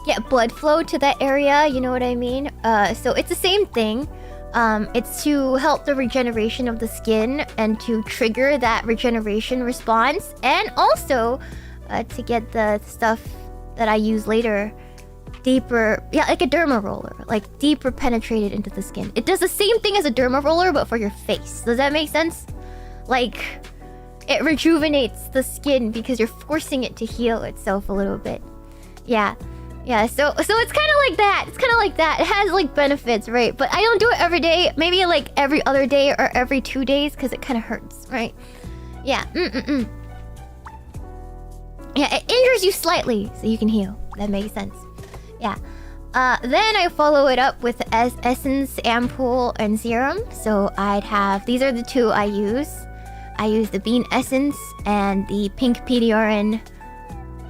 [SPEAKER 1] get blood flow to that area, you know what I mean? So it's the same thing. It's to help the regeneration of the skin and to trigger that regeneration response, and also to get the stuff that I use later deeper, yeah, like a derma roller, like deeper penetrated into the skin. It does the same thing as a derma roller, but for your face. Does that make sense? Like, it rejuvenates the skin because you're forcing it to heal itself a little bit. Yeah. Yeah, so it's kind of like that. It's kind of like that. It has like benefits, right? But I don't do it every day. Maybe like every other day or every 2 days because it kind of hurts, right? Yeah. Yeah, it injures you slightly so you can heal. That makes sense. Yeah. Then I follow it up with essence, ampoule, and serum. So I'd have, these are the two I use. I use the bean essence and the pink PDRN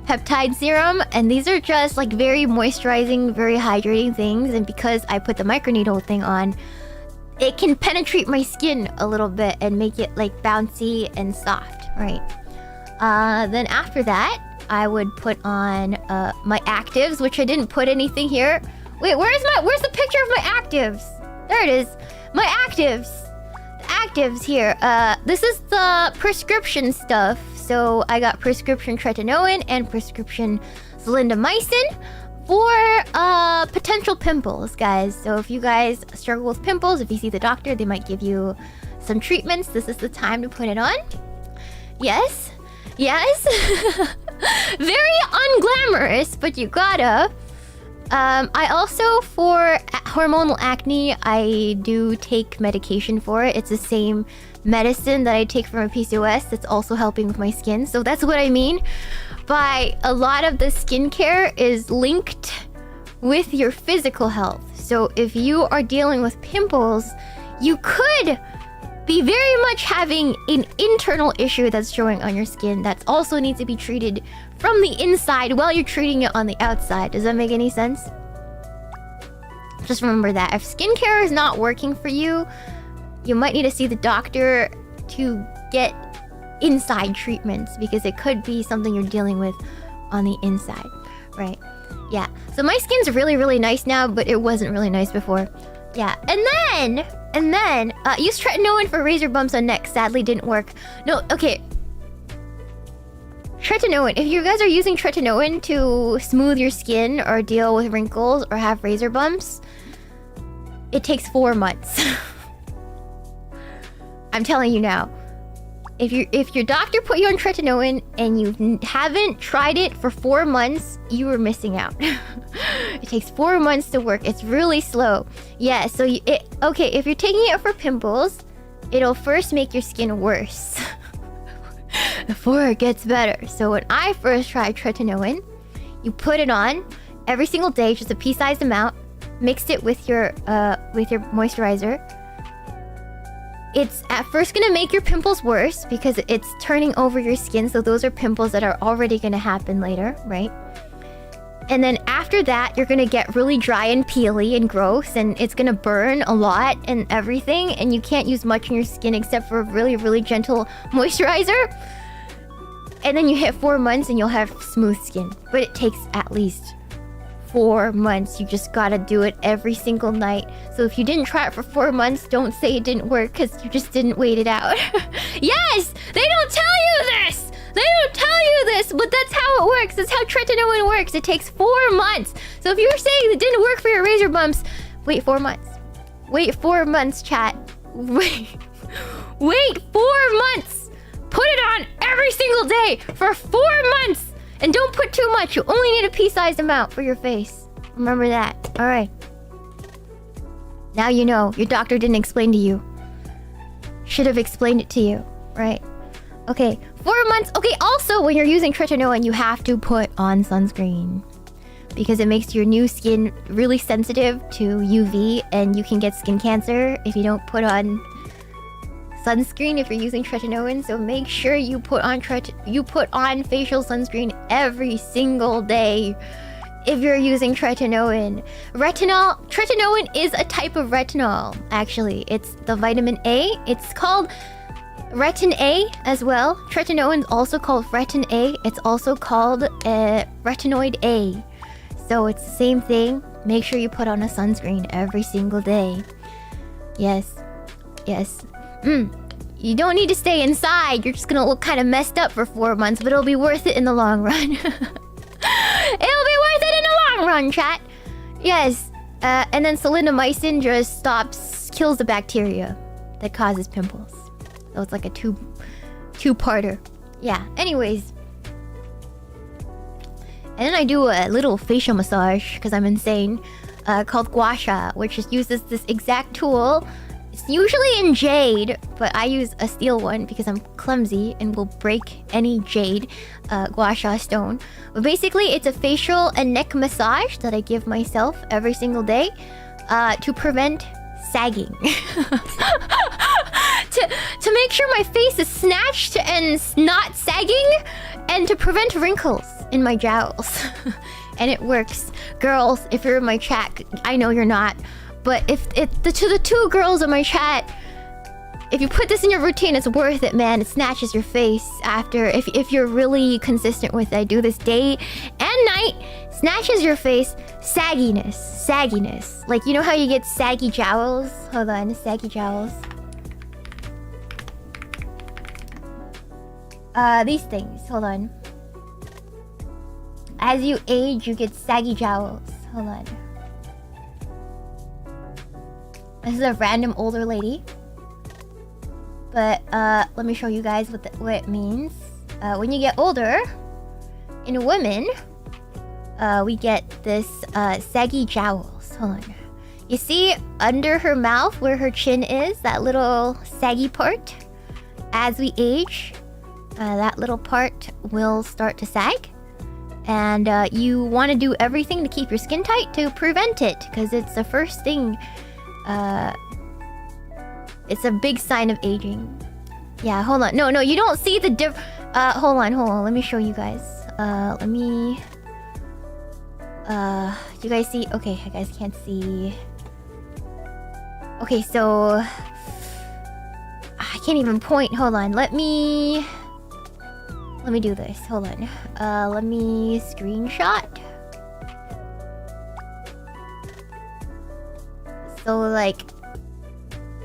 [SPEAKER 1] peptide serum, and these are just like very moisturizing, very hydrating things. And because I put the microneedle thing on, it can penetrate my skin a little bit and make it like bouncy and soft, right? Then after that, I would put on my actives, which I didn't put anything here. Wait, where's the picture of my actives? There it is. My actives. The actives here. This is the prescription stuff. So I got prescription tretinoin and prescription clindamycin for potential pimples, guys. So if you guys struggle with pimples, if you see the doctor, they might give you some treatments. This is the time to put it on. Yes. Yes. Very unglamorous, but you gotta. I also, for hormonal acne, I do take medication for it. It's the same medicine that I take for my PCOS that's also helping with my skin. So that's what I mean by a lot of the skincare is linked with your physical health. So if you are dealing with pimples, you could be very much having an internal issue that's showing on your skin that also needs to be treated from the inside while you're treating it on the outside. Does that make any sense? Just remember that. If skincare is not working for you, you might need to see the doctor to get inside treatments because it could be something you're dealing with on the inside, right? Yeah. So my skin's really, really nice now, but it wasn't really nice before. Yeah. And then, use tretinoin for razor bumps on neck. Sadly, didn't work. No, okay. Tretinoin. If you guys are using tretinoin to smooth your skin or deal with wrinkles or have razor bumps, it takes 4 months. I'm telling you now. If your doctor put you on tretinoin and you haven't tried it for 4 months, you are missing out. It takes 4 months to work. It's really slow. Yeah, so okay, if you're taking it for pimples, it'll first make your skin worse before it gets better. So when I first tried tretinoin, you put it on every single day, just a pea-sized amount, mixed it with your moisturizer. It's at first gonna make your pimples worse because it's turning over your skin, so those are pimples that are already gonna happen later, right? And then after that, you're gonna get really dry and peely and gross, and it's gonna burn a lot and everything, and you can't use much on your skin except for a really, really gentle moisturizer. And then you hit 4 months and you'll have smooth skin. But it takes at least 4 months. You just gotta do it every single night. So if you didn't try it for 4 months, don't say it didn't work because you just didn't wait it out. Yes! They don't tell you this! They don't tell you this, but that's how it works. That's how tretinoin works. It takes 4 months. So if you're saying it didn't work for your razor bumps, wait 4 months. Wait 4 months, chat. Wait 4 months. Put it on every single day for 4 months. And don't put too much. You only need a pea-sized amount for your face. Remember that. All right. Now you know. Your doctor didn't explain to you. Should have explained it to you, right? Okay, 4 months. Okay, also, when you're using tretinoin, you have to put on sunscreen. Because it makes your new skin really sensitive to UV, and you can get skin cancer if you don't put on sunscreen if you're using tretinoin. So make sure you put on facial sunscreen every single day if you're using tretinoin. Tretinoin is a type of retinol, actually. It's the vitamin A. It's called Retin A as well. Tretinoin is also called Retin A. It's also called retinoid A. So it's the same thing. Make sure you put on a sunscreen every single day. Yes. Yes. You don't need to stay inside. You're just gonna look kind of messed up for 4 months, but it'll be worth it in the long run. It'll be worth it in the long run, chat. Yes. And then solidomycin just kills the bacteria that causes pimples. So it's like a two-parter. Yeah. Anyways. And then I do a little facial massage because I'm insane, called gua sha, which just uses this exact tool. It's usually in jade, but I use a steel one because I'm clumsy and will break any jade gua sha stone. But basically, it's a facial and neck massage that I give myself every single day to prevent sagging. to make sure my face is snatched and not sagging, and to prevent wrinkles in my jowls. And it works. Girls, if you're in my chat, I know you're not, but to the 2 girls in my chat, if you put this in your routine, it's worth it, man. It snatches your face after, if you're really consistent with it. I do this day and night. Snatches your face. Sagginess. Like, you know how you get saggy jowls? Hold on, saggy jowls. These things. Hold on. As you age, you get saggy jowls. Hold on. This is a random older lady. But, let me show you guys what it means. When you get older, in women, we get this saggy jowls. Hold on. You see under her mouth where her chin is, that little saggy part? As we age, that little part will start to sag. And you want to do everything to keep your skin tight to prevent it, because it's the first thing. It's a big sign of aging. Yeah, hold on. No, you don't see the hold on. Let me show you guys. You guys see? Okay, you guys can't see. Okay, so I can't even point. Hold on. Let me do this. Hold on. Let me screenshot. So like,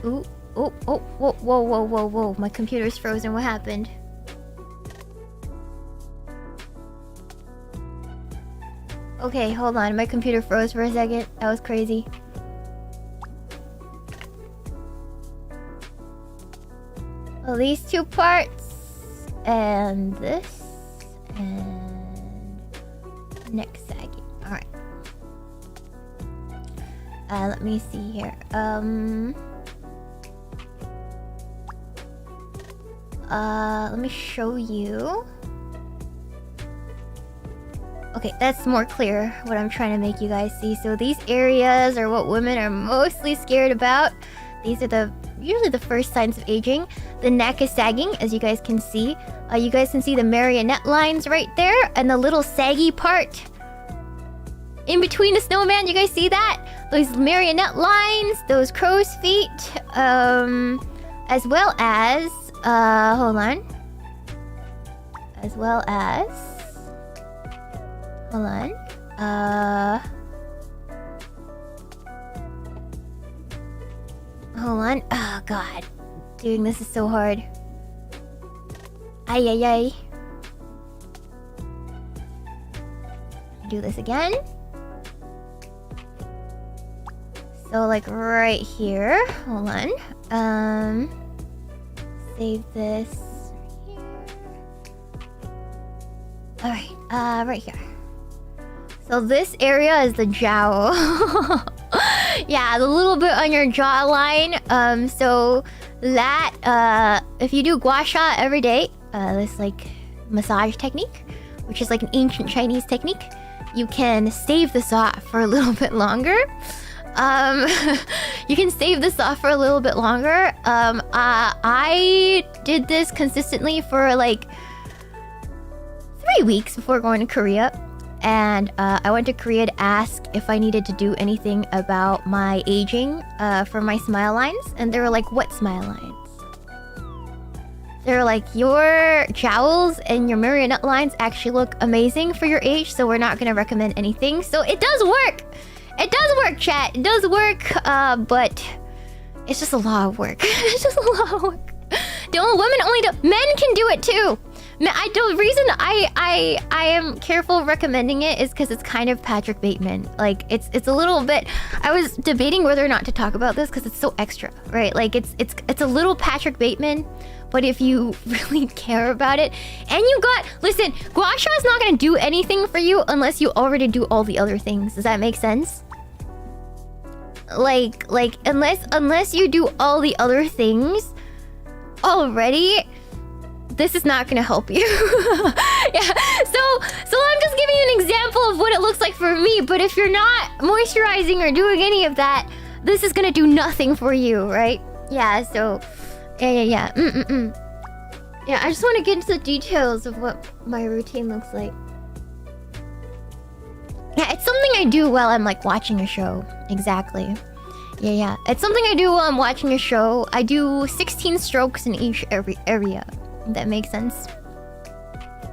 [SPEAKER 1] ooh, whoa. My computer's frozen. What happened? Okay, hold on. My computer froze for a second. That was crazy. Well, these two parts and this and neck sagging. All right. Let me see here. Let me show you. Okay, that's more clear what I'm trying to make you guys see. So these areas are what women are mostly scared about. These are usually the first signs of aging. The neck is sagging, as you guys can see. You guys can see the marionette lines right there, and the little saggy part in between the snowman. You guys see that? Those marionette lines, those crow's feet, as well as hold on. Oh god. Doing this is so hard. Ay. Do this again. So like right here. Hold on. Save this right here. Alright, right here. So this area is the jowl. Yeah, the little bit on your jawline. So that if you do gua sha every day, this like massage technique, which is like an ancient Chinese technique, you can save this off for a little bit longer. You can save this off for a little bit longer. I did this consistently for like 3 weeks before going to Korea. And I went to Korea to ask if I needed to do anything about my aging for my smile lines. And they were like, what smile lines? They were like, your jowls and your marionette lines actually look amazing for your age, so we're not going to recommend anything. So it does work. It does work, chat. It does work, but it's just a lot of work. It's just a lot of work. Women only do. Men can do it too. The reason I am careful recommending it is because it's kind of Patrick Bateman. Like it's a little bit. I was debating whether or not to talk about this because it's so extra, right? Like it's a little Patrick Bateman. But if you really care about it, and listen, gua sha is not gonna do anything for you unless you already do all the other things. Does that make sense? Like unless you do all the other things already, this is not gonna help you. Yeah. So I'm just giving you an example of what it looks like for me. But if you're not moisturizing or doing any of that, this is gonna do nothing for you, right? Yeah. So. Yeah. Yeah, I just want to get into the details of what my routine looks like. Yeah, it's something I do while I'm like watching a show. Exactly. Yeah. It's something I do while I'm watching a show. I do 16 strokes in every area. If that makes sense.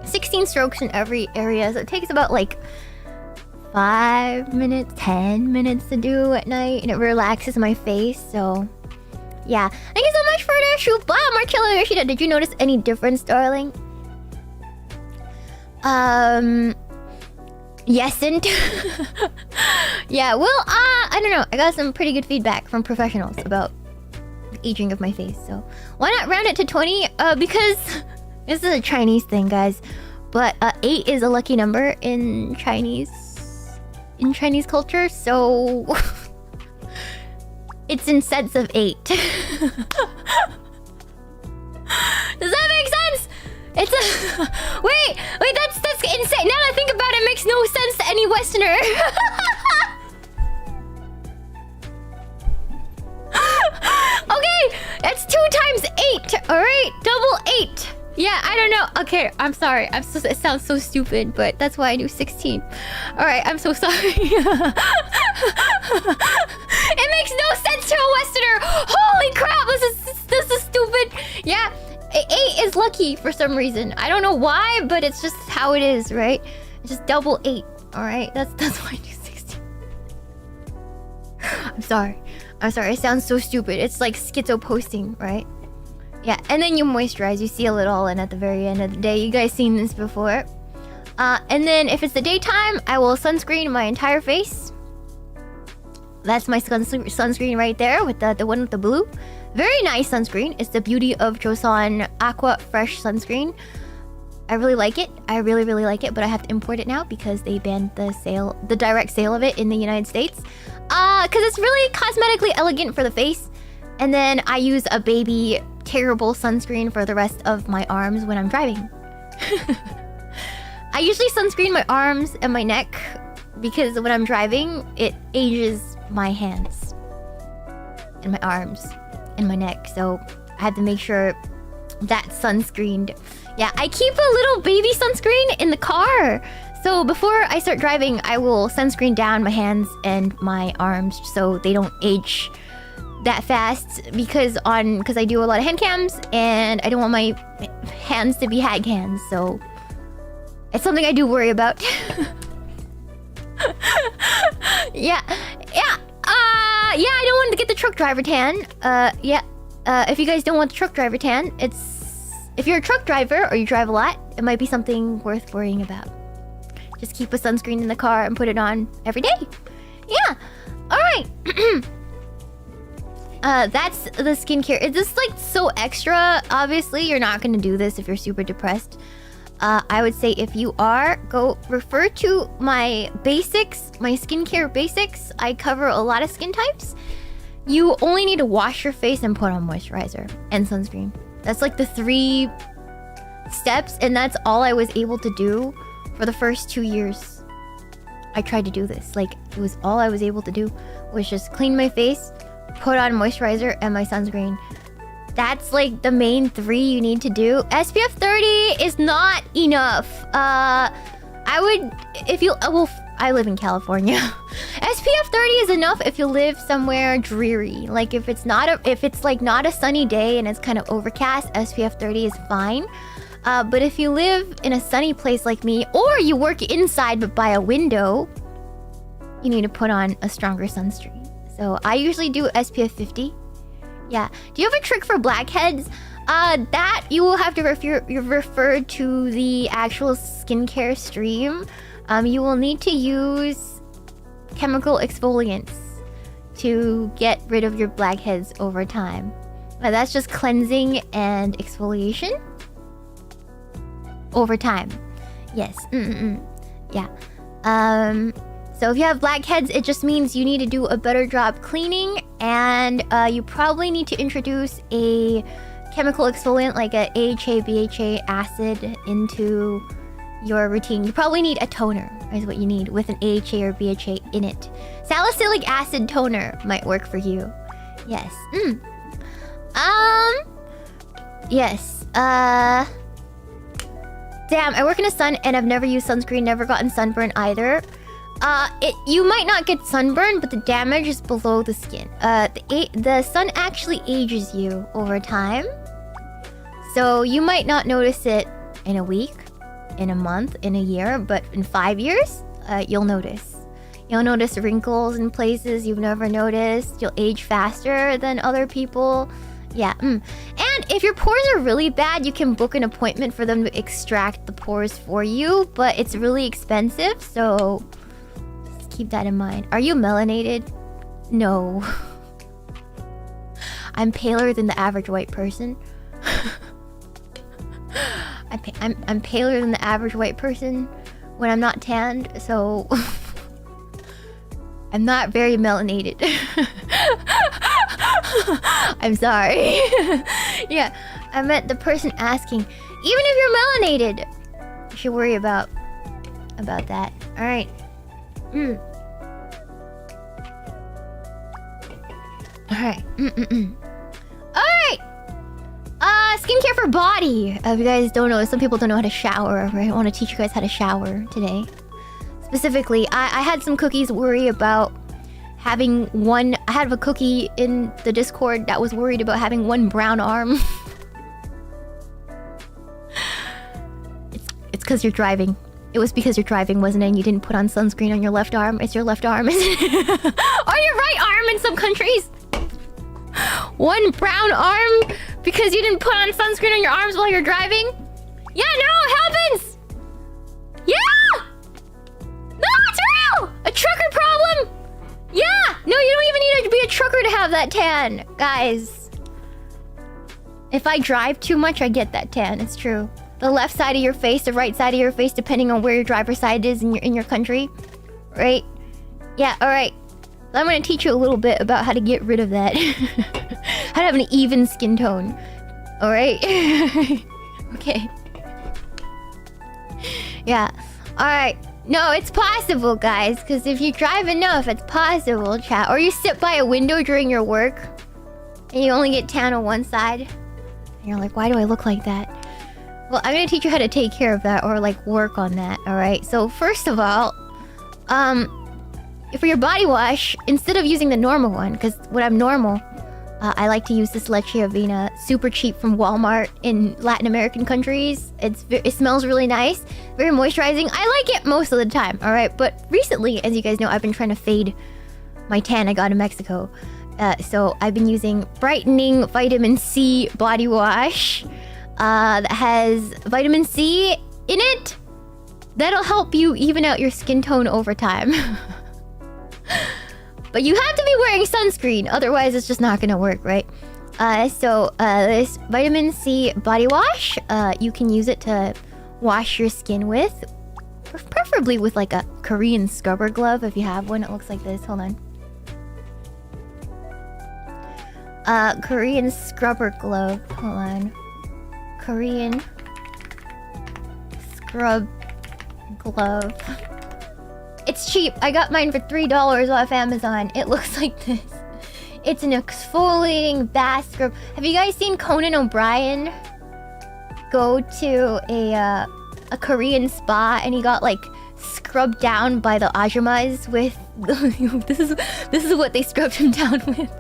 [SPEAKER 1] 16 strokes in every area. So it takes about like 5 minutes, 10 minutes to do at night, and it relaxes my face. So. Yeah. Thank you so much for the Shuba, Marcello Yoshida. Did you notice any difference, darling? Yes and yeah, well, I don't know. I got some pretty good feedback from professionals about the aging of my face. So why not round it to 20? Because this is a Chinese thing, guys. But 8 is a lucky number in Chinese. in Chinese culture, so it's in sets of 8. Does that make sense? It's a wait, that's insane. Now that I think about it, it makes no sense to any Westerner. Okay, that's 2 times 8. All right, double 8. Yeah, I don't know. Okay, I'm sorry. It sounds so stupid, but that's why I do 16. All right, I'm so sorry. It makes no sense to a Westerner. Holy crap, this is stupid. Yeah, 8 is lucky for some reason. I don't know why, but it's just how it is, right? It's just double 8. All right, that's why I do 16. I'm sorry. It sounds so stupid. It's like schizo posting, right? Yeah, and then you moisturize. You seal it all in at the very end of the day. You guys seen this before. And then if it's the daytime, I will sunscreen my entire face. That's my sunscreen right there with the one with the blue. Very nice sunscreen. It's the Beauty of Joseon Aqua Fresh Sunscreen. I really like it. I really, really like it, but I have to import it now because they banned the direct sale of it in the United States. Because it's really cosmetically elegant for the face. And then I use a baby terrible sunscreen for the rest of my arms when I'm driving. I usually sunscreen my arms and my neck because when I'm driving, it ages my hands and my arms and my neck. So I have to make sure that's sunscreened. Yeah, I keep a little baby sunscreen in the car. So before I start driving, I will sunscreen down my hands and my arms so they don't age that fast because I do a lot of hand cams and I don't want my hands to be hag hands, so it's something I do worry about. Yeah, I don't want to get the truck driver tan. If you guys don't want the truck driver tan, if you're a truck driver or you drive a lot, it might be something worth worrying about. Just keep a sunscreen in the car and put it on every day. Yeah, all right. That's the skincare. It's just like so extra. Obviously, you're not gonna do this if you're super depressed. I would say if you are, go refer to my basics, my skincare basics. I cover a lot of skin types. You only need to wash your face and put on moisturizer and sunscreen. That's like the 3 steps, and that's all I was able to do for the first 2 years. I tried to do this. Like, it was all I was able to do was just clean my face, put on moisturizer and my sunscreen. That's like the main 3 you need to do. SPF 30 is not enough. I live in California. SPF 30 is enough if you live somewhere dreary. Like if it's like not a sunny day and it's kind of overcast, SPF 30 is fine. But if you live in a sunny place like me, or you work inside but by a window, you need to put on a stronger sunscreen. So I usually do SPF 50. Yeah. Do you have a trick for blackheads? That you will have to refer to the actual skincare stream. You will need to use chemical exfoliants to get rid of your blackheads over time. That's just cleansing and exfoliation over time. Yes. Yeah. So if you have blackheads, it just means you need to do a better job cleaning, and you probably need to introduce a chemical exfoliant like a AHA, BHA acid into your routine. You probably need a toner, is what you need, with an AHA or BHA in it. Salicylic acid toner might work for you. Yes. Yes. Damn, I work in the sun and I've never used sunscreen, never gotten sunburn either. You might not get sunburn, but the damage is below the skin. The sun actually ages you over time. So you might not notice it in a week, in a month, in a year, but in 5 years, you'll notice. You'll notice wrinkles in places you've never noticed. You'll age faster than other people. Yeah. And if your pores are really bad, you can book an appointment for them to extract the pores for you, but it's really expensive, so just keep that in mind. Are you melanated? No. I'm paler than the average white person. I'm paler than the average white person when I'm not tanned, so I'm not very melanated. I'm sorry. Yeah, I meant the person asking. Even if you're melanated, you should worry about that. All right. All right. All right. Skincare for body. If you guys don't know, some people don't know how to shower. Right? I want to teach you guys how to shower today. Specifically, I had some cookies worry about having one. I had a cookie in the Discord that was worried about having one brown arm. It's because you're driving. It was because you're driving, wasn't it? And you didn't put on sunscreen on your left arm. It's your left arm, isn't it? Or your right arm in some countries. One brown arm because you didn't put on sunscreen on your arms while you're driving? Yeah, no, it happens! Yeah! No, it's real! A trucker problem! Yeah! No, you don't even need to be a trucker to have that tan, guys. If I drive too much, I get that tan. It's true. The left side of your face, the right side of your face, depending on where your driver's side is in your country. Right? Yeah, alright. I'm gonna teach you a little bit about how to get rid of that. How to have an even skin tone. Alright? Okay. Yeah. Alright. No, it's possible, guys. Because if you drive enough, it's possible, chat. Or you sit by a window during your work. And you only get tan on one side. And you're like, why do I look like that? Well, I'm gonna teach you how to take care of that. Or, like, work on that. Alright? So, first of all... for your body wash, instead of using the normal one, because when I'm normal, I like to use this Leche Avena, super cheap from Walmart in Latin American countries. It smells really nice, very moisturizing. I like it most of the time, all right? But recently, as you guys know, I've been trying to fade my tan I got in Mexico. So I've been using Brightening Vitamin C body wash that has vitamin C in it. That'll help you even out your skin tone over time. But you have to be wearing sunscreen, otherwise it's just not gonna work, right? This vitamin C body wash, you can use it to wash your skin with, preferably with like a Korean scrubber glove if you have one. It looks like this. Hold on. Korean scrubber glove. Hold on. Korean scrub glove. It's cheap. I got mine for $3 off Amazon. It looks like this. It's an exfoliating bath scrub. Have you guys seen Conan O'Brien go to a Korean spa and he got like scrubbed down by the ajumas with this is what they scrubbed him down with.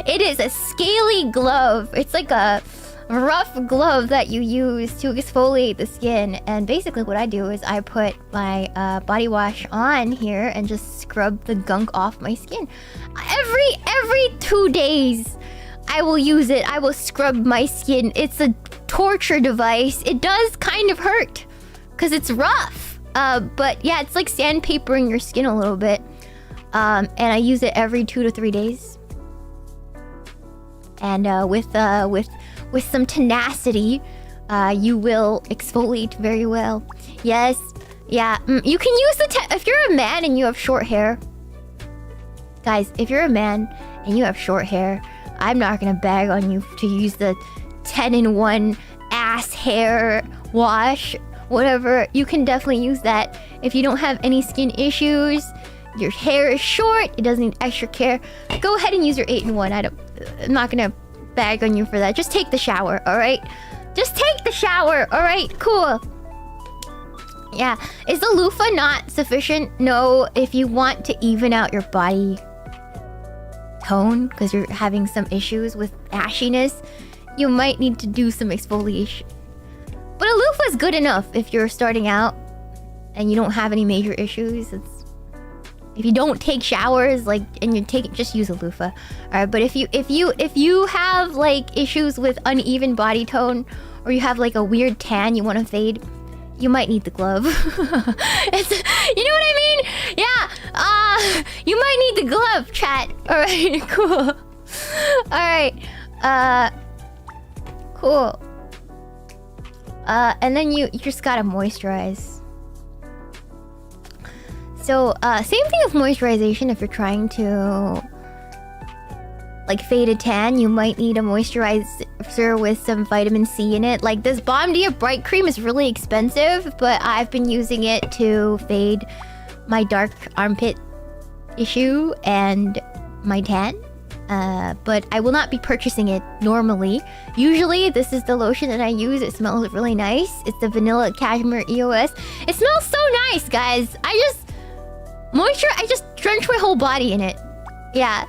[SPEAKER 1] It is a scaly glove. It's like a rough glove that you use to exfoliate the skin, and basically what I do is I put my body wash on here and just scrub the gunk off my skin. Every 2 days I will use it. I will scrub my skin. It's a torture device. It does kind of hurt because it's rough, but yeah, it's like sandpapering your skin a little bit, and I use it every 2 to 3 days, and with some tenacity, you will exfoliate very well. Yes, yeah. You can use if you're a man and you have short hair. Guys, if you're a man and you have short hair, I'm not gonna bag on you to use the 10-in-1 ass hair wash, whatever. You can definitely use that if you don't have any skin issues. Your hair is short, it doesn't need extra care. Go ahead and use your 8-in-1. I'm not gonna bag on you for that. Just take the shower, all right? Just take the shower, all right? Cool. Yeah. Is the loofah not sufficient? No. If you want to even out your body tone because you're having some issues with ashiness, you might need to do some exfoliation. But a loofah is good enough if you're starting out and you don't have any major issues. If you don't take showers, like, and you just use a loofah. Alright, but if you have like issues with uneven body tone, or you have like a weird tan you want to fade, you might need the glove. You know what I mean? Yeah. You might need the glove, chat. Alright, cool. Alright. Cool. And then you just gotta moisturize. So, same thing with moisturization. If you're trying to like fade a tan, you might need a moisturizer with some vitamin C in it. Like this Balm Dia Bright Cream is really expensive, but I've been using it to fade my dark armpit issue and my tan. But I will not be purchasing it normally. Usually, this is the lotion that I use. It smells really nice. It's the Vanilla Cashmere EOS. It smells so nice, guys. I just drench my whole body in it. Yeah.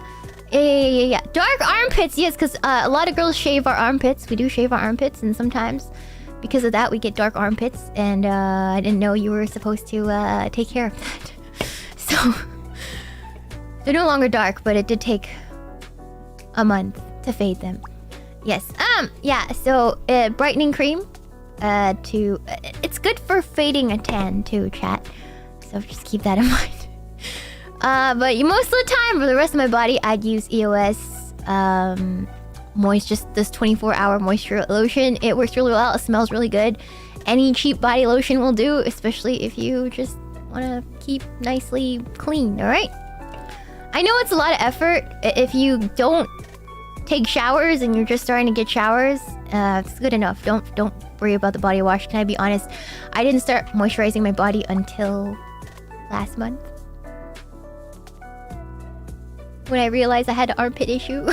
[SPEAKER 1] Yeah. Dark armpits, yes, because a lot of girls shave our armpits. We do shave our armpits, and sometimes because of that, we get dark armpits. And I didn't know you were supposed to take care of that. So they're no longer dark, but it did take a month to fade them. Yes. Yeah. So brightening cream. It's good for fading a tan too, chat. So just keep that in mind. But most of the time, for the rest of my body, I'd use EOS just this 24-hour moisture lotion. It works really well. It smells really good. Any cheap body lotion will do, especially if you just want to keep nicely clean. All right. I know it's a lot of effort. If you don't take showers and you're just starting to get showers, it's good enough. Don't worry about the body wash. Can I be honest? I didn't start moisturizing my body until last month, when I realized I had an armpit issue.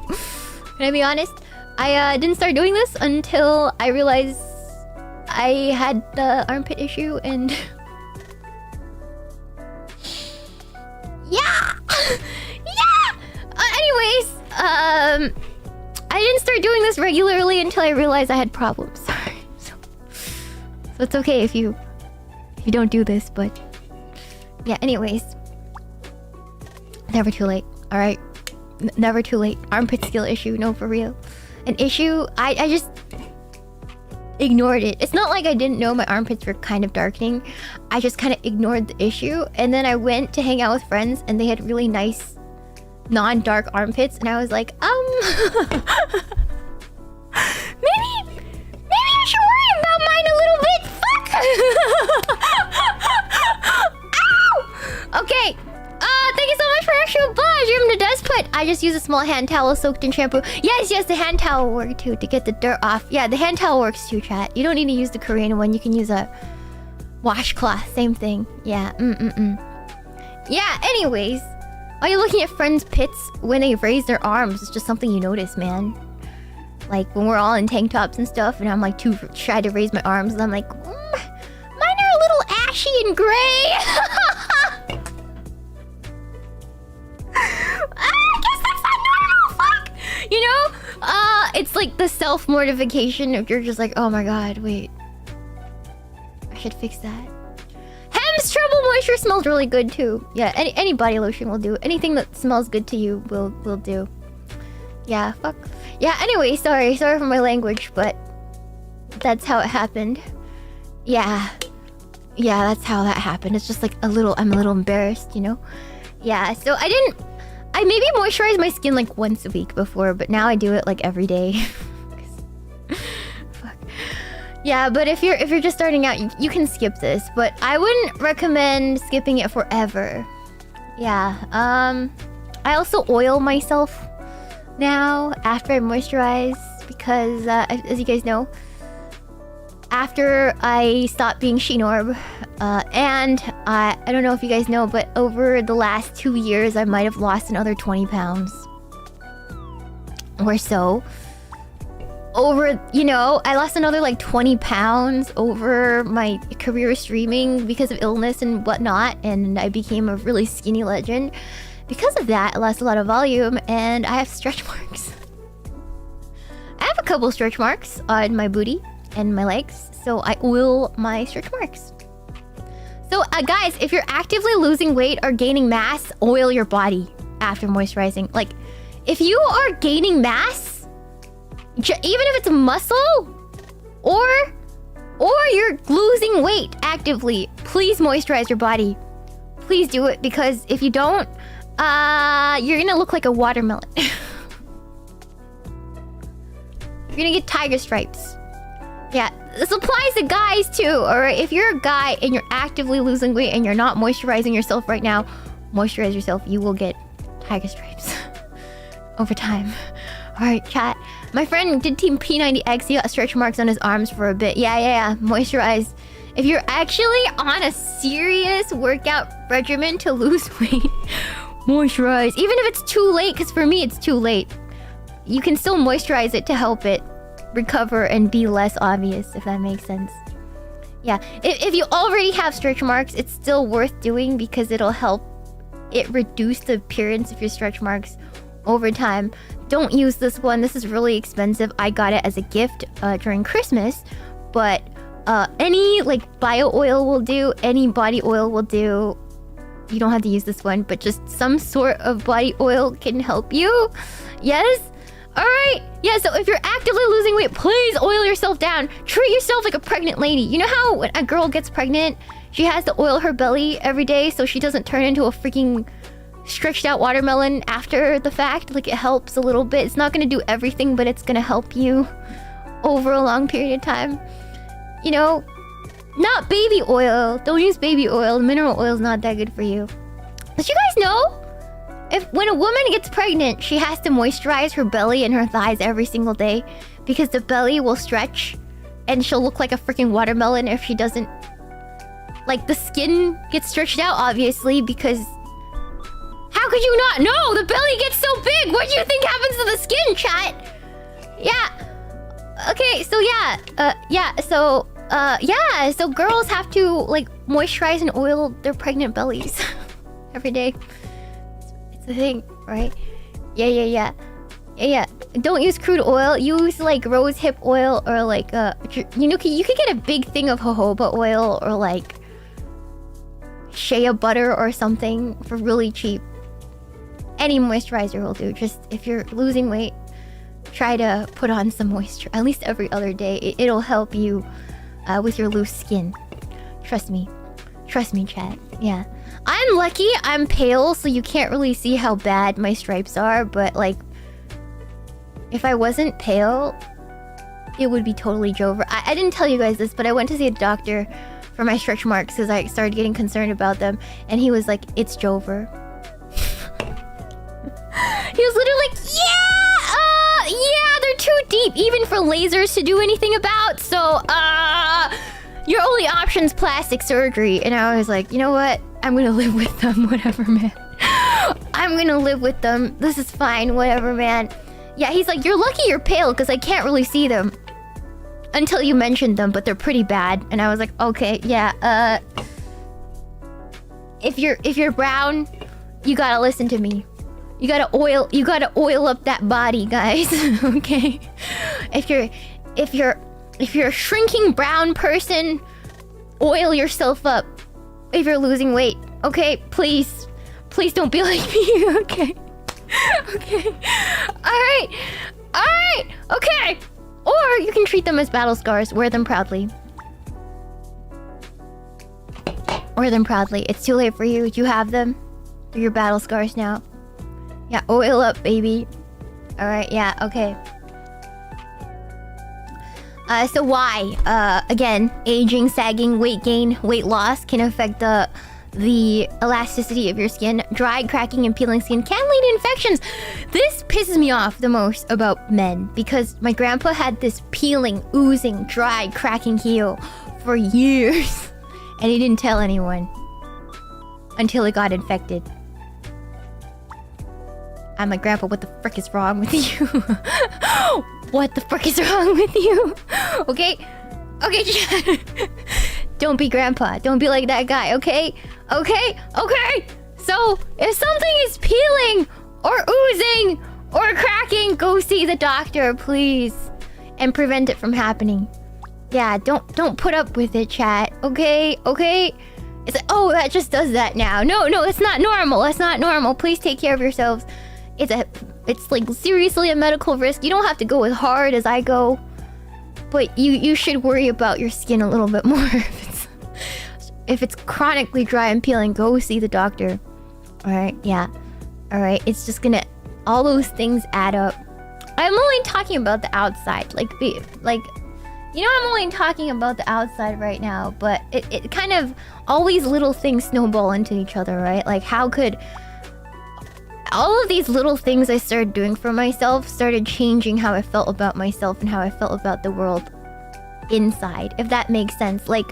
[SPEAKER 1] Can I be honest? I didn't start doing this until I realized I had the armpit issue, and yeah. Anyways, I didn't start doing this regularly until I realized I had problems. Sorry. So it's okay if you don't do this, but yeah. Anyways, never too late. All right, never too late. Armpit skill issue, no, for real. An issue. I just ignored it. It's not like I didn't know my armpits were kind of darkening. I just kind of ignored the issue, and then I went to hang out with friends, and they had really nice non-dark armpits, and I was like, maybe I should worry about mine a little bit. Fuck. Ow! Okay. Thank you so much for extra buzz. You're the despot. I just use a small hand towel soaked in shampoo. Yes, the hand towel will work too to get the dirt off. Yeah, the hand towel works too, chat. You don't need to use the Korean one. You can use a washcloth. Same thing. Yeah. Yeah. Anyways, are you looking at friends' pits when they raise their arms? It's just something you notice, man. Like when we're all in tank tops and stuff, and I'm like too shy to raise my arms, and I'm like, mine are a little ashy and gray. I guess that's not normal. Fuck. You know, it's like the self-mortification if you're just like, oh my god, wait, I should fix that. Hem's Trouble Moisture smells really good too. Yeah, any body lotion will do. Anything that smells good to you will do. Yeah, fuck. Yeah, anyway, sorry for my language, but that's how it happened. Yeah, that's how that happened. It's just like I'm a little embarrassed, you know? Yeah, so I maybe moisturize my skin like once a week before, but now I do it like every day. Fuck. Yeah, but if you're just starting out, you can skip this, but I wouldn't recommend skipping it forever. Yeah. I also oil myself now after I moisturize because, as you guys know, after I stopped being Shinorb, and I don't know if you guys know, but over the last 2 years, I might have lost another 20 pounds or so. I lost another like 20 pounds over my career streaming because of illness and whatnot, and I became a really skinny legend. Because of that, I lost a lot of volume, and I have stretch marks. I have a couple stretch marks on my booty and my legs, so I oil my stretch marks. So guys, if you're actively losing weight or gaining mass, oil your body after moisturizing. Like, if you are gaining mass, even if it's muscle, or you're losing weight actively, please moisturize your body. Please do it, because if you don't, you're gonna look like a watermelon. You're gonna get tiger stripes. Yeah, this applies to guys too, alright? If you're a guy and you're actively losing weight and you're not moisturizing yourself right now, moisturize yourself. You will get tiger stripes over time. Alright, chat. My friend did Team P90X. He got stretch marks on his arms for a bit. Yeah. Moisturize. If you're actually on a serious workout regimen to lose weight, moisturize. Even if it's too late, because for me it's too late. You can still moisturize it to help it recover and be less obvious, if that makes sense. Yeah, if you already have stretch marks, it's still worth doing because it'll help it reduce the appearance of your stretch marks over time. Don't use this one. This is really expensive. I got it as a gift during Christmas, but any like bio oil will do, any body oil will do. You don't have to use this one, but just some sort of body oil can help you. Yes? Alright, yeah, so if you're actively losing weight, please oil yourself down. Treat yourself like a pregnant lady. You know how when a girl gets pregnant, she has to oil her belly every day so she doesn't turn into a freaking stretched out watermelon after the fact? Like, it helps a little bit. It's not gonna do everything, but it's gonna help you over a long period of time. You know, not baby oil. Don't use baby oil. Mineral oil is not that good for you. Did you guys know? When a woman gets pregnant, she has to moisturize her belly and her thighs every single day because the belly will stretch and she'll look like a freaking watermelon if she doesn't. Like, the skin gets stretched out, obviously, because... How could you not know? The belly gets so big! What do you think happens to the skin, chat? Yeah. Okay, so so girls have to, like, moisturize and oil their pregnant bellies every day. It's a thing, right? Yeah. Don't use crude oil. Use, like, rose hip oil or, like, you know, you could get a big thing of jojoba oil or, like, shea butter or something for really cheap. Any moisturizer will do. Just if you're losing weight, try to put on some moisture at least every other day. It'll help you with your loose skin. Trust me, chat. Yeah, I'm lucky. I'm pale, so you can't really see how bad my stripes are. But like, if I wasn't pale, it would be totally Jover. I didn't tell you guys this, but I went to see a doctor for my stretch marks because I started getting concerned about them, and he was like, "It's Jover." He was literally like, yeah, they're too deep even for lasers to do anything about. So, your only option's plastic surgery. And I was like, you know what? I'm gonna live with them, whatever, man. I'm gonna live with them. This is fine, whatever, man. Yeah, he's like, you're lucky you're pale because I can't really see them until you mentioned them, but they're pretty bad. And I was like, okay, yeah. If you're brown, you gotta listen to me. You gotta oil up that body, guys. Okay? If you're a shrinking brown person, oil yourself up. If you're losing weight, okay? Please don't be like me, okay? Okay. Alright, okay. Or you can treat them as battle scars. Wear them proudly. Wear them proudly. It's too late for you. You have them. They're your battle scars now. Yeah, oil up, baby. Alright, yeah, okay. So why? Again, aging, sagging, weight gain, weight loss can affect the elasticity of your skin. Dry, cracking, and peeling skin can lead to infections. This pisses me off the most about men because my grandpa had this peeling, oozing, dry, cracking heel for years. And he didn't tell anyone until it got infected. I'm like, Grandpa, what the frick is wrong with you? What the frick is wrong with you? Okay? Don't be Grandpa. Don't be like that guy, okay? Okay? So, if something is peeling or oozing or cracking, go see the doctor, please. And prevent it from happening. Yeah, don't put up with it, chat. Okay? It's like, oh, that just does that now. No, it's not normal. It's not normal. Please take care of yourselves. It's like seriously a medical risk. You don't have to go as hard as I go, but you should worry about your skin a little bit more. If it's chronically dry and peeling, go see the doctor. All right, yeah, all right. It's just gonna, all those things add up. I'm only talking about the outside, like You know, I'm only talking about the outside right now, but it kind of... All these little things snowball into each other, right? Like, how could... All of these little things I started doing for myself started changing how I felt about myself and how I felt about the world inside, if that makes sense. Like,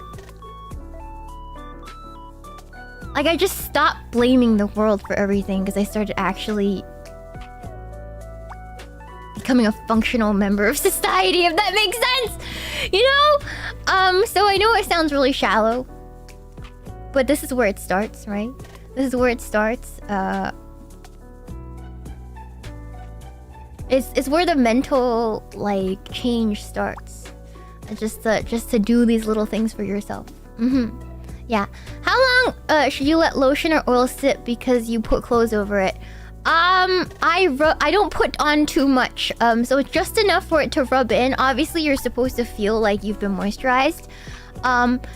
[SPEAKER 1] I just stopped blaming the world for everything because I started actually becoming a functional member of society, if that makes sense. You know? So I know it sounds really shallow, but this is where it starts, right? This is where it starts. It's where the mental, like, change starts. Just to do these little things for yourself. Yeah. How long should you let lotion or oil sit because you put clothes over it? I don't put on too much. So it's just enough for it to rub in. Obviously, you're supposed to feel like you've been moisturized.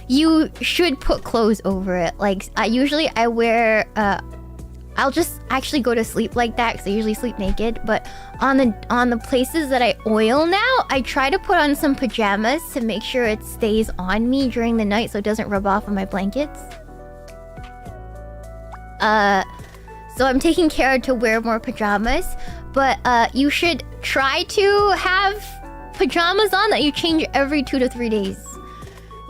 [SPEAKER 1] You should put clothes over it. Like, I wear I'll just actually go to sleep like that because I usually sleep naked. But on the places that I oil now, I try to put on some pajamas to make sure it stays on me during the night so it doesn't rub off on my blankets. So I'm taking care to wear more pajamas. But you should try to have pajamas on that you change every 2 to 3 days.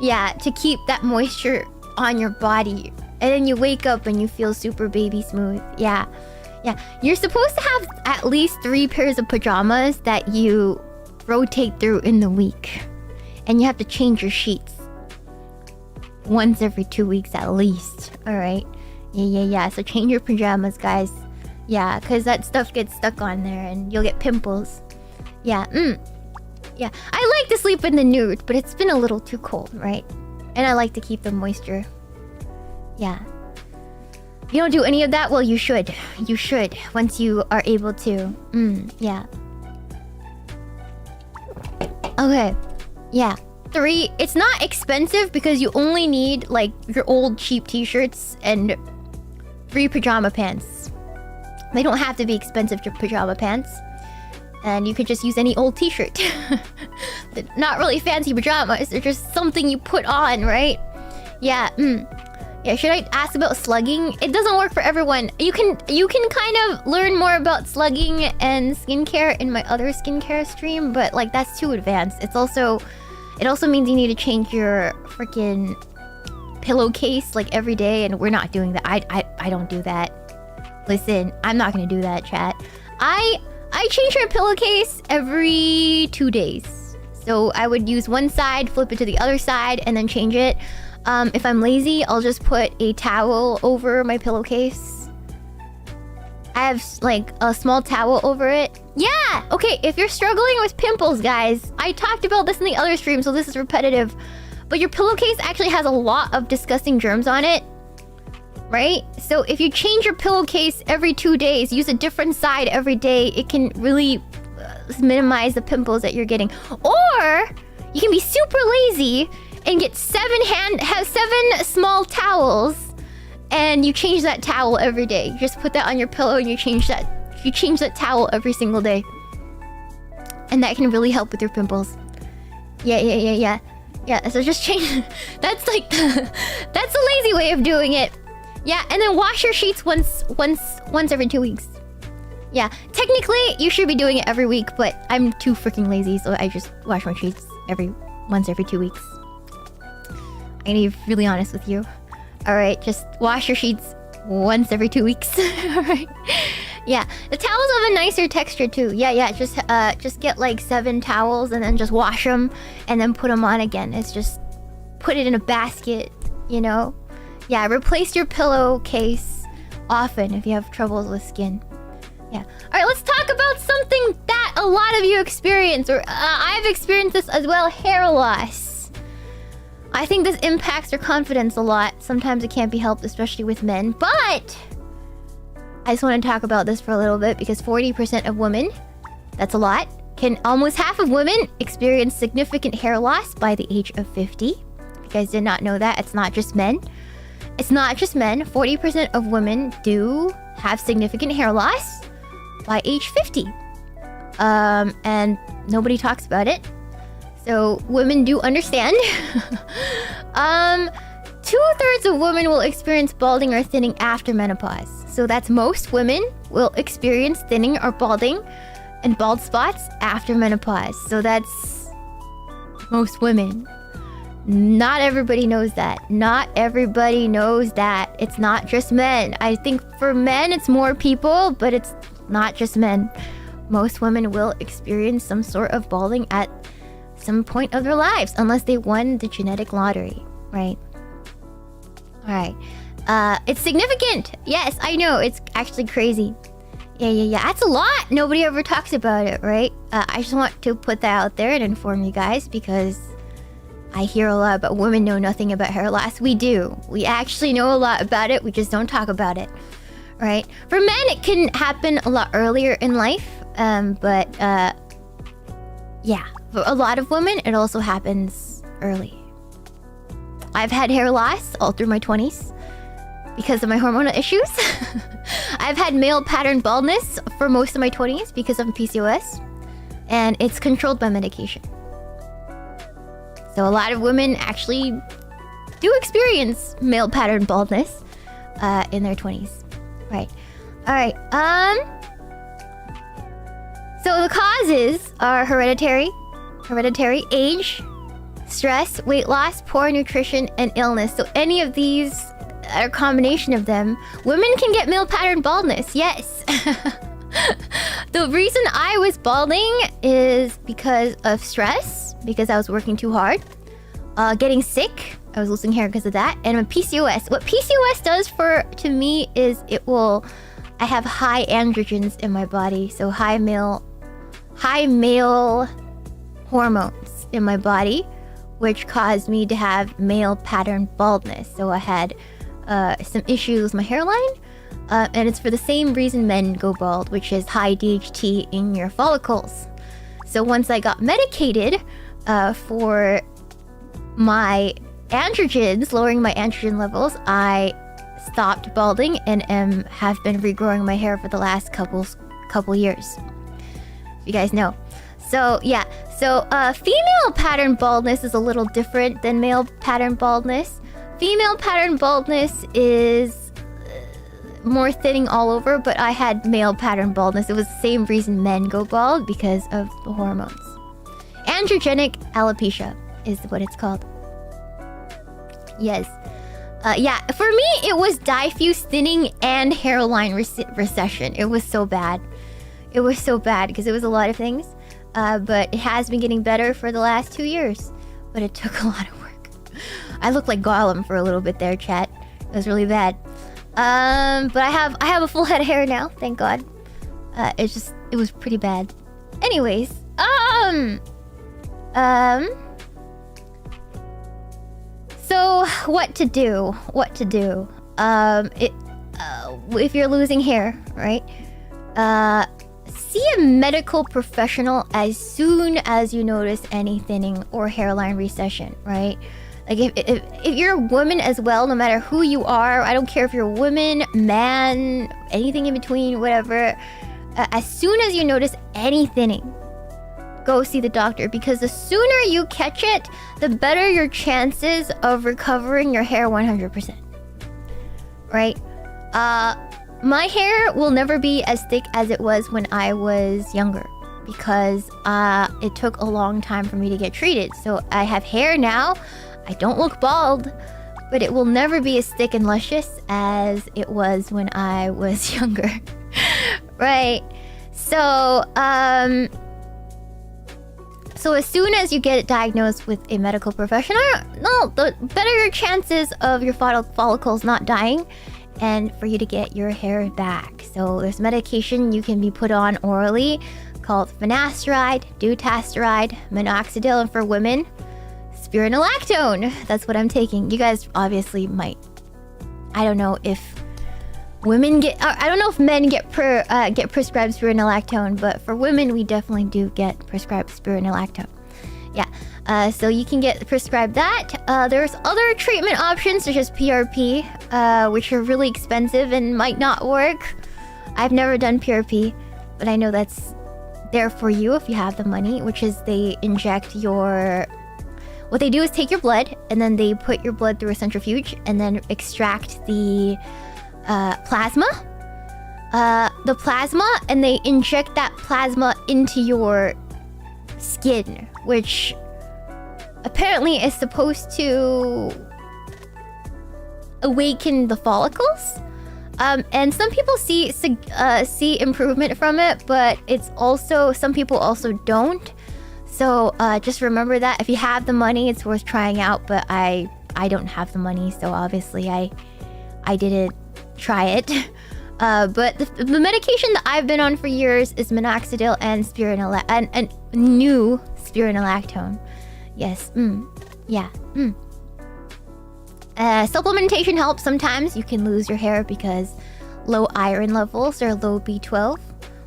[SPEAKER 1] Yeah, to keep that moisture on your body. And then you wake up and you feel super baby smooth. Yeah. Yeah. You're supposed to have at least 3 pairs of pajamas that you rotate through in the week. And you have to change your sheets once every 2 weeks at least. Alright? Yeah. So change your pajamas, guys. Yeah, because that stuff gets stuck on there and you'll get pimples. Yeah. Yeah. I like to sleep in the nude, but it's been a little too cold, right? And I like to keep the moisture. Yeah. You don't do any of that? Well, you should. You should, once you are able to. Yeah. Okay. Yeah. 3. It's not expensive because you only need, like, your old cheap t-shirts and 3 pajama pants. They don't have to be expensive pajama pants. And you could just use any old t-shirt. They're not really fancy pajamas. They're just something you put on, right? Yeah. Yeah, should I ask about slugging? It doesn't work for everyone. You can kind of learn more about slugging and skincare in my other skincare stream, but like that's too advanced. It also means you need to change your freaking pillowcase like every day, and we're not doing that. I don't do that. Listen, I'm not gonna do that, chat. I change my pillowcase every 2 days. So I would use one side, flip it to the other side, and then change it. If I'm lazy, I'll just put a towel over my pillowcase. I have, like, a small towel over it. Yeah! Okay, if you're struggling with pimples, guys, I talked about this in the other stream, so this is repetitive. But your pillowcase actually has a lot of disgusting germs on it. Right? So if you change your pillowcase every 2 days, use a different side every day, it can really minimize the pimples that you're getting. Or you can be super lazy and get 7 small towels, and you change that towel every day. You just put that on your pillow and you change that towel every single day. And that can really help with your pimples. Yeah. Yeah, so just change. That's like that's a lazy way of doing it. Yeah, and then wash your sheets once every 2 weeks. Yeah, technically you should be doing it every week, but I'm too freaking lazy, so I just wash my sheets once every 2 weeks. I'm gonna be really honest with you. Alright, just wash your sheets once every 2 weeks. Alright. Yeah, the towels have a nicer texture too. Yeah, just get like 7 towels and then just wash them and then put them on again. It's just put it in a basket, you know? Yeah, replace your pillowcase often if you have troubles with skin. Yeah. Alright, let's talk about something that a lot of you experience, or I've experienced this as well, hair loss. I think this impacts your confidence a lot. Sometimes it can't be helped, especially with men. But I just want to talk about this for a little bit because 40% of women, that's a lot, almost half of women experience significant hair loss by the age of 50. If you guys did not know that, it's not just men. It's not just men. 40% of women do have significant hair loss by age 50. And nobody talks about it. So women do understand. 2/3 of women will experience balding or thinning after menopause. So that's most women will experience thinning or balding and bald spots after menopause. So that's most women. Not everybody knows that. Not everybody knows that. It's not just men. I think for men it's more people, but it's not just men. Most women will experience some sort of balding at some point of their lives, unless they won the genetic lottery, right? All right. It's significant. Yes, I know. It's actually crazy. Yeah. That's a lot. Nobody ever talks about it, right? I just want to put that out there and inform you guys, because I hear a lot about women know nothing about hair loss. We do. We actually know a lot about it. We just don't talk about it, right? For men, it can happen a lot earlier in life. Yeah, for a lot of women, it also happens early. I've had hair loss all through my 20s because of my hormonal issues. I've had male pattern baldness for most of my 20s because of PCOS, and it's controlled by medication. So a lot of women actually do experience male pattern baldness in their 20s. Right. All right. So the causes are hereditary, age, stress, weight loss, poor nutrition, and illness. So any of these, or a combination of them, women can get male pattern baldness. Yes. The reason I was balding is because of stress, because I was working too hard, getting sick. I was losing hair because of that, and my PCOS. What PCOS does to me is I have high androgens in my body, so high male hormones in my body, which caused me to have male pattern baldness. So I had some issues with my hairline, and it's for the same reason men go bald, which is high DHT in your follicles. So once I got medicated for my androgens, lowering my androgen levels, I stopped balding and have been regrowing my hair for the last couple years. You guys know. So yeah, female pattern baldness is a little different than male pattern baldness. Female pattern baldness is more thinning all over, but I had male pattern baldness. It was the same reason men go bald, because of the hormones. Androgenic alopecia is what it's called. Yes. Yeah, for me, it was diffuse thinning and hairline recession. It was so bad. It was so bad because it was a lot of things. But it has been getting better for the last 2 years. But it took a lot of work. I looked like Gollum for a little bit there, chat. It was really bad. But I have a full head of hair now, thank God. It was pretty bad. Anyways, so what to do? If you're losing hair, right? See a medical professional as soon as you notice any thinning or hairline recession, right? Like if you're a woman as well, no matter who you are, I don't care if you're a woman, man, anything in between, whatever. As soon as you notice any thinning, go see the doctor, because the sooner you catch it, the better your chances of recovering your hair 100%. Right? My hair will never be as thick as it was when I was younger, because it took a long time for me to get treated. So I have hair now. I don't look bald, but it will never be as thick and luscious as it was when I was younger. Right? So, so as soon as you get it diagnosed with a medical professional, the better your chances of your follicles not dying and for you to get your hair back. So there's medication you can be put on orally called finasteride, dutasteride, minoxidil, and for women, spironolactone. That's what I'm taking. You guys obviously might. I don't know if women get. I don't know if men get prescribed spironolactone, but for women, we definitely do get prescribed spironolactone. Yeah. So you can get prescribed that. There's other treatment options such as PRP, which are really expensive and might not work. I've never done PRP, but I know that's there for you if you have the money, which is they inject your... What they do is take your blood, and then they put your blood through a centrifuge, and then extract the plasma. And they inject that plasma into your skin, which apparently is supposed to awaken the follicles. And some people see improvement from it, but it's also, some people also don't. So just remember that if you have the money, it's worth trying out. But I don't have the money, so obviously I didn't try it. But the medication that I've been on for years is minoxidil and and new spironolactone. Yes. Yeah. Supplementation helps sometimes. You can lose your hair because low iron levels or low B12,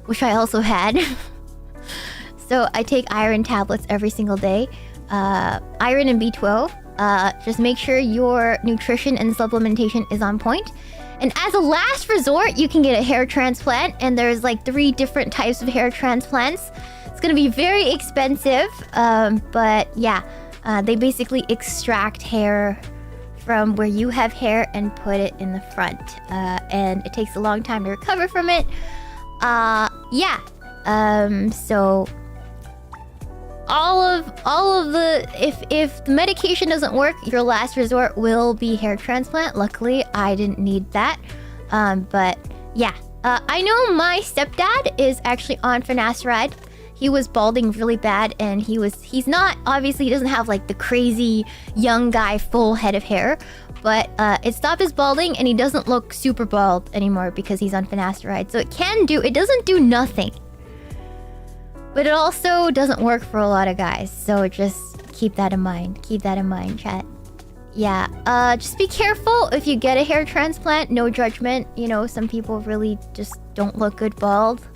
[SPEAKER 1] which I also had. So I take iron tablets every single day. Iron and B12. Just make sure your nutrition and supplementation is on point. And as a last resort, you can get a hair transplant. And there's like 3 different types of hair transplants. It's gonna be very expensive. But yeah, they basically extract hair from where you have hair and put it in the front. And it takes a long time to recover from it. Yeah. So all of the, if the medication doesn't work, your last resort will be hair transplant. Luckily, I didn't need that. But yeah, I know my stepdad is actually on finasteride. He was balding really bad, and he's not, obviously he doesn't have like the crazy young guy full head of hair, but it stopped his balding, and he doesn't look super bald anymore because he's on finasteride. So it doesn't do nothing. But it also doesn't work for a lot of guys, so just keep that in mind. Keep that in mind, chat. Yeah, just be careful if you get a hair transplant. No judgment. You know, some people really just don't look good bald.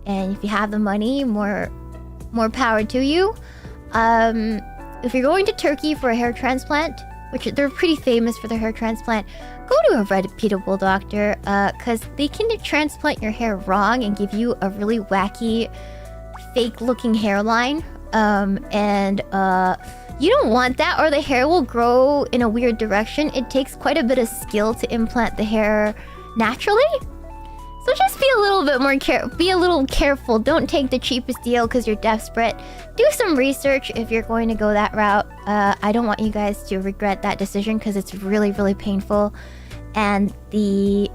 [SPEAKER 1] And if you have the money, more power to you. If you're going to Turkey for a hair transplant, which they're pretty famous for their hair transplant, go to a reputable doctor, because they can transplant your hair wrong and give you a really wacky, fake-looking hairline. And you don't want that, or the hair will grow in a weird direction. It takes quite a bit of skill to implant the hair naturally. So just be a little bit more careful. Don't take the cheapest deal because you're desperate. Do some research if you're going to go that route. I don't want you guys to regret that decision because it's really, really painful. And the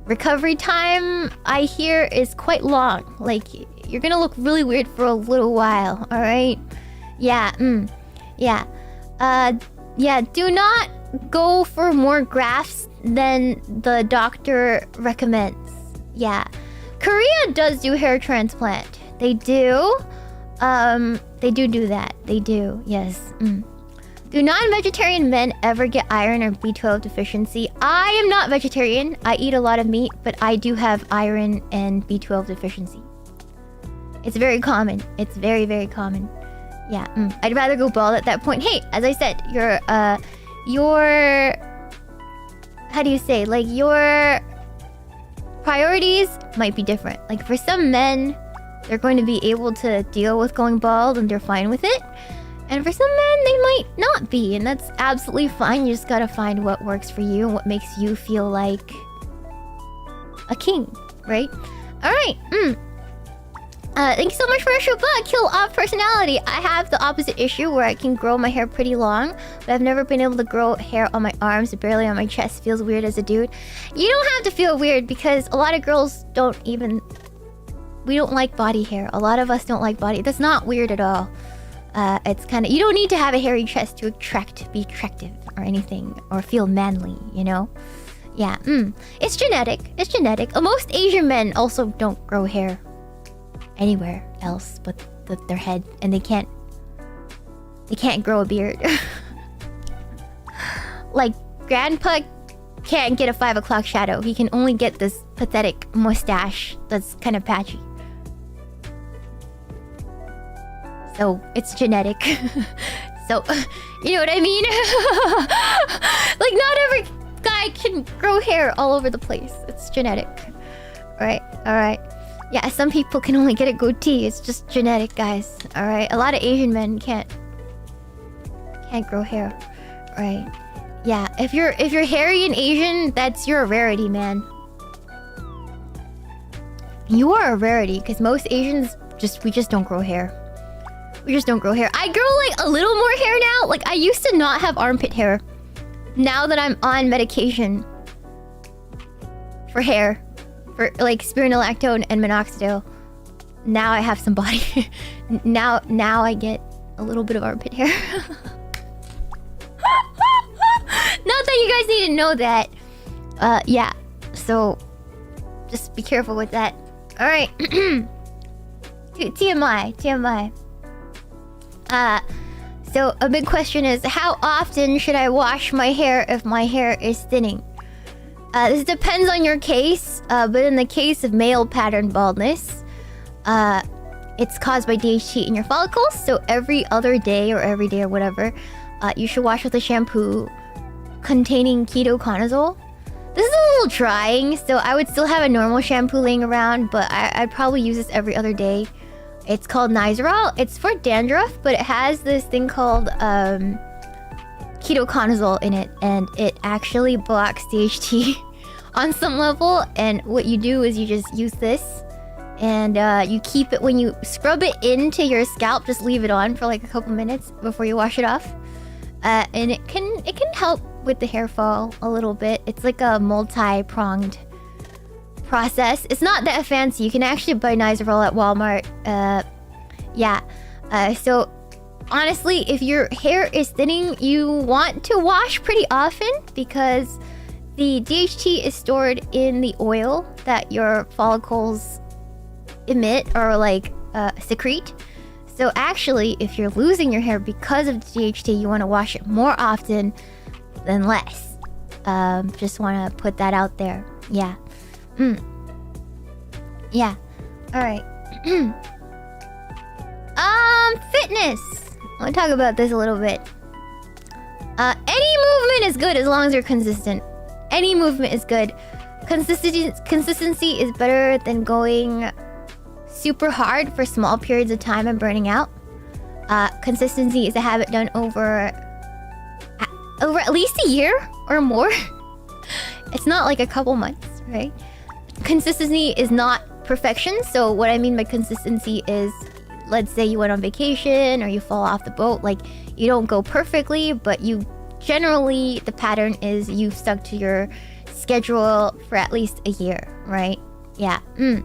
[SPEAKER 1] recovery time, I hear, is quite long. Like, you're gonna look really weird for a little while, alright? Yeah, yeah. Yeah, do not go for more grafts than the doctor recommends. Yeah. Korea does do hair transplant. They do. They do that. They do, yes. Do non-vegetarian men ever get iron or B12 deficiency? I am not vegetarian. I eat a lot of meat, but I do have iron and B12 deficiency. It's very common. It's very, very common. Yeah, I'd rather go bald at that point. Hey, as I said, your how do you say? Like, your priorities might be different. Like, for some men, they're going to be able to deal with going bald and they're fine with it. And for some men, they might not be, and that's absolutely fine. You just gotta find what works for you and what makes you feel like a king, right? Alright, thank you so much for a Shuba, kill off personality. I have the opposite issue where I can grow my hair pretty long, but I've never been able to grow hair on my arms, barely on my chest. Feels weird as a dude. You don't have to feel weird because a lot of girls we don't like body hair. A lot of us don't like body. That's not weird at all. It's kind of, you don't need to have a hairy chest to be attractive or anything, or feel manly, you know? Yeah, it's genetic. It's genetic. Most Asian men also don't grow hair anywhere else but their head, and they can't grow a beard. Like, Grandpa can't get a 5 o'clock shadow. He can only get this pathetic mustache that's kind of patchy. So it's genetic. So, you know what I mean? Like, not every guy can grow hair all over the place. It's genetic. Alright, alright. Yeah, some people can only get a goatee. It's just genetic, guys. All right, a lot of Asian men can't grow hair, right? Yeah, if you're hairy and Asian, you're a rarity, man. You are a rarity because most Asians we just don't grow hair. We just don't grow hair. I grow like a little more hair now. Like I used to not have armpit hair. Now that I'm on medication for hair, for like spironolactone and minoxidil, now I have some body. now I get a little bit of armpit hair. Not that you guys need to know that. Yeah. So just be careful with that. All right. TMI. So a big question is, how often should I wash my hair if my hair is thinning? This depends on your case, but in the case of male pattern baldness, it's caused by DHT in your follicles. So every other day or every day or whatever, you should wash with a shampoo containing ketoconazole. This is a little trying, so I would still have a normal shampoo laying around, but I'd probably use this every other day. It's called Nizoral. It's for dandruff, but it has this thing called ketoconazole in it, and it actually blocks DHT on some level. And what you do is you just use this, and you keep it when you scrub it into your scalp. Just leave it on for like a couple minutes before you wash it off, and it can help with the hair fall a little bit. It's like a multi-pronged process. It's not that fancy. You can actually buy Nizoral at Walmart. So honestly, if your hair is thinning, you want to wash pretty often because the DHT is stored in the oil that your follicles emit or like secrete. So actually, if you're losing your hair because of DHT, you want to wash it more often than less. Just want to put that out there. Yeah. Yeah. All right. Fitness. I want to talk about this a little bit. Any movement is good as long as you're consistent. Any movement is good. Consistency is better than going super hard for small periods of time and burning out. Consistency is a habit done over at least a year or more. It's not like a couple months, right? Consistency is not perfection. So what I mean by consistency is, let's say you went on vacation or you fall off the boat. Like, you don't go perfectly, but you generally, the pattern is you've stuck to your schedule for at least a year, right? Yeah. Thank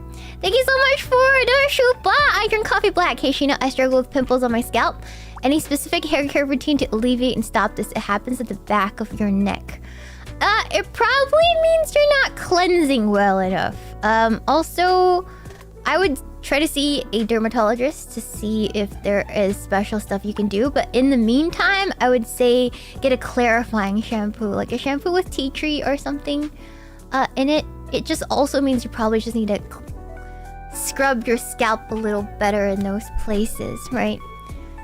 [SPEAKER 1] you so much for the Shupa Iron Coffee Black. Hey Shiina, I struggle with pimples on my scalp. Any specific hair care routine to alleviate and stop this? It happens at the back of your neck. It probably means you're not cleansing well enough. Also, I would try to see a dermatologist to see if there is special stuff you can do. But in the meantime, I would say get a clarifying shampoo, like a shampoo with tea tree or something in it. It just also means you probably just need to scrub your scalp a little better in those places, right?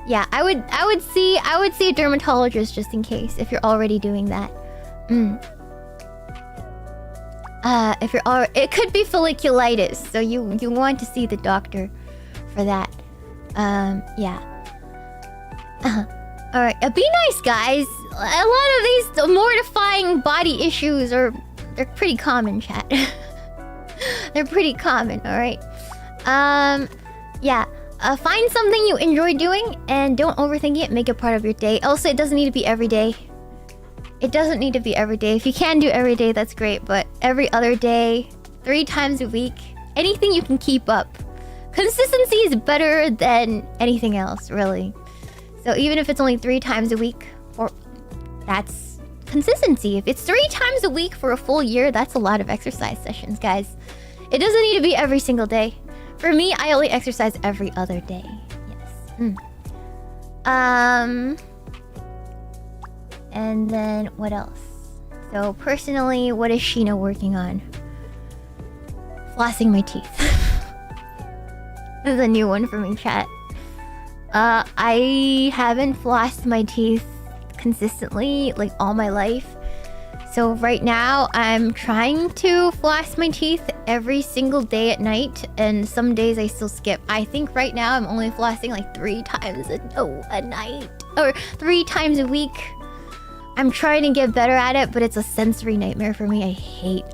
[SPEAKER 1] Yeah, I would see a dermatologist just in case if you're already doing that. It could be folliculitis, so you want to see the doctor for that. Yeah. All right, be nice, guys. A lot of these mortifying body issues they're pretty common, chat. They're pretty common. All right. Yeah. Find something you enjoy doing and don't overthink it. Make it part of your day. Also, it doesn't need to be every day. It doesn't need to be every day. If you can do every day, that's great. But every other day, 3 times a week, anything you can keep up. Consistency is better than anything else, really. So even if it's only 3 times a week, that's consistency. If it's 3 times a week for a full year, that's a lot of exercise sessions, guys. It doesn't need to be every single day. For me, I only exercise every other day. Yes. And then what else? So personally, what is Shiina working on? Flossing my teeth. This is a new one for me, chat. I haven't flossed my teeth consistently like all my life. So right now I'm trying to floss my teeth every single day at night, and some days I still skip. I think right now I'm only flossing like 3 times a night, or 3 times a week. I'm trying to get better at it, but it's a sensory nightmare for me. I hate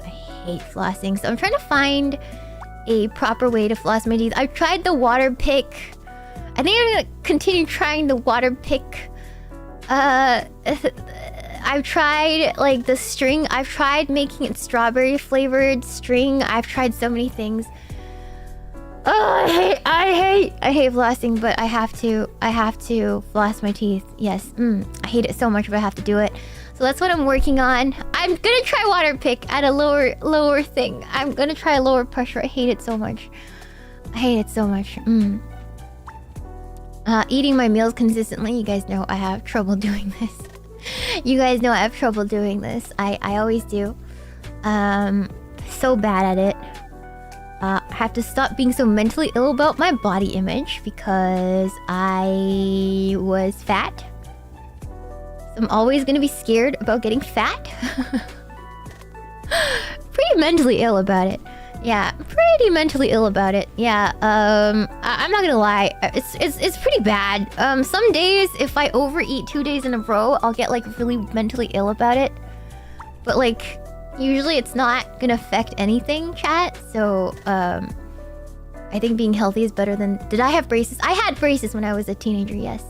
[SPEAKER 1] flossing. So I'm trying to find a proper way to floss my teeth. I've tried the water pick. I think I'm gonna continue trying the water pick. I've tried like the string. I've tried making it strawberry flavored string. I've tried so many things. Oh, I hate flossing, but I have to floss my teeth. Yes, I hate it so much, but I have to do it. So that's what I'm working on. I'm gonna try water pick at a lower thing. I'm gonna try lower pressure. I hate it so much. I hate it so much. Eating my meals consistently. You guys know I have trouble doing this. You guys know I have trouble doing this. I always do. So bad at it. I have to stop being so mentally ill about my body image because I was fat. So I'm always gonna be scared about getting fat. Pretty mentally ill about it. Yeah, pretty mentally ill about it. Yeah, I'm not gonna lie. It's pretty bad. Some days, if I overeat 2 days in a row, I'll get like really mentally ill about it. But like, usually it's not gonna affect anything, chat. So, I think being healthy is better than... Did I have braces? I had braces when I was a teenager, yes.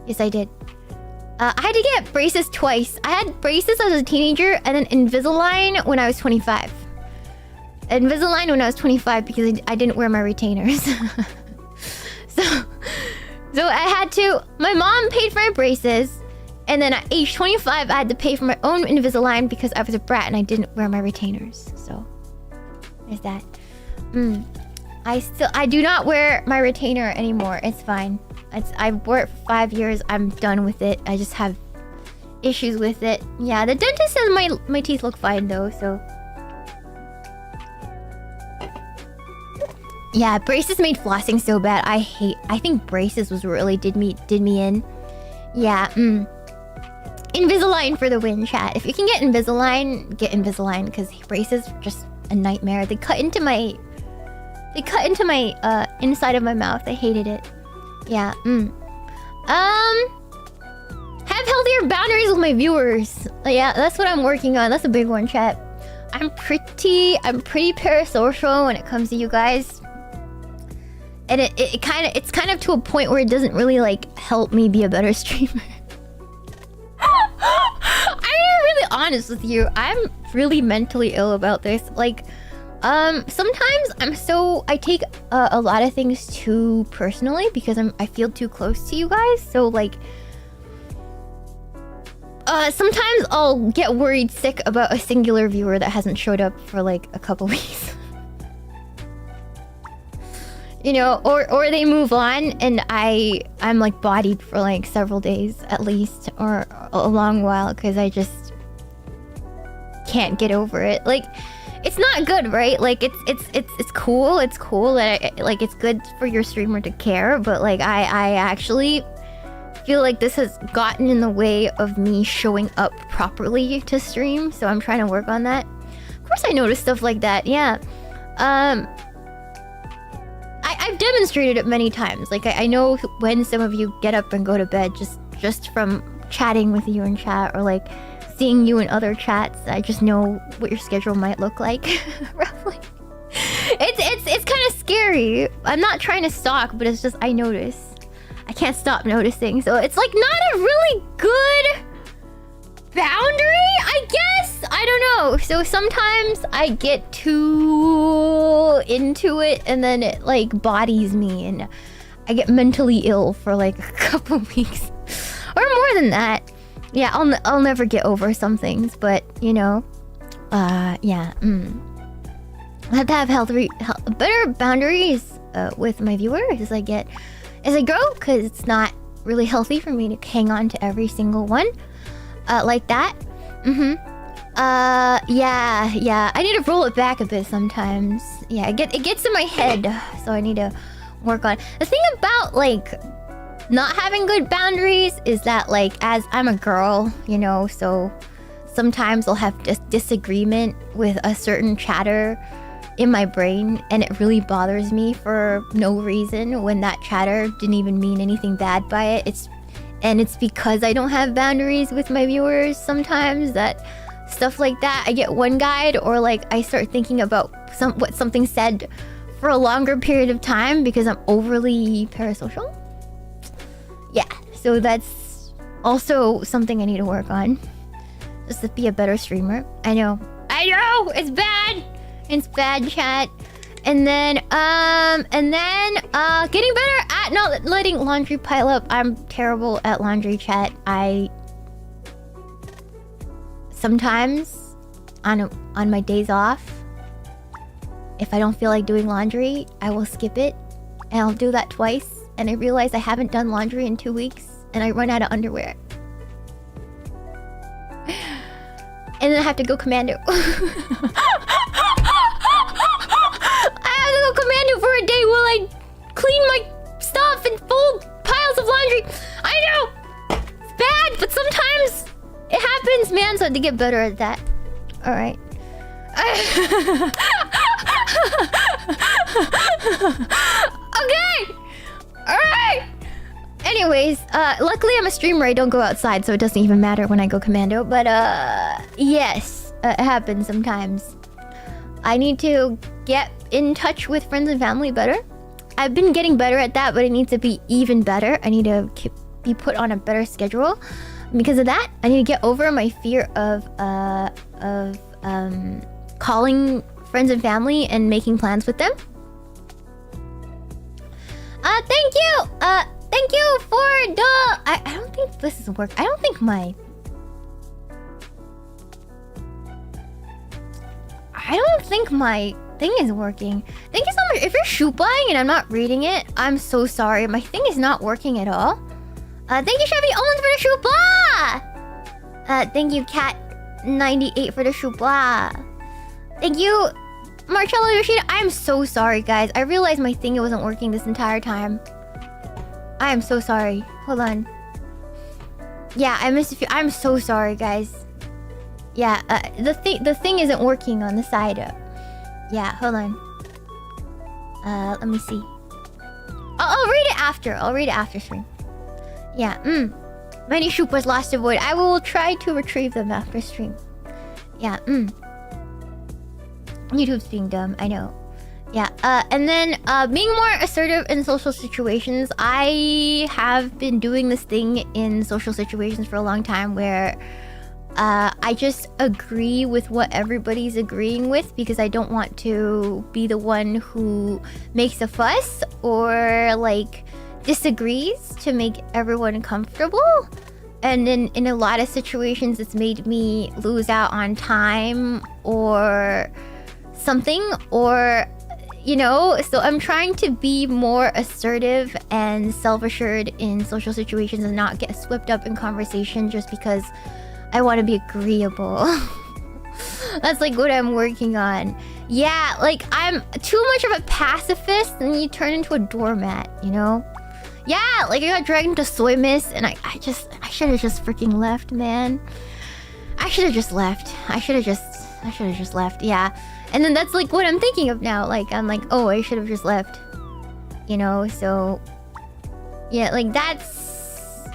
[SPEAKER 1] Yes, I did. I had to get braces twice. I had braces as a teenager and then Invisalign when I was 25. Invisalign when I was 25 because I didn't wear my retainers. So I had to... My mom paid for my braces. And then at age 25, I had to pay for my own Invisalign because I was a brat and I didn't wear my retainers. So, there's that. I do not wear my retainer anymore. It's fine. I wore it for 5 years. I'm done with it. I just have issues with it. Yeah, the dentist says my teeth look fine though, so... Yeah, braces made flossing so bad. I think braces was really did me in. Yeah, Invisalign for the win, chat. If you can get Invisalign, get Invisalign, because braces are just a nightmare. They cut into my inside of my mouth. I hated it. Yeah, have healthier boundaries with my viewers. Yeah, that's what I'm working on. That's a big one, chat. I'm pretty parasocial when it comes to you guys. And it's kind of to a point where it doesn't really like help me be a better streamer. I'm really honest with you. I'm really mentally ill about this. Like, sometimes I take a lot of things too personally because I feel too close to you guys. So like, sometimes I'll get worried sick about a singular viewer that hasn't showed up for like a couple weeks. You know, or they move on and I'm like bodied for like several days at least, or a long while, because I just can't get over it. Like, it's not good, right? Like, it's cool. It's cool that like it's good for your streamer to care, but like I actually feel like this has gotten in the way of me showing up properly to stream, so I'm trying to work on that. Of course I notice stuff like that, yeah. I've demonstrated it many times. Like, I know when some of you get up and go to bed just from chatting with you in chat, or like seeing you in other chats. I just know what your schedule might look like, roughly. It's kind of scary. I'm not trying to stalk, but it's just I notice. I can't stop noticing. So it's like not a really good boundary, I guess? I don't know. So sometimes I get too into it and then it like bodies me and I get mentally ill for like a couple weeks. Or more than that. Yeah, I'll never get over some things, but you know, yeah. I have to have better boundaries with my viewers as I grow, because it's not really healthy for me to hang on to every single one like that. Yeah. I need to roll it back a bit sometimes. Yeah, it gets in my head, so I need to work on it. The thing about like not having good boundaries is that like, as I'm a girl, you know, so sometimes I'll have disagreement with a certain chatter in my brain, and it really bothers me for no reason when that chatter didn't even mean anything bad by it. It's because I don't have boundaries with my viewers sometimes that stuff like that. I get one guide, or like I start thinking about what something said for a longer period of time because I'm overly parasocial. Yeah, so that's also something I need to work on. Just to be a better streamer. I know, it's bad. It's bad, chat. And then getting better at not letting laundry pile up. I'm terrible at laundry, chat. I sometimes on my days off, if I don't feel like doing laundry, I will skip it, and I'll do that twice, and I realize I haven't done laundry in 2 weeks, and I run out of underwear. And then I have to go commando. I have to go commando for a day while I clean my stuff and fold piles of laundry. I know! It's bad, but sometimes it happens, man, so I have to get better at that. Alright. Okay! Alright! Anyways, luckily I'm a streamer. I don't go outside, so it doesn't even matter when I go commando. But, yes, it happens sometimes. I need to get in touch with friends and family better. I've been getting better at that, but it needs to be even better. I need to be put on a better schedule. Because of that, I need to get over my fear of calling friends and family and making plans with them. Thank you! Thank you for the... I don't think this is work. I don't think my thing is working. Thank you so much. If you're shoot buying and I'm not reading it, I'm so sorry. My thing is not working at all. Thank you, Chevy Owens, for the shoot blah! Thank you, Cat98 for the shoot blah. Thank you, Marcello Yoshida. I'm so sorry, guys. I realized my thing wasn't working this entire time. I am so sorry. Hold on. Yeah, I missed a few. I'm so sorry, guys. Yeah, the thing isn't working on the side. Yeah, hold on. Let me see. I'll read it after. I'll read it after stream. Yeah, many Shupas lost to void. I will try to retrieve them after stream. Yeah, YouTube's being dumb, I know. Yeah, and then being more assertive in social situations. I have been doing this thing in social situations for a long time where I just agree with what everybody's agreeing with because I don't want to be the one who makes a fuss or like disagrees to make everyone comfortable. And then in a lot of situations it's made me lose out on time or something, or you know, so I'm trying to be more assertive and self-assured in social situations and not get swept up in conversation just because I want to be agreeable. That's like what I'm working on. Yeah, like I'm too much of a pacifist and you turn into a doormat, you know? Yeah, like I got dragged into Soy Mist and I should have just freaking left, man. I should have just left. I should have just left, yeah. And then that's like what I'm thinking of now. Like I'm like, oh, I should have just left. You know, so yeah, like that's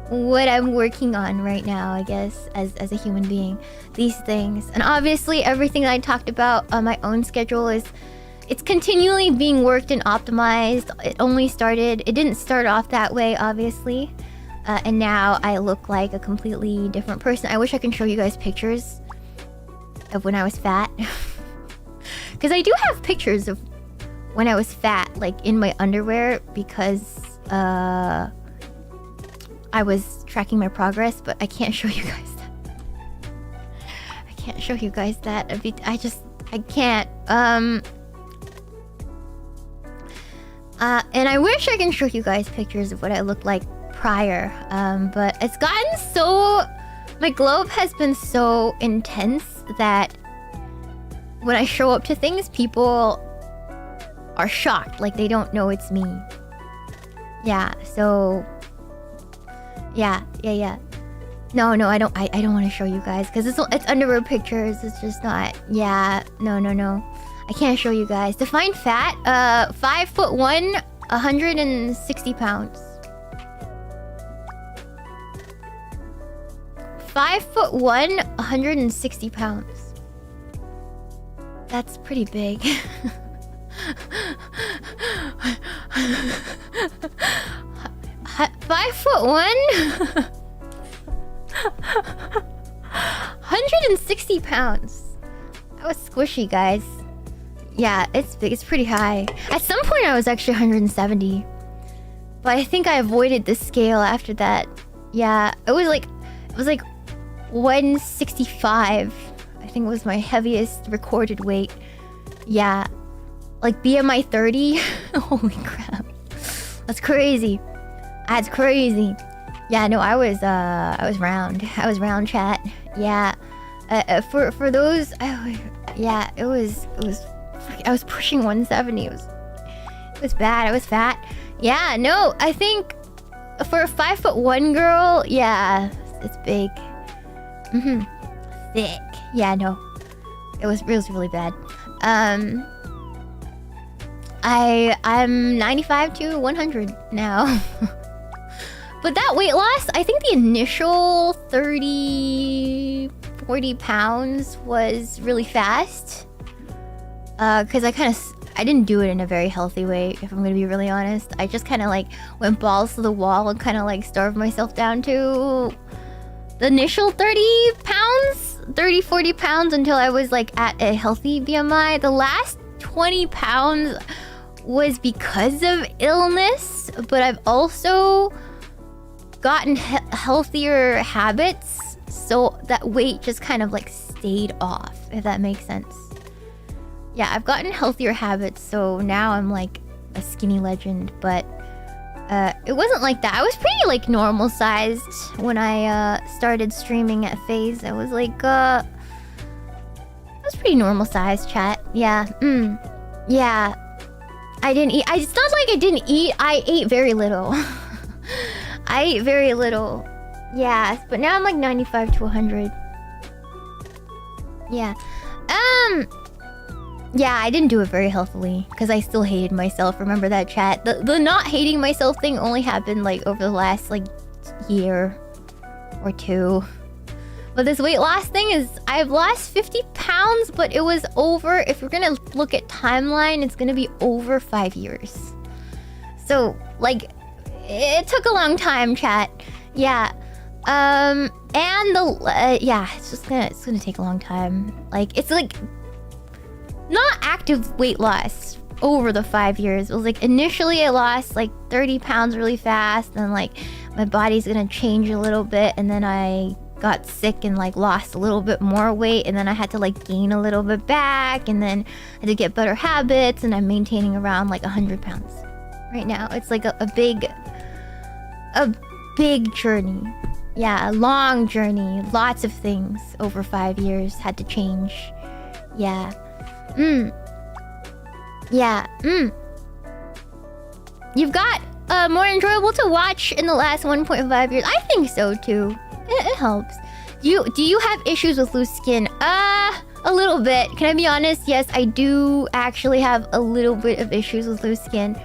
[SPEAKER 1] what I'm working on right now, I guess, as a human being. These things. And obviously everything that I talked about on my own schedule it's continually being worked and optimized. It didn't start off that way, obviously. And now I look like a completely different person. I wish I can show you guys pictures of when I was fat. Because I do have pictures of when I was fat, like in my underwear, because I was tracking my progress, but I can't show you guys that. I can't show you guys that. I can't. And I wish I can show you guys pictures of what I looked like prior. But it's gotten so... My globe has been so intense that when I show up to things, people are shocked. Like, they don't know it's me. Yeah, so... Yeah. No, I don't want to show you guys because it's underwear pictures. It's just not. Yeah, no. I can't show you guys. Define fat. 5'1", 160 pounds. 5'1", 160 pounds. That's pretty big. 5'1", 160 pounds. That was squishy, guys. Yeah, it's big. It's pretty high. At some point, I was actually 170, but I think I avoided the scale after that. Yeah, it was like 165. I think was my heaviest recorded weight. Yeah, like BMI 30. Holy crap, that's crazy. That's crazy. Yeah, no, I was round. I was round, chat. Yeah, for those, yeah, it was. I was pushing 170. It was bad. I was fat. Yeah, no, I think for a 5'1" girl, yeah, it's big. Thick. Yeah, no, it was really bad. I'm 95 to 100 now. But that weight loss, I think the initial 30, 40 pounds was really fast. Because I didn't do it in a very healthy way, if I'm gonna be really honest. I just kind of like went balls to the wall and kind of like starved myself down to the initial 30 pounds, 30, 40 pounds until I was like at a healthy BMI. The last 20 pounds was because of illness, but I've also gotten healthier habits, so that weight just kind of like stayed off, if that makes sense. Yeah, I've gotten healthier habits, so now I'm like a skinny legend, but it wasn't like that. I was pretty like normal sized when I started streaming at Phase. I was like I was pretty normal sized, chat. Yeah. Yeah. I didn't eat. It's not like I didn't eat. I ate very little. I ate very little. Yeah, but now I'm like 95 to 100. Yeah. Yeah, I didn't do it very healthily because I still hated myself. Remember that, chat? The not hating myself thing only happened like over the last like year or two. But this weight loss thing is, I've lost 50 pounds, but it was over, if we're gonna look at timeline, it's gonna be over 5 years. So like, it took a long time, chat. Yeah. And yeah, it's gonna take a long time. Like, it's like not active weight loss over the 5 years. It was like initially I lost like 30 pounds really fast, and like my body's gonna change a little bit, and then I got sick and like lost a little bit more weight, and then I had to like gain a little bit back, and then I had to get better habits, and I'm maintaining around like 100 pounds right now. It's like a big journey. Yeah, a long journey. Lots of things over 5 years had to change. Yeah. Yeah. You've got more enjoyable to watch in the last 1.5 years. I think so too. It helps. Do you have issues with loose skin? A little bit. Can I be honest? Yes, I do actually have a little bit of issues with loose skin.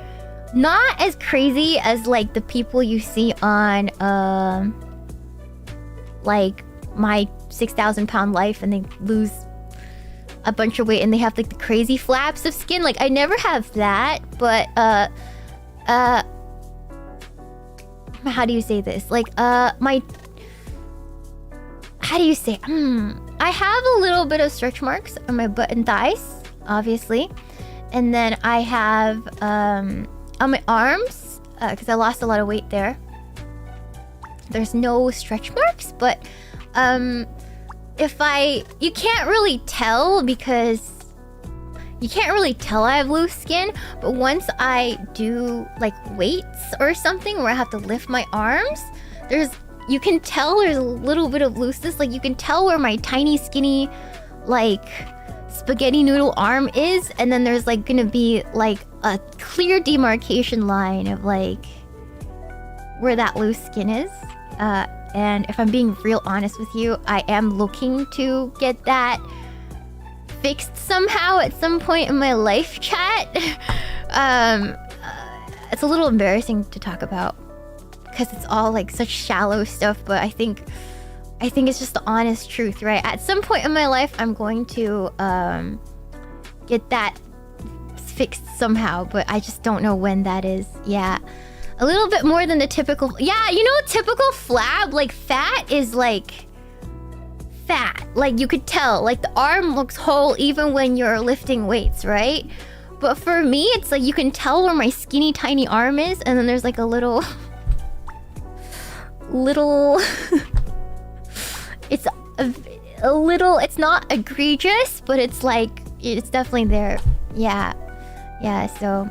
[SPEAKER 1] Not as crazy as like the people you see on like my 6,000 pound life, and they lose a bunch of weight and they have like the crazy flaps of skin. Like I never have that, but how do you say this? Like how do you say? I have a little bit of stretch marks on my butt and thighs, obviously, and then I have on my arms because I lost a lot of weight there. There's no stretch marks, but you can't really tell because you can't really tell I have loose skin, but once I do like weights or something where I have to lift my arms, you can tell there's a little bit of looseness. Like you can tell where my tiny skinny like spaghetti noodle arm is, and then there's like gonna be like a clear demarcation line of like where that loose skin is. And if I'm being real honest with you, I am looking to get that fixed somehow at some point in my life, chat. It's a little embarrassing to talk about because it's all like such shallow stuff, but I think it's just the honest truth, right? At some point in my life, I'm going to get that fixed somehow, but I just don't know when that is. Yeah. A little bit more than the typical... Yeah, you know, typical flab, like fat is like... fat. Like you could tell, like the arm looks whole even when you're lifting weights, right? But for me, it's like you can tell where my skinny tiny arm is, and then there's like a little... It's a little... It's not egregious, but it's like... It's definitely there. Yeah. Yeah, so...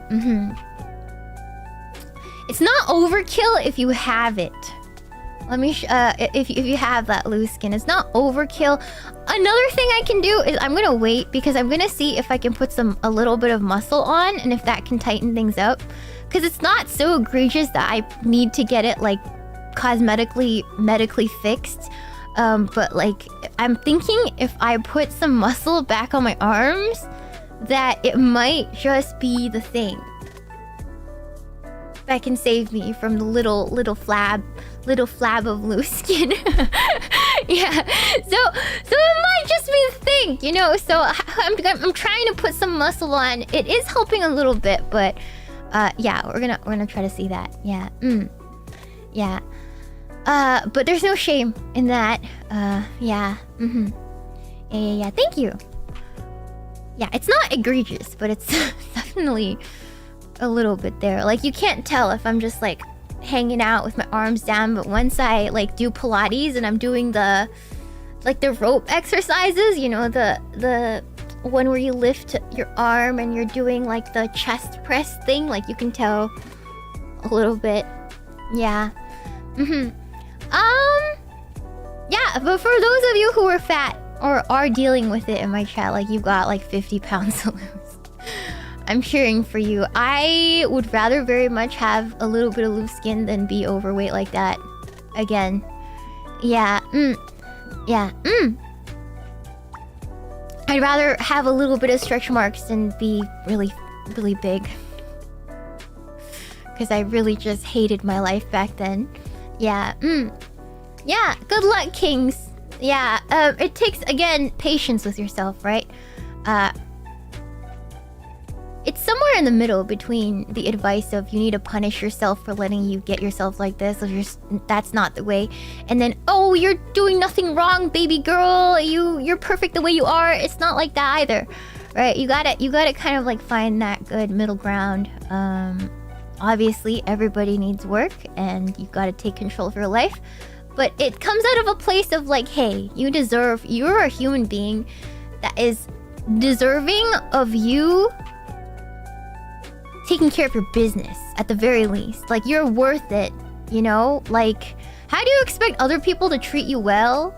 [SPEAKER 1] It's not overkill if you have it. Let me... if you have that loose skin, it's not overkill. Another thing I can do is I'm gonna wait because I'm gonna see if I can put a little bit of muscle on and if that can tighten things up. Because it's not so egregious that I need to get it like cosmetically, medically fixed. But like I'm thinking if I put some muscle back on my arms, that it might just be the thing that can save me from the little flab of loose skin. Yeah, so it might just be the thing, you know. So I'm trying to put some muscle on. It is helping a little bit, but yeah, we're gonna try to see that. Yeah, yeah. But there's no shame in that. Yeah. Yeah. Thank you. Yeah, it's not egregious, but it's definitely a little bit there. Like you can't tell if I'm just like hanging out with my arms down, but once I like do Pilates and I'm doing the rope exercises, you know, the one where you lift your arm and you're doing like the chest press thing, like you can tell a little bit. Yeah. Yeah, but for those of you who are fat or are dealing with it in my chat, like you've got like 50 pounds to lose, I'm cheering for you. I would rather very much have a little bit of loose skin than be overweight like that again. Yeah. Yeah. I'd rather have a little bit of stretch marks than be really, really big. Because I really just hated my life back then. Yeah. Yeah. Good luck, kings. Yeah. It takes, again, patience with yourself, right? It's somewhere in the middle between the advice of you need to punish yourself for letting you get yourself like this, or that's not the way, and then, oh, you're doing nothing wrong, baby girl, you're perfect the way you are. It's not like that either, right? You gotta kind of like find that good middle ground. Obviously everybody needs work and you gotta take control of your life, but it comes out of a place of like, hey, you're a human being that is deserving of you taking care of your business at the very least. Like, you're worth it, you know? Like, how do you expect other people to treat you well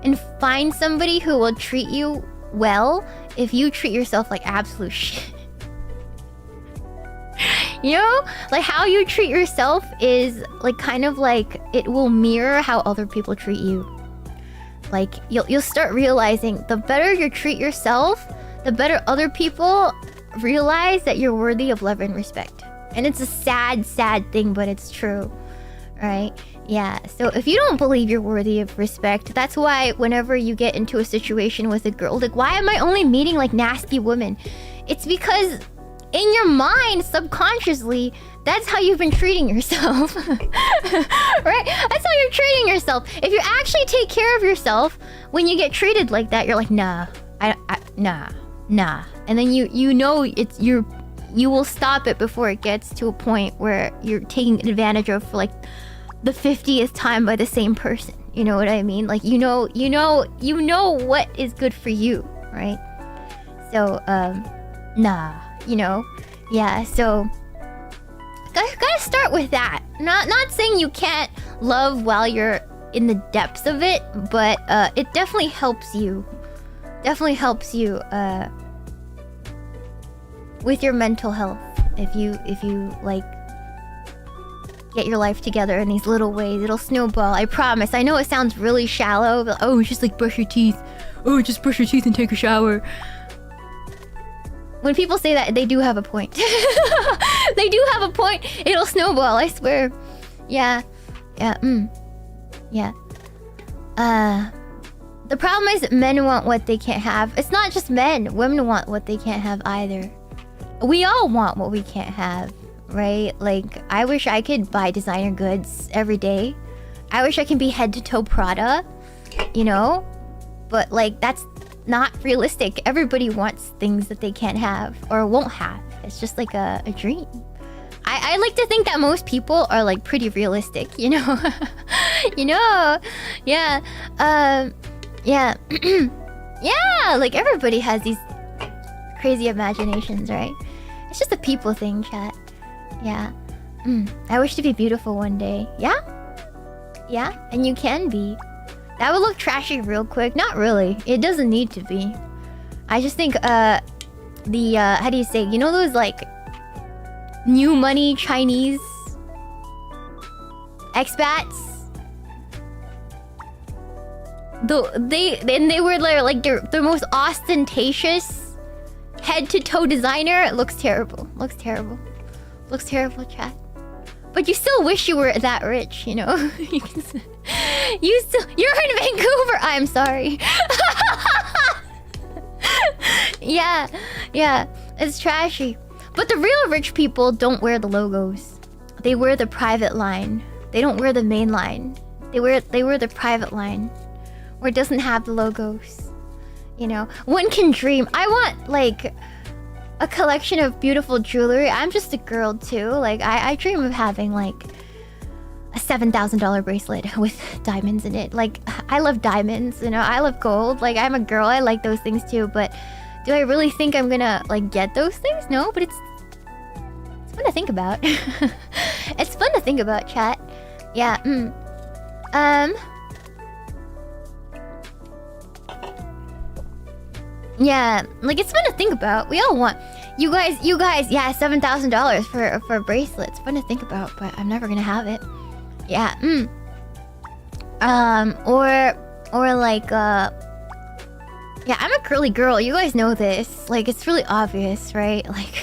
[SPEAKER 1] and find somebody who will treat you well if you treat yourself like absolute shit? You know? Like, how you treat yourself is like kind of like it will mirror how other people treat you. Like, you'll start realizing the better you treat yourself, the better other people realize that you're worthy of love and respect. And it's a sad, sad thing, but it's true, right? Yeah, so if you don't believe you're worthy of respect, that's why whenever you get into a situation with a girl, like, why am I only meeting like nasty women? It's because in your mind, subconsciously, that's how you've been treating yourself. Right? That's how you're treating yourself. If you actually take care of yourself, when you get treated like that, you're like, nah, nah. And then you know you will stop it before it gets to a point where you're taking advantage of for like the 50th time by the same person. You know what I mean? Like, you know what is good for you, right? So, nah, you know? Yeah, so gotta start with that. Not saying you can't love while you're in the depths of it, but it definitely helps you. Definitely helps you with your mental health if you like get your life together in these little ways. It'll snowball, I promise. I know it sounds really shallow, but oh, it's just like brush your teeth. Oh, just brush your teeth and take a shower. When people say that, they do have a point. They do have a point. It'll snowball, I swear. Yeah. Yeah, Yeah. The problem is men want what they can't have. It's not just men. Women want what they can't have either. We all want what we can't have, right? Like, I wish I could buy designer goods every day. I wish I could be head to toe Prada, you know? But, like, that's not realistic. Everybody wants things that they can't have or won't have. It's just like a dream. I like to think that most people are, like, pretty realistic, you know? You know? Yeah. Yeah. Yeah, like, everybody has these crazy imaginations, right? It's just a people thing, chat. Yeah. I wish to be beautiful one day. Yeah? Yeah, and you can be. That would look trashy real quick. Not really. It doesn't need to be. I just think, how do you say? You know those, like, new money Chinese expats? They were like their most ostentatious head to toe designer. It looks terrible. Looks terrible. Looks terrible, chat. But you still wish you were that rich, you know? You're in Vancouver. I'm sorry. Yeah, it's trashy. But the real rich people don't wear the logos. They wear the private line. They don't wear the main line. They wear the private line, where it doesn't have the logos. You know, one can dream. I want, like, a collection of beautiful jewelry. I'm just a girl too. Like, I dream of having, like, a $7,000 bracelet with diamonds in it. Like, I love diamonds, you know. I love gold. Like, I'm a girl. I like those things too. But do I really think I'm gonna, like, get those things? No, but it's fun to think about. It's fun to think about, chat. Yeah. Yeah, like, it's fun to think about. We all want... You guys, yeah, $7,000 for a bracelet. It's fun to think about, but I'm never gonna have it. Yeah, or like, yeah, I'm a girly girl. You guys know this. Like, it's really obvious, right? Like,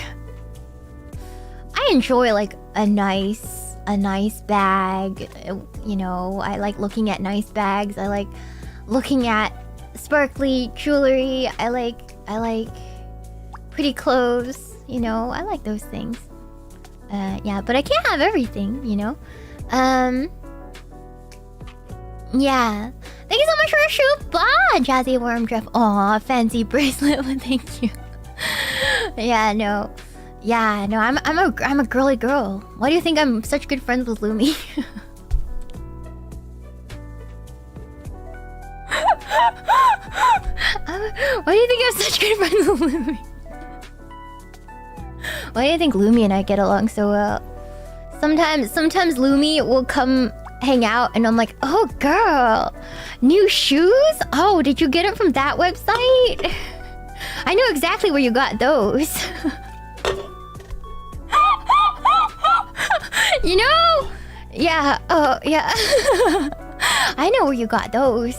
[SPEAKER 1] I enjoy, like, a nice bag. You know, I like looking at nice bags. I like looking at sparkly jewelry. I like pretty clothes, you know. I like those things. Yeah, but I can't have everything, you know. Yeah. Thank you so much for a shoot. Bye, Jazzy Worm Drift. Aw, fancy bracelet. Thank you. Yeah, no. Yeah, no. I'm a girly girl. Why do you think I'm such good friends with Lumi? Why do you think I'm such good friends with Lumi? Why do you think Lumi and I get along so well? Sometimes Lumi will come hang out and I'm like, oh girl, new shoes? Oh, did you get it from that website? I know exactly where you got those. You know? Yeah, oh yeah. I know where you got those.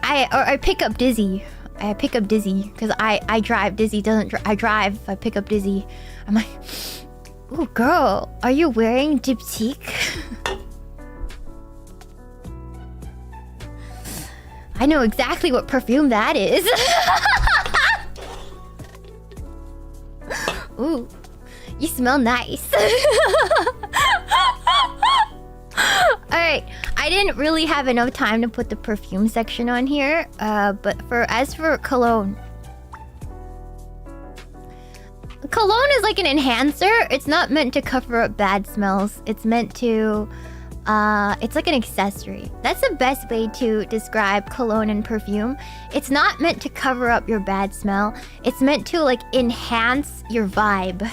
[SPEAKER 1] I pick up Dizzy. I pick up Dizzy because I drive. Dizzy doesn't. I drive. I pick up Dizzy. I'm like, oh girl, are you wearing diptyque? I know exactly what perfume that is. Ooh, you smell nice. Alright, I didn't really have enough time to put the perfume section on here, but as for cologne is like an enhancer. It's not meant to cover up bad smells. It's meant to, it's like an accessory. That's the best way to describe cologne and perfume. It's not meant to cover up your bad smell. It's meant to, like, enhance your vibe.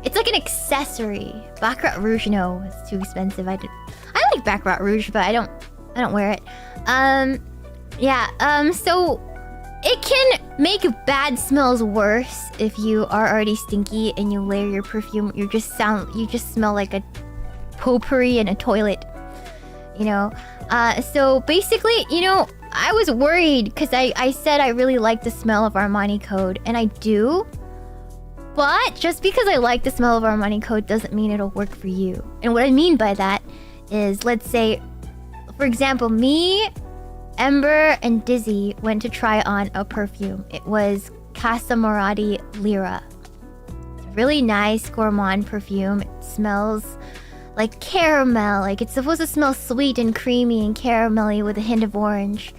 [SPEAKER 1] It's like an accessory. Baccarat Rouge, no, it's too expensive. I like Baccarat Rouge, but I don't wear it. Yeah, so it can make bad smells worse if you are already stinky and you layer your perfume. You just smell like a potpourri in a toilet. You know, so basically, you know, I was worried because I said I really like the smell of Armani Code, and I do. But just because I like the smell of Armani Code doesn't mean it'll work for you. And what I mean by that is, let's say, for example, me, Ember, and Dizzy went to try on a perfume. It was Casa Moradi Lira. It's a really nice gourmand perfume. It smells like caramel. Like, it's supposed to smell sweet and creamy and caramelly with a hint of orange.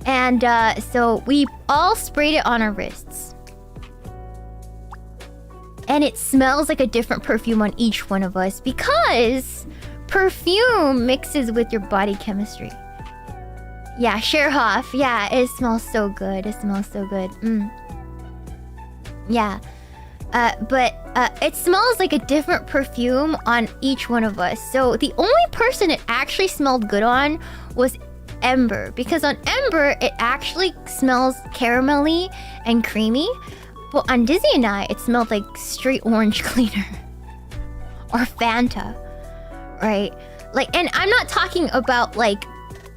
[SPEAKER 1] And so we all sprayed it on our wrists. And it smells like a different perfume on each one of us because perfume mixes with your body chemistry. Yeah, Scherhoff. Yeah, it smells so good. It smells so good. Yeah. But it smells like a different perfume on each one of us. So the only person it actually smelled good on was Ember. Because on Ember, it actually smells caramelly and creamy. But on Dizzy and I, it smelled like straight orange cleaner. Or Fanta. Right? Like, and I'm not talking about like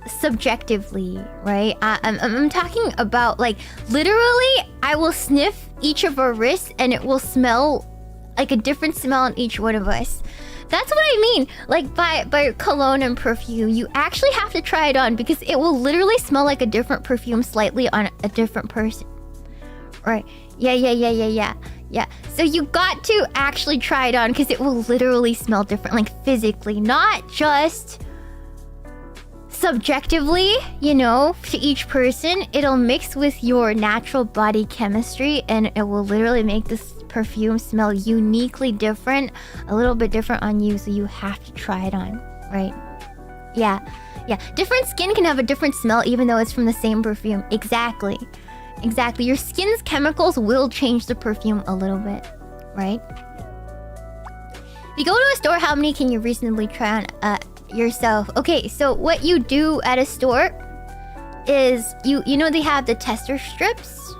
[SPEAKER 1] subjectively, right? I'm talking about like literally I will sniff each of our wrists and it will smell like a different smell on each one of us. That's what I mean. Like by cologne and perfume, you actually have to try it on because it will literally smell like a different perfume slightly on a different person. Right? Yeah. So you got to actually try it on because it will literally smell different, like physically, not just subjectively, you know, to each person. It'll mix with your natural body chemistry and it will literally make this perfume smell uniquely different, a little bit different on you, so you have to try it on, right? Yeah. Different skin can have a different smell even though it's from the same perfume. Exactly. Your skin's chemicals will change the perfume a little bit, right? If you go to a store, how many can you reasonably try on yourself? Okay, so what you do at a store is you know they have the tester strips.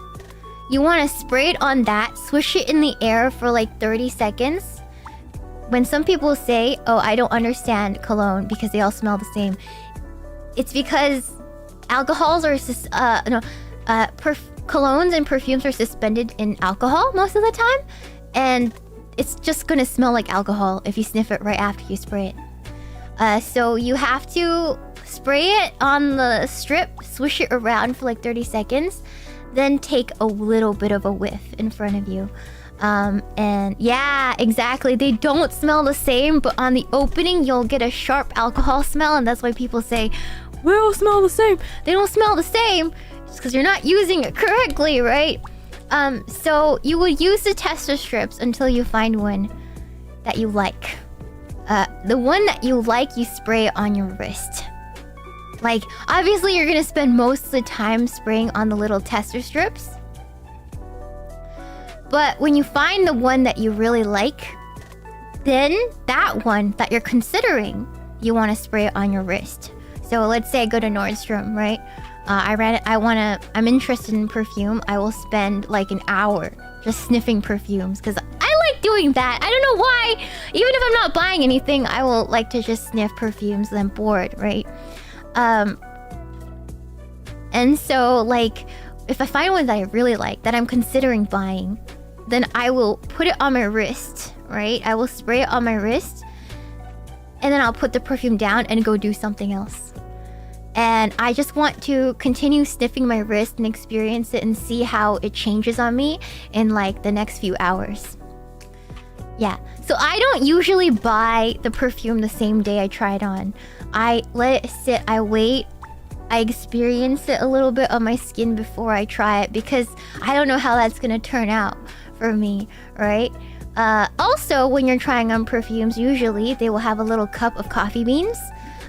[SPEAKER 1] You want to spray it on that, swish it in the air for like 30 seconds. When some people say, "Oh, I don't understand cologne because they all smell the same," it's because alcohols are colognes and perfumes are suspended in alcohol most of the time, and it's just gonna smell like alcohol if you sniff it right after you spray it. So you have to spray it on the strip, swish it around for like 30 seconds, then take a little bit of a whiff in front of you. And yeah, exactly. They don't smell the same, but on the opening, you'll get a sharp alcohol smell, and that's why people say, "We all smell the same." They don't smell the same just because you're not using it correctly, right? So you would use the tester strips until you find one that you like. The one that you like, you spray on your wrist. Like, obviously you're gonna spend most of the time spraying on the little tester strips. But when you find the one that you really like, then that one that you're considering, you want to spray it on your wrist. So let's say I go to Nordstrom, right? I'm interested in perfume. I will spend like an hour just sniffing perfumes because I like doing that. I don't know why. Even if I'm not buying anything, I will like to just sniff perfumes and I'm bored, right? And so like, if I find one that I really like, that I'm considering buying, then I will put it on my wrist, right? I will spray it on my wrist, and then I'll put the perfume down and go do something else. And I just want to continue sniffing my wrist and experience it and see how it changes on me in like the next few hours. Yeah, so I don't usually buy the perfume the same day I try it on. I let it sit, I wait, I experience it a little bit on my skin before I try it because I don't know how that's gonna turn out for me, right? Also, when you're trying on perfumes, usually they will have a little cup of coffee beans.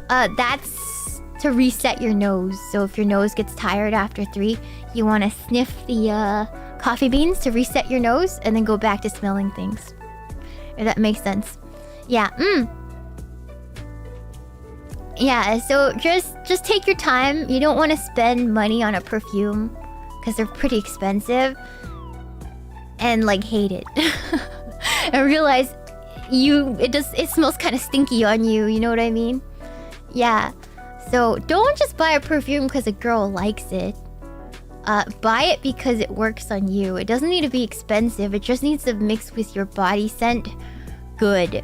[SPEAKER 1] That's to reset your nose. So if your nose gets tired after 3, you want to sniff the coffee beans to reset your nose and then go back to smelling things. If that makes sense. Yeah. Yeah, so just take your time. You don't want to spend money on a perfume because they're pretty expensive and like hate it. And realize it smells kind of stinky on you, you know what I mean? Yeah. So don't just buy a perfume because a girl likes it. Buy it because it works on you. It doesn't need to be expensive. It just needs to mix with your body scent good.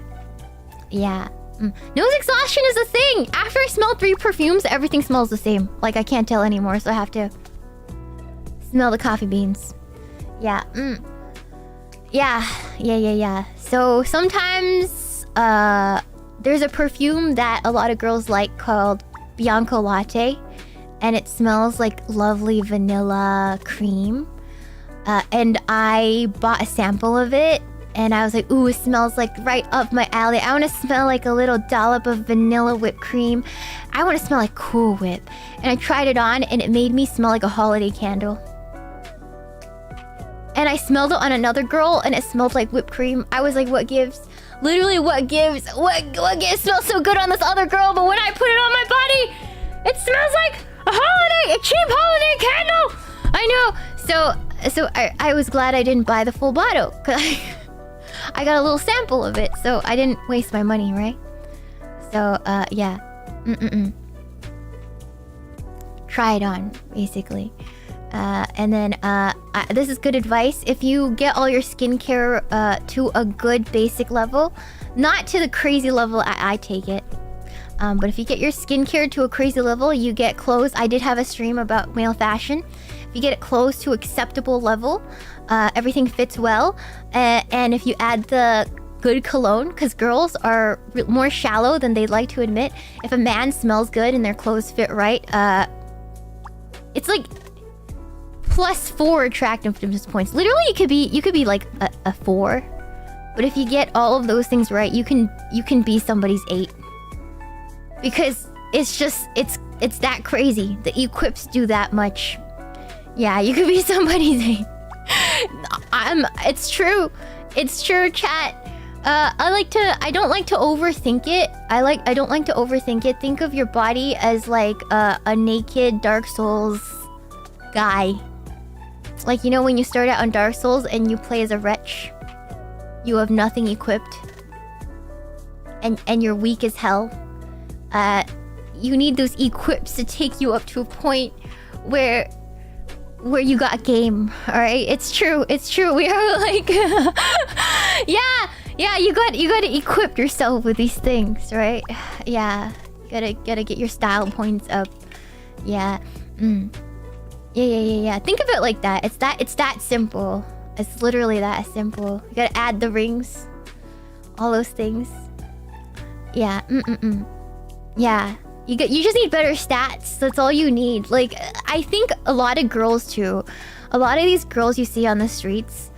[SPEAKER 1] Yeah. Nose exhaustion is a thing. After I smell 3 perfumes, everything smells the same. Like I can't tell anymore, so I have to smell the coffee beans. Yeah. Yeah. So sometimes there's a perfume that a lot of girls like called Bianco Latte, and it smells like lovely vanilla cream. And I bought a sample of it, and I was like, ooh, it smells like right up my alley. I want to smell like a little dollop of vanilla whipped cream. I want to smell like Cool Whip. And I tried it on, and it made me smell like a holiday candle. And I smelled it on another girl, and it smelled like whipped cream. I was like, what gives? Literally, what gives? What gives smells so good on this other girl, but when I put it on my body, it smells like a cheap holiday candle. I know. So I was glad I didn't buy the full bottle, cause I got a little sample of it, so I didn't waste my money, right? So yeah. Try it on, basically. And then this is good advice. If you get all your skincare to a good basic level, not to the crazy level I take it, but if you get your skincare to a crazy level, you get close. I did have a stream about male fashion. If you get it close to acceptable level, everything fits well. And if you add the good cologne, because girls are more shallow than they'd like to admit. If a man smells good and their clothes fit right, it's like +4 attractiveness points. Literally, you could be like a 4, but if you get all of those things right, you can be somebody's 8. Because it's just it's that crazy. The equips do that much. Yeah, you could be somebody's 8. It's true, chat. I don't like to overthink it. I don't like to overthink it. Think of your body as like a naked Dark Souls guy. Like, you know, when you start out on Dark Souls and you play as a wretch, you have nothing equipped, and you're weak as hell. You need those equips to take you up to a point where you got game. All right, it's true. We are like, yeah. You got to equip yourself with these things, right? Yeah, you gotta get your style points up. Yeah. Yeah. Think of it like that. It's that simple. It's literally that simple. You gotta add the rings, all those things. Yeah. Yeah. You just need better stats. That's all you need. Like, I think a lot of girls too. A lot of these girls you see on the streets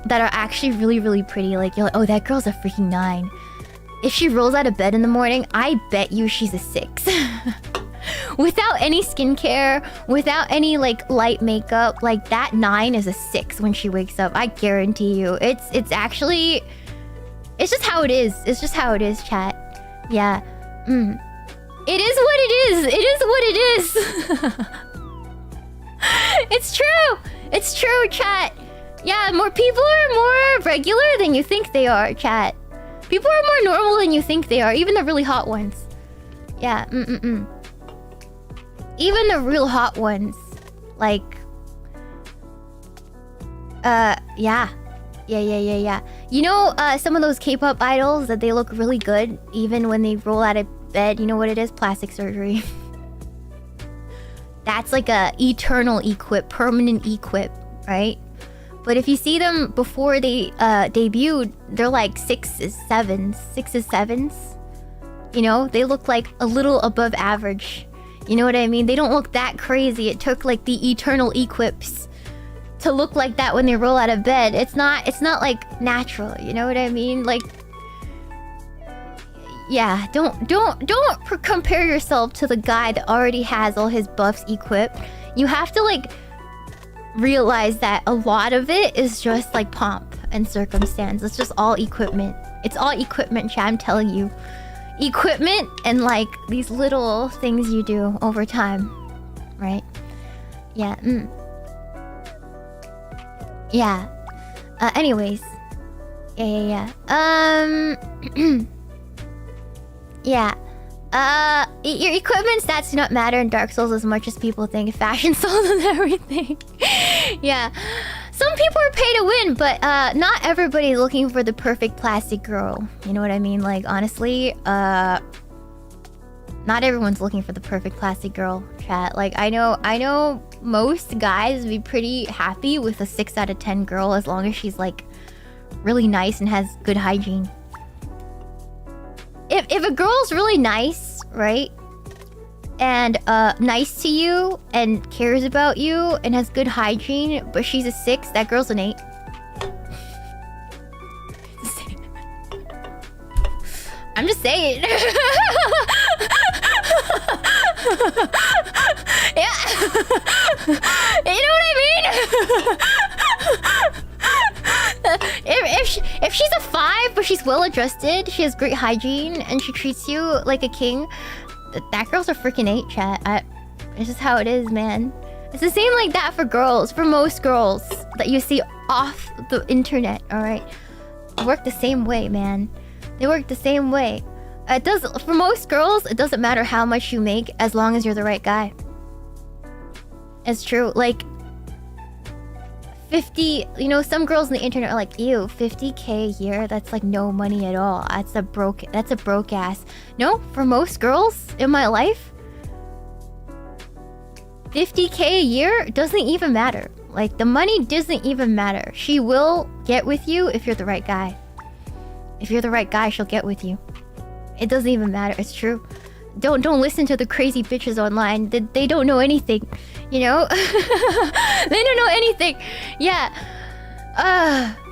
[SPEAKER 1] that are actually really, really pretty. Like, you're like, oh, that girl's a freaking 9. If she rolls out of bed in the morning, I bet you she's a 6. Without any skincare, without any like light makeup, like that 9 is a 6 when she wakes up. I guarantee you. It's actually, it's just how it is. It's just how it is, chat. Yeah. It is what it is. It is what it is. It's true. It's true, chat. Yeah, more people are more regular than you think they are, chat. People are more normal than you think they are, even the really hot ones. Yeah, even the real hot ones. Like, yeah. You know, some of those K-pop idols that they look really good even when they roll out of bed. You know what it is? Plastic surgery. That's like a eternal equip, permanent equip, right? But if you see them before they debuted, they're like 6s, 7s. You know, they look like a little above average. You know what I mean? They don't look that crazy. It took like the eternal equips to look like that when they roll out of bed. It's not like natural. You know what I mean? Like, yeah, don't compare yourself to the guy that already has all his buffs equipped. You have to like realize that a lot of it is just like pomp and circumstance. It's just all equipment. It's all equipment, chat. I'm telling you. Equipment and like these little things you do over time, right? Yeah. Yeah. Anyways, Yeah. Yeah. Your equipment stats do not matter in Dark Souls as much as people think. Fashion Souls and everything. Yeah. Some people are pay to win, but not everybody's looking for the perfect plastic girl. You know what I mean? Like, honestly, not everyone's looking for the perfect plastic girl, chat. Like, I know most guys would be pretty happy with a 6 out of 10 girl as long as she's, like, really nice and has good hygiene. If a girl's really nice, right? And nice to you and cares about you and has good hygiene, but she's a 6, that girl's an 8. I'm just saying. Yeah. You know what I mean? If she's a 5, but she's well adjusted, she has great hygiene, and she treats you like a king, that girl's a freaking 8, chat. It's just how it is, man. It's the same like that for girls, for most girls that you see off the internet, alright? They work the same way, man. They work the same way. For most girls, it doesn't matter how much you make as long as you're the right guy. It's true. Like, 50, you know, some girls on the internet are like, ew, 50k a year, that's like no money at all. That's a broke ass. No, for most girls in my life, 50k a year doesn't even matter. Like, the money doesn't even matter. She will get with you if you're the right guy. If you're the right guy, she'll get with you. It doesn't even matter. It's true. Don't listen to the crazy bitches online. They don't know anything, you know? They don't know anything. Yeah.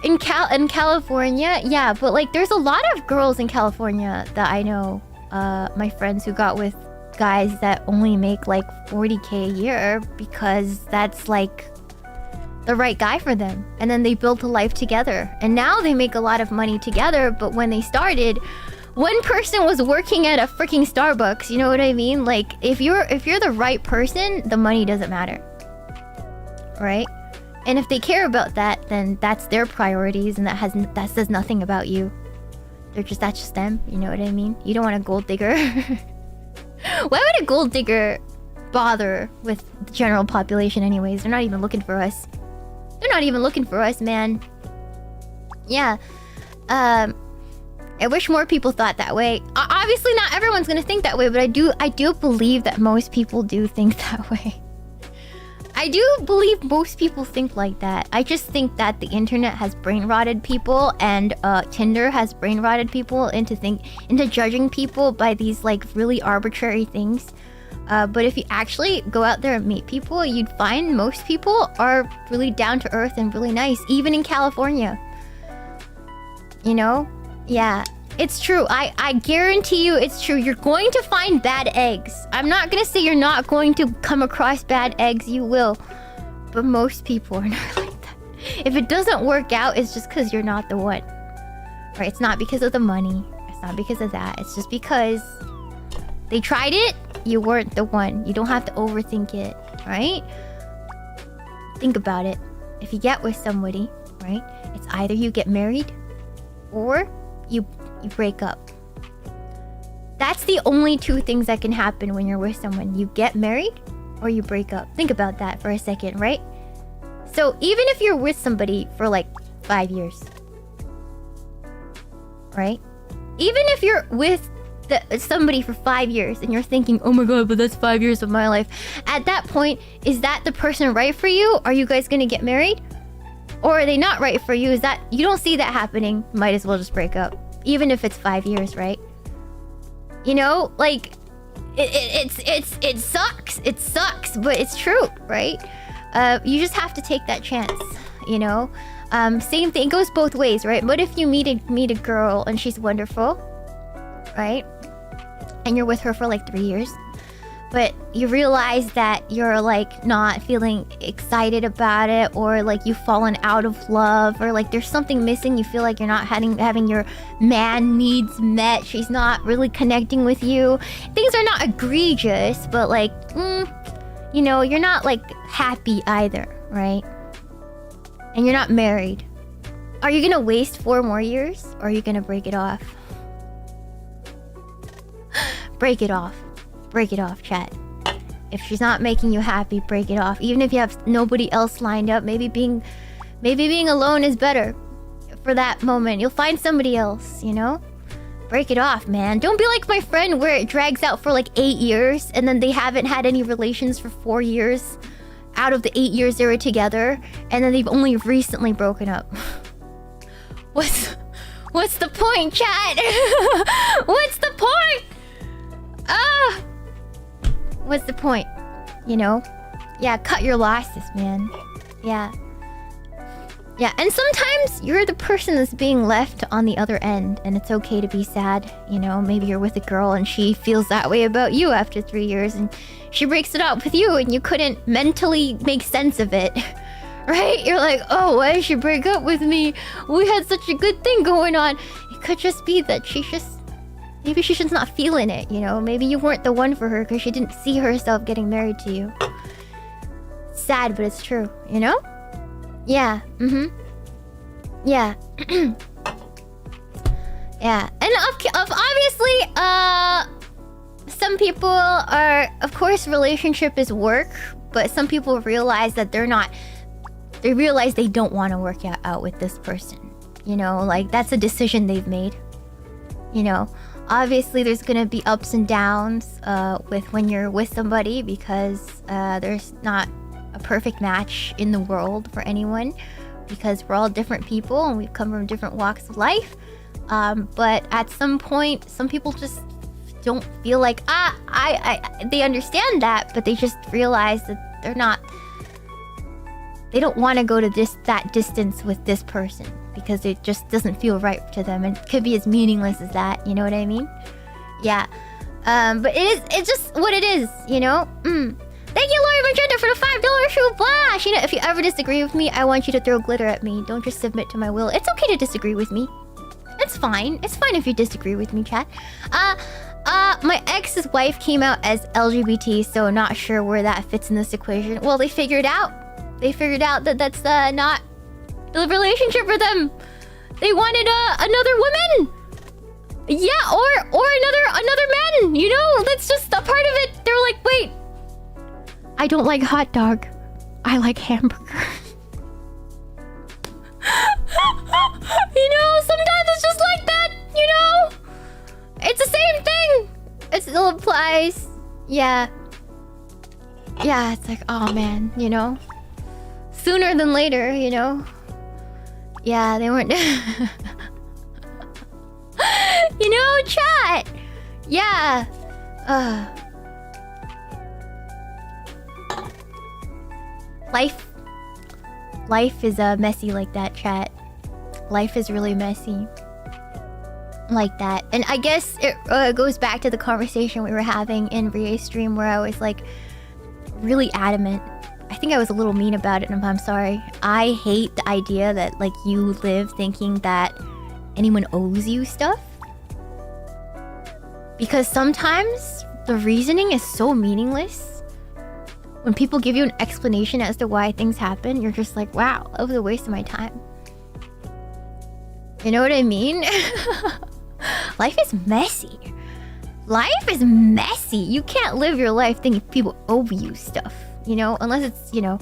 [SPEAKER 1] In California, yeah, but like there's a lot of girls in California that I know, my friends who got with guys that only make like 40k a year because that's like the right guy for them. And then they built a life together. And now they make a lot of money together, but when they started, one person was working at a freaking Starbucks, you know what I mean? Like, if you're the right person, the money doesn't matter. Right? And if they care about that, then that's their priorities, and that says nothing about you. That's just them, you know what I mean? You don't want a gold digger. Why would a gold digger bother with the general population anyways? They're not even looking for us. They're not even looking for us, man. Yeah. I wish more people thought that way. Obviously, not everyone's gonna think that way, but I do believe that most people do think that way. I do believe most people think like that. I just think that the internet has brain-rotted people, and Tinder has brain-rotted people into judging people by these like really arbitrary things. But if you actually go out there and meet people, you'd find most people are really down to earth and really nice, even in California. You know? Yeah, it's true. I guarantee you it's true. You're going to find bad eggs. I'm not gonna say you're not going to come across bad eggs. You will. But most people are not like that. If it doesn't work out, it's just because you're not the one. Right? It's not because of the money. It's not because of that. It's just because they tried it, you weren't the one. You don't have to overthink it, right? Think about it. If you get with somebody, right? It's either you get married or you break up. That's the only two things that can happen when you're with someone. You get married or you break up. Think about that for a second, right? So even if you're with somebody for like 5 years, right? Even if you're with somebody for 5 years and you're thinking, oh my god, but that's 5 years of my life. At that point, is that the person right for you? Are you guys gonna get married? Or are they not right for you? Is that you don't see that happening? Might as well just break up, even if it's 5 years, right? You know, like it sucks. It sucks, but it's true, right? You just have to take that chance. You know, same thing. It goes both ways, right? What if you meet a girl and she's wonderful, right? And you're with her for like 3 years. But you realize that you're like not feeling excited about it, or like you've fallen out of love, or like there's something missing. You feel like you're not having your man needs met. She's not really connecting with you. Things are not egregious, but like, you know, you're not like happy either, right? And you're not married. Are you gonna waste 4 more years? Or are you gonna break it off? Break it off. Break it off, chat. If she's not making you happy, break it off. Even if you have nobody else lined up, maybe being alone is better for that moment. You'll find somebody else, you know? Break it off, man. Don't be like my friend where it drags out for like 8 years and then they haven't had any relations for 4 years out of the 8 years they were together, and then they've only recently broken up. What's the point, chat? What's the point? What's the point? You know? Yeah, cut your losses, man. Yeah. Yeah, and sometimes you're the person that's being left on the other end, and it's okay to be sad. You know, maybe you're with a girl and she feels that way about you after 3 years, and she breaks it up with you and you couldn't mentally make sense of it. Right? You're like, oh, why did she break up with me? We had such a good thing going on. It could just be that maybe she's just not feeling it, you know? Maybe you weren't the one for her because she didn't see herself getting married to you. Sad, but it's true, you know? Yeah, yeah. Yeah, and obviously, some people are, of course, relationship is work, but some people realize that they realize they don't want to work out with this person. You know, like, that's a decision they've made. You know, obviously there's gonna be ups and downs when you're with somebody, because there's not a perfect match in the world for anyone, because we're all different people and we've come from different walks of life. But at some point, some people just don't feel like they understand that, but they just realize that they don't want to go to that distance with this person because it just doesn't feel right to them. And it could be as meaningless as that, you know what I mean? Yeah. But it's just what it is, you know? Thank you, Lori Magenta, for the $5 shoe flash! You know, if you ever disagree with me, I want you to throw glitter at me. Don't just submit to my will. It's okay to disagree with me. It's fine. It's fine if you disagree with me, chat. My ex's wife came out as LGBT, so not sure where that fits in this equation. Well, they figured out that that's not the relationship for them. They wanted another woman. Yeah, or another man. You know, that's just a part of it. They're like, wait, I don't like hot dog. I like hamburger. You know, sometimes it's just like that. You know, it's the same thing. It still applies. Yeah. Yeah, it's like, oh man, you know. Sooner than later, you know. Yeah, they weren't. You know, chat. Yeah. Life is messy like that, chat. Life is really messy like that. And I guess it goes back to the conversation we were having in Rie's stream, where I was like really adamant. I think I was a little mean about it, and I'm sorry. I hate the idea that like you live thinking that anyone owes you stuff. Because sometimes the reasoning is so meaningless. When people give you an explanation as to why things happen, you're just like, wow, that was a waste of my time. You know what I mean? Life is messy. Life is messy. You can't live your life thinking people owe you stuff. You know, unless it's, you know,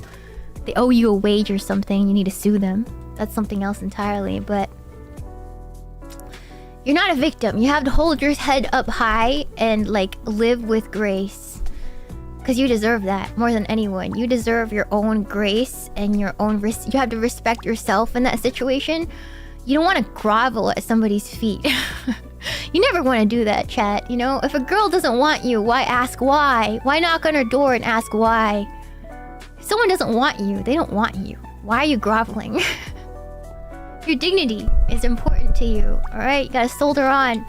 [SPEAKER 1] they owe you a wage or something, you need to sue them. That's something else entirely, but you're not a victim. You have to hold your head up high and like live with grace. Because you deserve that more than anyone. You deserve your own grace and your own you have to respect yourself in that situation. You don't want to grovel at somebody's feet. You never want to do that, chat. You know, if a girl doesn't want you, why ask why? Why knock on her door and ask why? If someone doesn't want you, they don't want you. Why are you groveling? Your dignity is important to you, alright? You gotta soldier on.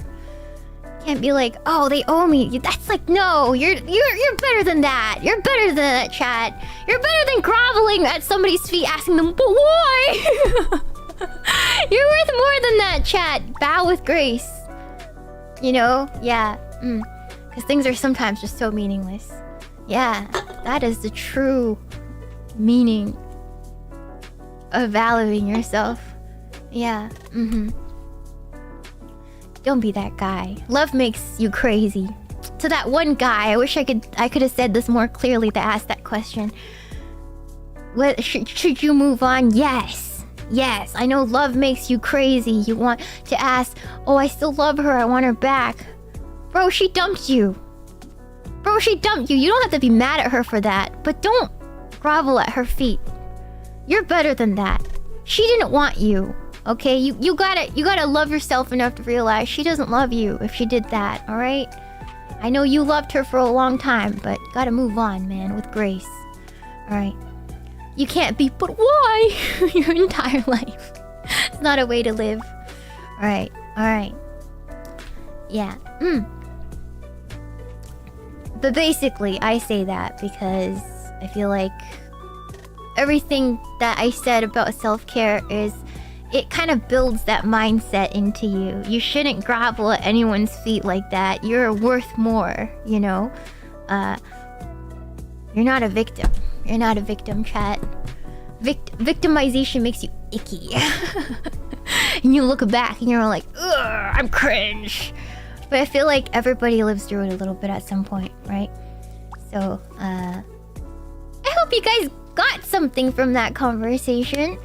[SPEAKER 1] Can't be like, oh, they owe me. That's like, no, you're better than that. You're better than that, chat. You're better than groveling at somebody's feet asking them, but why? You're worth more than that, chat. Bow with grace. You know? Yeah. Because things are sometimes just so meaningless. Yeah. That is the true meaning of valuing yourself. Yeah. Don't be that guy. Love makes you crazy. To that one guy, I wish I could have said this more clearly to ask that question. What should you move on? Yes. Yes. I know love makes you crazy. You want to ask, "Oh, I still love her. I want her back." Bro, she dumped you. Bro, she dumped you. You don't have to be mad at her for that, but don't grovel at her feet. You're better than that. She didn't want you. Okay, you gotta love yourself enough to realize she doesn't love you if she did that, alright? I know you loved her for a long time, but gotta move on, man, with grace. Alright. You can't be, but why? Your entire life. It's not a way to live. Alright, alright. Yeah. But basically, I say that because I feel like everything that I said about self-care is... it kind of builds that mindset into you. You shouldn't grovel at anyone's feet like that. You're worth more, you know? You're not a victim. You're not a victim, chat. Victimization makes you icky. And you look back and you're like, ugh, I'm cringe. But I feel like everybody lives through it a little bit at some point, right? So, I hope you guys got something from that conversation.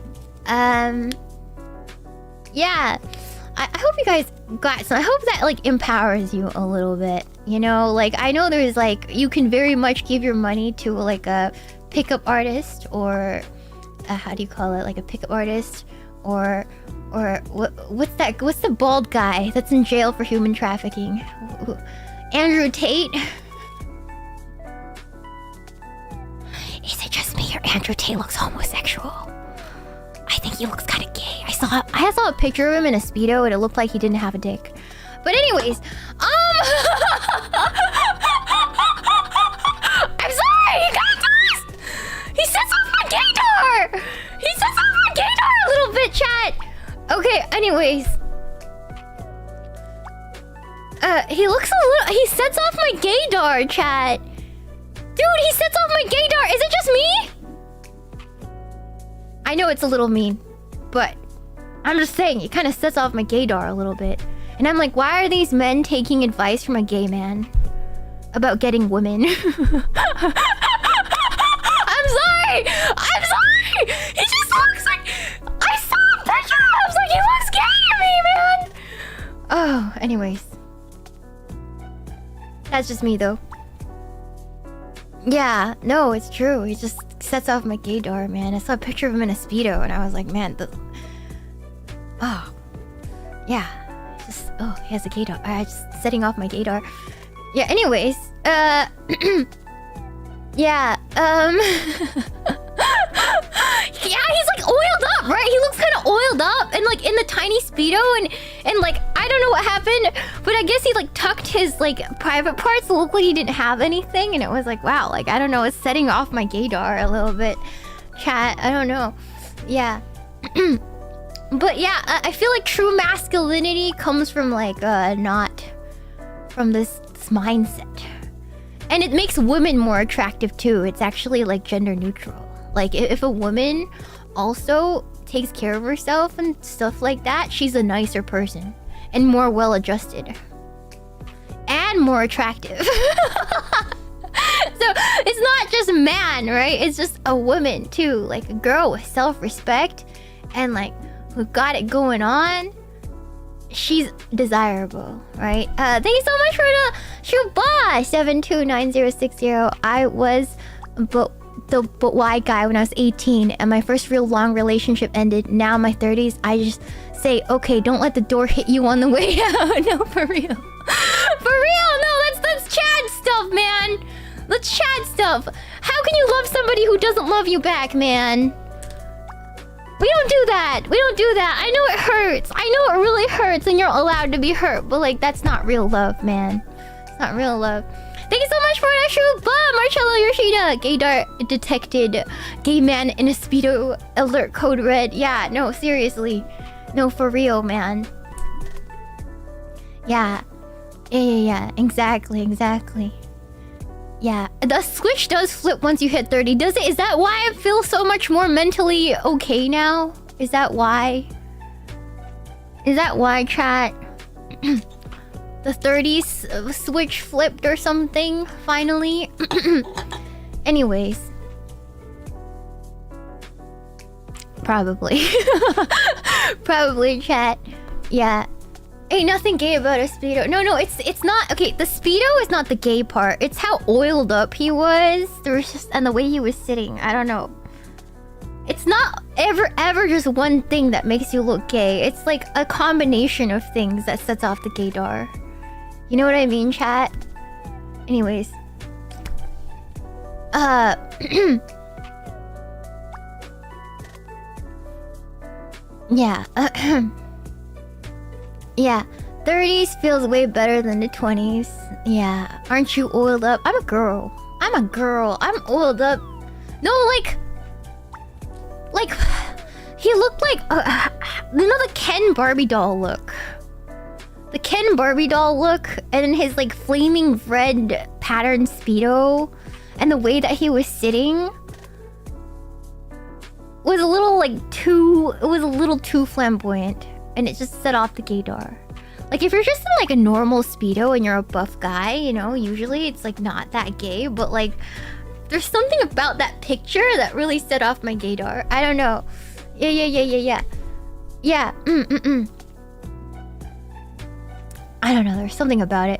[SPEAKER 1] Yeah, I hope you guys got some. I hope that like empowers you a little bit. You know, like I know there's like you can very much give your money to like a pickup artist or how do you call it? Like a pickup artist or what's that? What's the bald guy that's in jail for human trafficking? Andrew Tate. Is it just me or Andrew Tate looks homosexual? I think he looks kind of gay. I saw a picture of him in a Speedo and it looked like he didn't have a dick. But anyways, I'm sorry, he got this! He sets off my gaydar! He sets off my gaydar a little bit, chat! Okay, anyways. He looks a little... he sets off my gaydar, chat. Dude, he sets off my gaydar! Is it just me? I know it's a little mean, but I'm just saying, it kind of sets off my gaydar a little bit. And I'm like, why are these men taking advice from a gay man about getting women? I'm sorry! I'm sorry! He just looks like... I saw a picture! I was like, he looks gay to me, man! Oh, anyways. That's just me, though. Yeah, no, it's true. He just sets off my gaydar, man. I saw a picture of him in a Speedo and I was like, man, oh. Yeah. Just, oh, he has a gaydar. Just setting off my gaydar. Yeah, anyways. Yeah, yeah, he's like oiled up, right? He looks kind of oiled up and like in the tiny Speedo and like, I don't know what happened, but I guess he like tucked his like private parts to look like he didn't have anything and it was like, wow, like, I don't know, it's setting off my gaydar a little bit. Chat, I don't know. Yeah. But yeah, I feel like true masculinity comes from like, not from this mindset. And it makes women more attractive too. It's actually like gender neutral. Like if a woman also takes care of herself and stuff like that, she's a nicer person and more well-adjusted and more attractive. So it's not just man, right? It's just a woman too, like a girl with self-respect and like who got it going on. She's desirable, right? Thank you so much for the Shuba 729060. I was but why guy when I was 18 and my first real long relationship ended. Now in my 30s, I just say, okay, don't let the door hit you on the way out. No, for real. For real, no, that's Chad stuff, man. That's Chad stuff. How can you love somebody who doesn't love you back, man? We don't do that. We don't do that. I know it hurts. I know it really hurts and you're allowed to be hurt. But like, that's not real love, man. It's not real love. Thank you so much for that shoot. Marcello Yoshida. Gaydar detected. Gay man in a Speedo. Alert code red. Yeah, no, seriously. No, for real, man. Yeah. Yeah. Exactly. Yeah, the switch does flip once you hit 30, does it? Is that why I feel so much more mentally okay now? Is that why? Is that why, chat? The 30s switch flipped or something, finally? Anyways. Probably. Probably, chat. Yeah. Ain't nothing gay about a Speedo. No, it's not. Okay, the Speedo is not the gay part. It's how oiled up he was. There was just, and the way he was sitting. I don't know. It's not ever just one thing that makes you look gay. It's like a combination of things that sets off the gaydar. You know what I mean, chat? Anyways. Yeah. Yeah. 30s feels way better than the 20s. Yeah. Aren't you oiled up? I'm a girl. I'm oiled up. No, like he looked like you know the Ken Barbie doll look. The Ken Barbie doll look, and his like flaming red patterned Speedo, and the way that he was sitting was a little too flamboyant, and it just set off the gaydar. Like if you're just in like a normal Speedo and you're a buff guy, you know, usually it's like not that gay, but like there's something about that picture that really set off my gaydar. I don't know. Yeah. I don't know, there's something about it.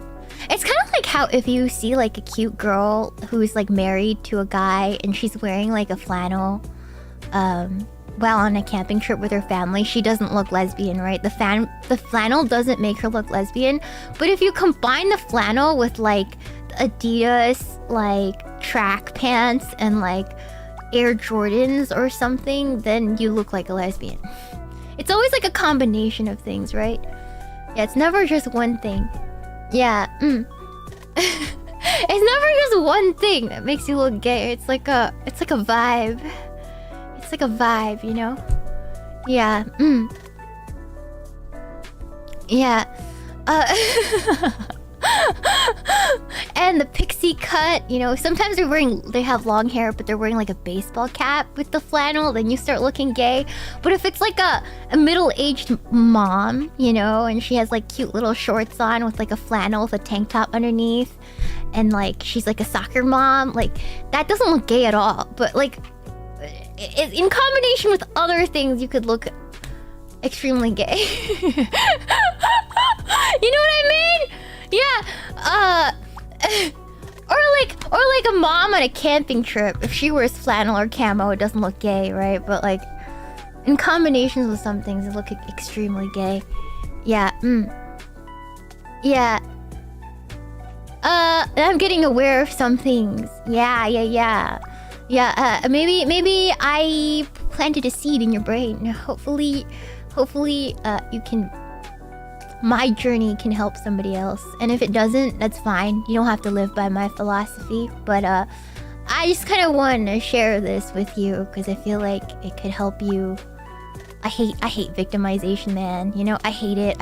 [SPEAKER 1] It's kind of like how if you see like a cute girl who's like married to a guy and she's wearing like a flannel while on a camping trip with her family, she doesn't look lesbian, right? The flannel doesn't make her look lesbian. But if you combine the flannel with like Adidas like track pants and like Air Jordans or something, then you look like a lesbian. It's always like a combination of things, right? Yeah, it's never just one thing. Yeah. It's never just one thing that makes you look gay. It's like a vibe. It's like a vibe, you know? Yeah. Yeah. And the pixie cut, you know, sometimes they have long hair, but they're wearing like a baseball cap with the flannel, then you start looking gay. But if it's like a middle-aged mom, you know, and she has like cute little shorts on with like a flannel with a tank top underneath, and like she's like a soccer mom, like that doesn't look gay at all. But like in combination with other things, you could look extremely gay. You know what I mean? Yeah. Or like a mom on a camping trip. If she wears flannel or camo, it doesn't look gay, right? But like in combinations with some things, it look extremely gay. Yeah. Yeah. I'm getting aware of some things. Yeah. Maybe I planted a seed in your brain. Hopefully, you can. My journey can help somebody else, and if it doesn't, that's fine. You don't have to live by my philosophy. But I just kind of want to share this with you because I feel like it could help you. I hate victimization, man. You know, I hate it.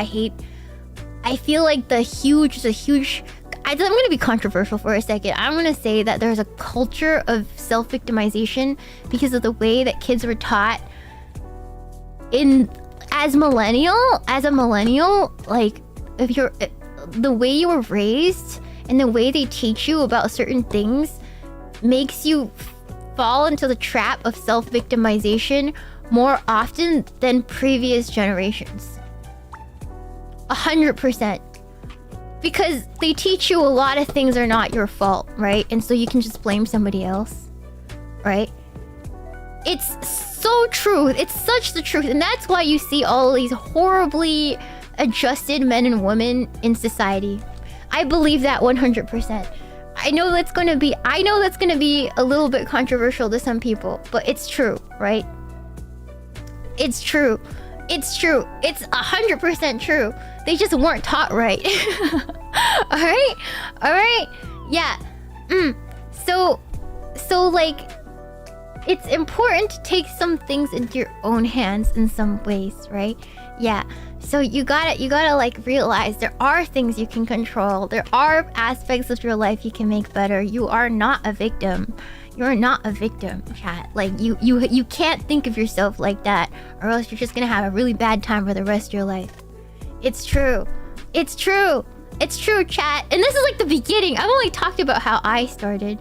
[SPEAKER 1] I feel like the huge. I'm gonna be controversial for a second. I'm gonna say that there's a culture of self-victimization because of the way that kids were taught as a millennial, like if you're the way you were raised and the way they teach you about certain things makes you fall into the trap of self-victimization more often than previous generations. 100%. Because they teach you a lot of things are not your fault, right? And so you can just blame somebody else, right? It's so true. It's such the truth. And that's why you see all these horribly adjusted men and women in society. I believe that 100%. I know that's gonna be a little bit controversial to some people, but it's true, right? It's true. It's 100% true. They just weren't taught right. Alright? Yeah. So like, it's important to take some things into your own hands in some ways, right? Yeah. So you gotta like realize there are things you can control. There are aspects of your life you can make better. You are not a victim. You're not a victim, chat. Like you can't think of yourself like that, or else you're just gonna have a really bad time for the rest of your life. It's true. It's true. It's true, chat. And this is like the beginning. I've only talked about how I started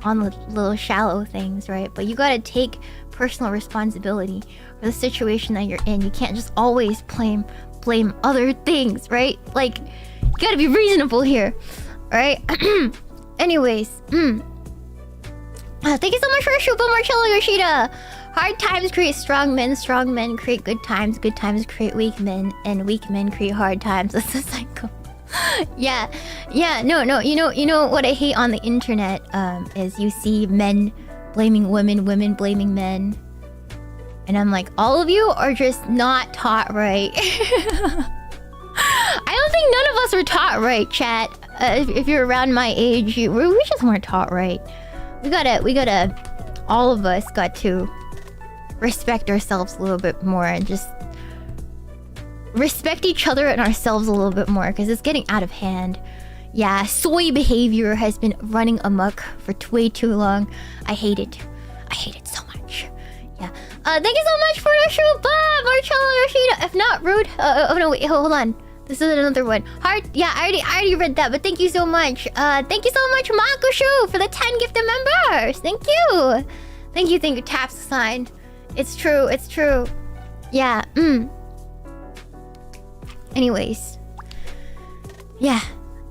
[SPEAKER 1] on the little shallow things, right? But you gotta take personal responsibility for the situation that you're in. You can't just always blame other things, right? Like, you gotta be reasonable here, right? Anyways, thank you so much for Shuba Marcello Yoshida. Hard times create strong men create good times create weak men, and weak men create hard times. That's the cycle. yeah, no. You know what I hate on the internet is you see men blaming women, women blaming men, and I'm like, all of you are just not taught right. I don't think none of us were taught right, chat. If you're around my age, we just weren't taught right. We gotta, all of us got to respect ourselves a little bit more and just respect each other and ourselves a little bit more, because it's getting out of hand. Yeah, soy behavior has been running amok for way too long. I hate it. I hate it so much. Yeah. Thank you so much for the Shuba, Marcello Yoshida. If not rude, oh no, wait, hold on. This is another one. Hard. Yeah, I already read that, but thank you so much. Thank you so much, Makushu, for the 10 gifted members. Thank you. Thank you. Taps assigned. It's true. Yeah. Anyways. Yeah.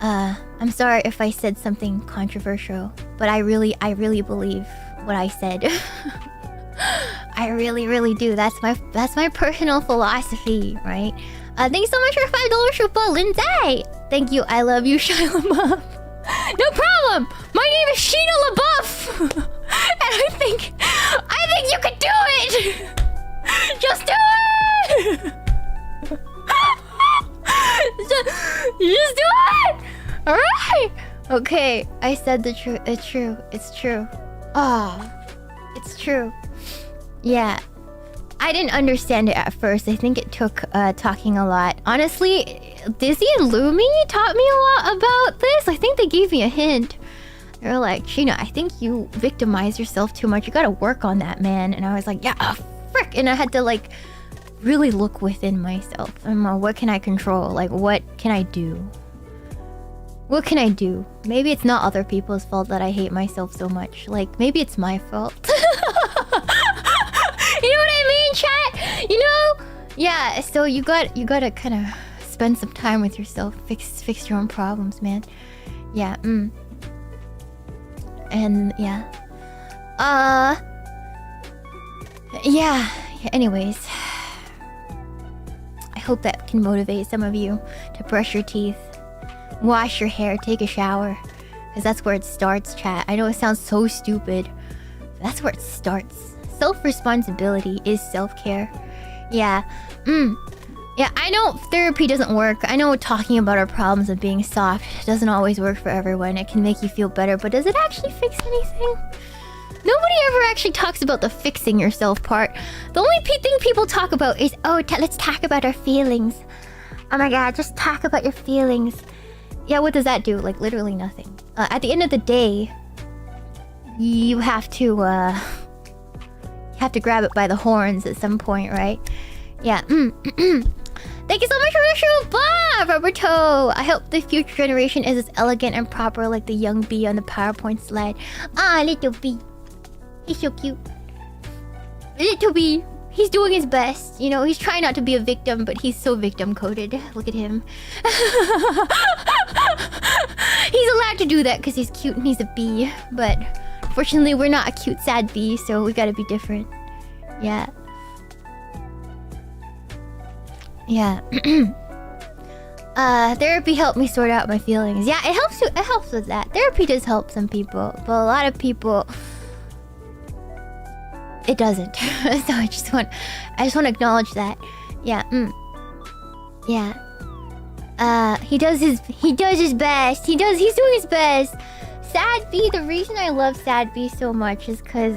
[SPEAKER 1] I'm sorry if I said something controversial, but I really believe what I said. I really do. That's my personal philosophy, right? Thank you so much for $5 Shupa, Lindsay. Thank you. I love you, Shia LaBeouf. No problem. My name is Sheena LaBeouf, and I think you can do it. Just do it. Just do it. All right. Okay. I said the truth. It's true. Oh, it's true. Yeah. I didn't understand it at first. I think it took talking a lot. Honestly, Dizzy and Lumi taught me a lot about this. I think they gave me a hint. They were like, Sheena, I think you victimize yourself too much. You gotta work on that, man. And I was like, yeah, frick. And I had to like really look within myself. And what can I control? Like, what can I do? What can I do? Maybe it's not other people's fault that I hate myself so much. Like, maybe it's my fault. You know what I mean, chat? You know? Yeah, so you gotta kind of spend some time with yourself. Fix your own problems, man. Yeah, And, yeah. Yeah, anyways. I hope that can motivate some of you to brush your teeth, wash your hair, take a shower. Because that's where it starts, chat. I know it sounds so stupid, but that's where it starts. Self-responsibility is self-care. Yeah. Yeah, I know therapy doesn't work. I know talking about our problems and being soft doesn't always work for everyone. It can make you feel better, but does it actually fix anything? Nobody ever actually talks about the fixing yourself part. The only thing people talk about is, let's talk about our feelings. Oh my god, just talk about your feelings. Yeah, what does that do? Like, literally nothing. At the end of the day, you have to grab it by the horns at some point, right? Yeah. Thank you so much for the show, Bob, Roberto. I hope the future generation is as elegant and proper like the young bee on the PowerPoint slide. Ah, little bee. He's so cute. Little bee. He's doing his best. You know, he's trying not to be a victim, but he's so victim-coded. Look at him. He's allowed to do that because he's cute and he's a bee. But fortunately, we're not a cute, sad bee, so we gotta be different. Yeah. Yeah. Therapy helped me sort out my feelings. Yeah, it helps. It helps with that. Therapy does help some people, but a lot of people, it doesn't. So I just want to acknowledge that. Yeah. Yeah. He does his best. He's doing his best. Sad B, the reason I love Sad B so much is because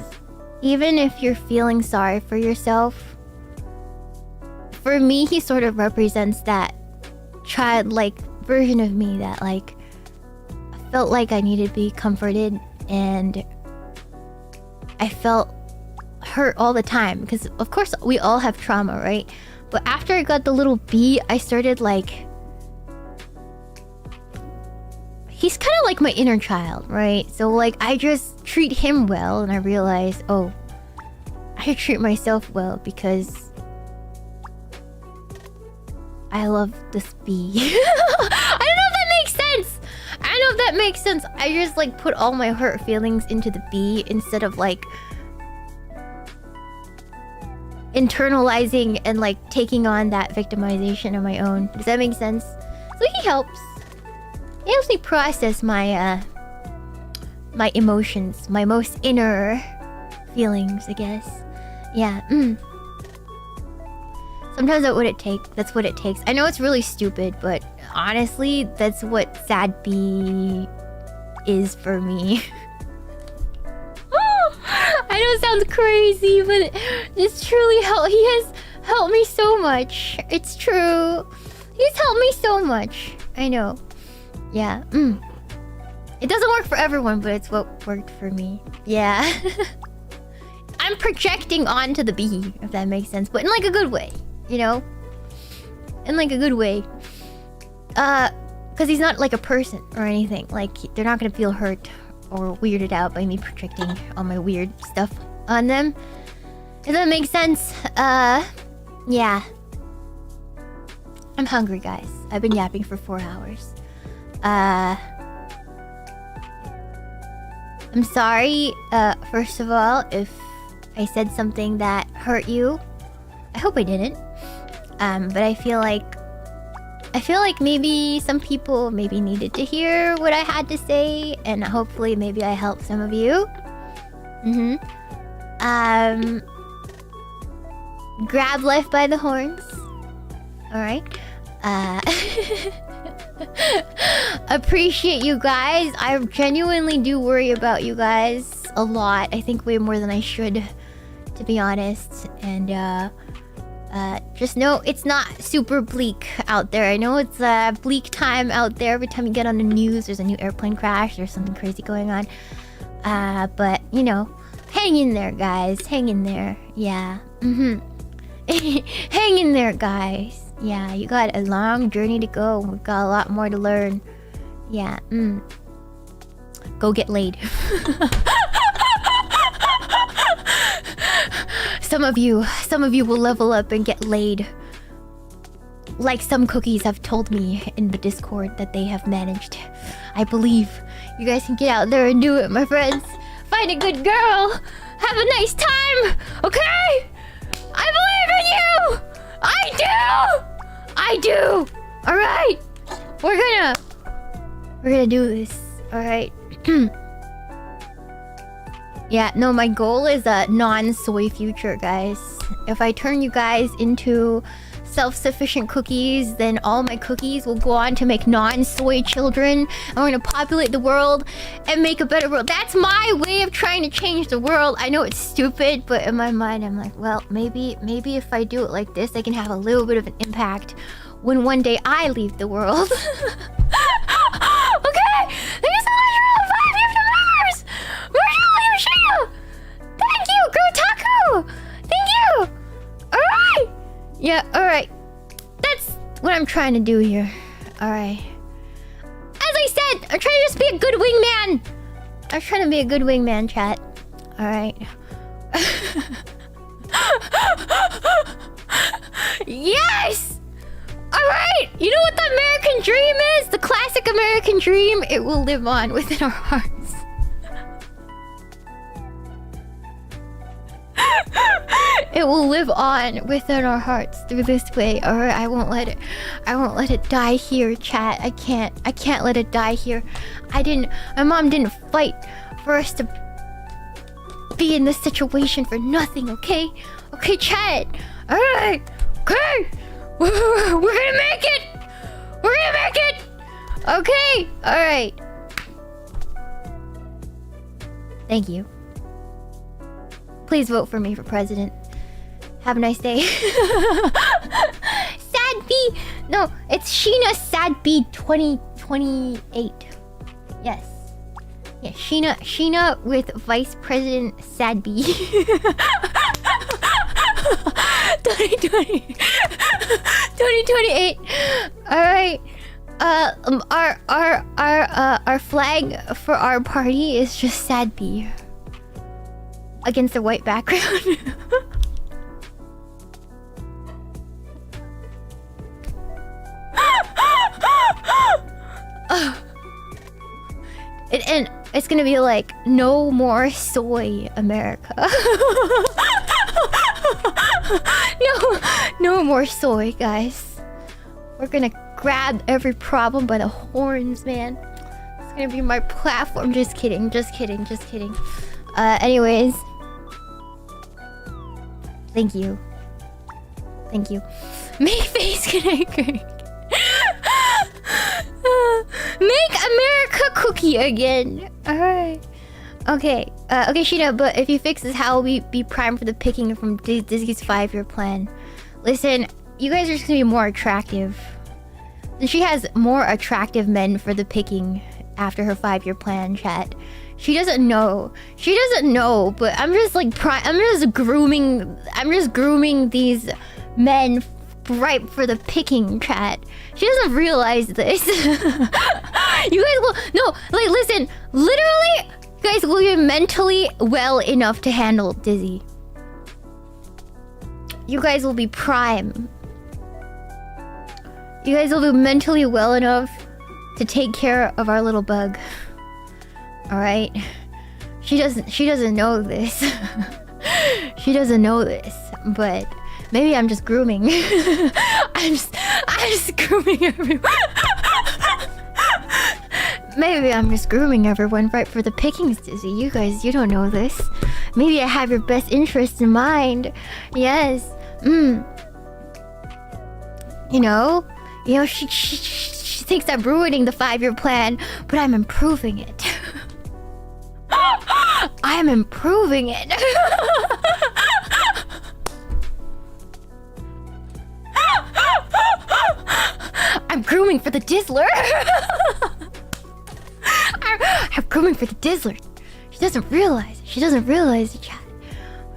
[SPEAKER 1] even if you're feeling sorry for yourself, for me, he sort of represents that childlike version of me that, like, I felt like I needed to be comforted and I felt hurt all the time because, of course, we all have trauma, right? But after I got the little bee, I started like... He's kind of like my inner child, right? So like I just treat him well and I realize, oh, I should treat myself well because I love this bee. I don't know if that makes sense. I don't know if that makes sense. I just like put all my hurt feelings into the bee instead of like internalizing and like taking on that victimization on my own. Does that make sense? So he helps. He helps me process my my emotions, my most inner feelings, I guess. Yeah. Sometimes that's what it takes. That's what it takes. I know it's really stupid, but honestly, that's what sad bee is for me. I know it sounds crazy, but it's truly he has helped me so much. It's true. He's helped me so much. I know. Yeah. It doesn't work for everyone, but it's what worked for me. Yeah. I'm projecting onto the bee, if that makes sense, but in like a good way, you know? In like a good way. Because he's not like a person or anything. Like, they're not gonna feel hurt or weirded out by me projecting all my weird stuff on them. If that makes sense. Yeah. I'm hungry, guys. I've been yapping for 4 hours. I'm sorry, first of all, if I said something that hurt you. I hope I didn't. But I feel like maybe some people maybe needed to hear what I had to say, and hopefully maybe I helped some of you. Grab life by the horns. Alright. Appreciate you guys. I genuinely do worry about you guys a lot. I think way more than I should, to be honest. And just know it's not super bleak out there. I know it's a bleak time out there. Every time you get on the news, there's a new airplane crash. There's something crazy going on. But, you know, hang in there, guys. Hang in there. Yeah. Hang in there, guys. Yeah, you got a long journey to go. We've got a lot more to learn. Yeah. Go get laid. Some of you will level up and get laid. Like some cookies have told me in the Discord that they have managed. I believe you guys can get out there and do it, my friends. Find a good girl. Have a nice time. Okay? I believe in you. I do. All right. We're gonna do this. All right. Yeah, no, my goal is a non-soy future, guys. If I turn you guys into self-sufficient cookies, then all my cookies will go on to make non-soy children. And we're gonna populate the world and make a better world. That's my way of trying to change the world. I know it's stupid, but in my mind, I'm like, well, maybe if I do it like this, I can have a little bit of an impact when one day I leave the world. Okay? Thank you so much for the 5 gifted members! Shiina! Thank you, Grotaku! Thank you! Alright! Yeah, alright. That's what I'm trying to do here. Alright. As I said, I'm trying to just be a good wingman! I'm trying to be a good wingman, chat. Alright. Yes! Alright! You know what the American dream is? The classic American dream? It will live on within our hearts. It will live on within our hearts through this way. Alright, I won't let it die here, chat. I can't let it die here. My mom didn't fight for us to be in this situation for nothing, okay? Okay, chat. Alright. Okay. We're gonna make it. We're gonna make it. Okay. Alright. Thank you. Please vote for me for president. Have a nice day. Sad bee. No, it's Shiina Sad Bee 2028. Yes. Yeah, Shiina with Vice President Sad Bee. 2020. 2028. All right. Our flag for our party is just sad bee against a white background. And it's gonna be like, no more soy, America. No more soy, guys. We're gonna grab every problem by the horns, man. It's gonna be my platform. Just kidding. Anyways. Thank you. Make face connect. Make America cookie again. Alright. Okay, Shiina, but if you fix this, how will we be primed for the picking from Dizzy's 5-year plan? Listen, you guys are just gonna be more attractive. She has more attractive men for the picking after her 5-year plan, chat. She doesn't know, but I'm just like I'm just grooming these men ripe for the picking, chat. She doesn't realize this. You guys will listen, literally, you guys will be mentally well enough to handle Dizzy. You guys will be prime. You guys will be mentally well enough to take care of our little bug. Alright? She doesn't know this. She doesn't know this, but maybe I'm just grooming. I'm just grooming everyone. Maybe I'm just grooming everyone right for the pickings, Dizzy. You guys, you don't know this. Maybe I have your best interest in mind. Yes. You know, she thinks I'm ruining the 5-year plan, but I'm improving it. I'm improving it. I'm grooming for the Dizzler. I'm grooming for the Dizzler. She doesn't realize it, chat.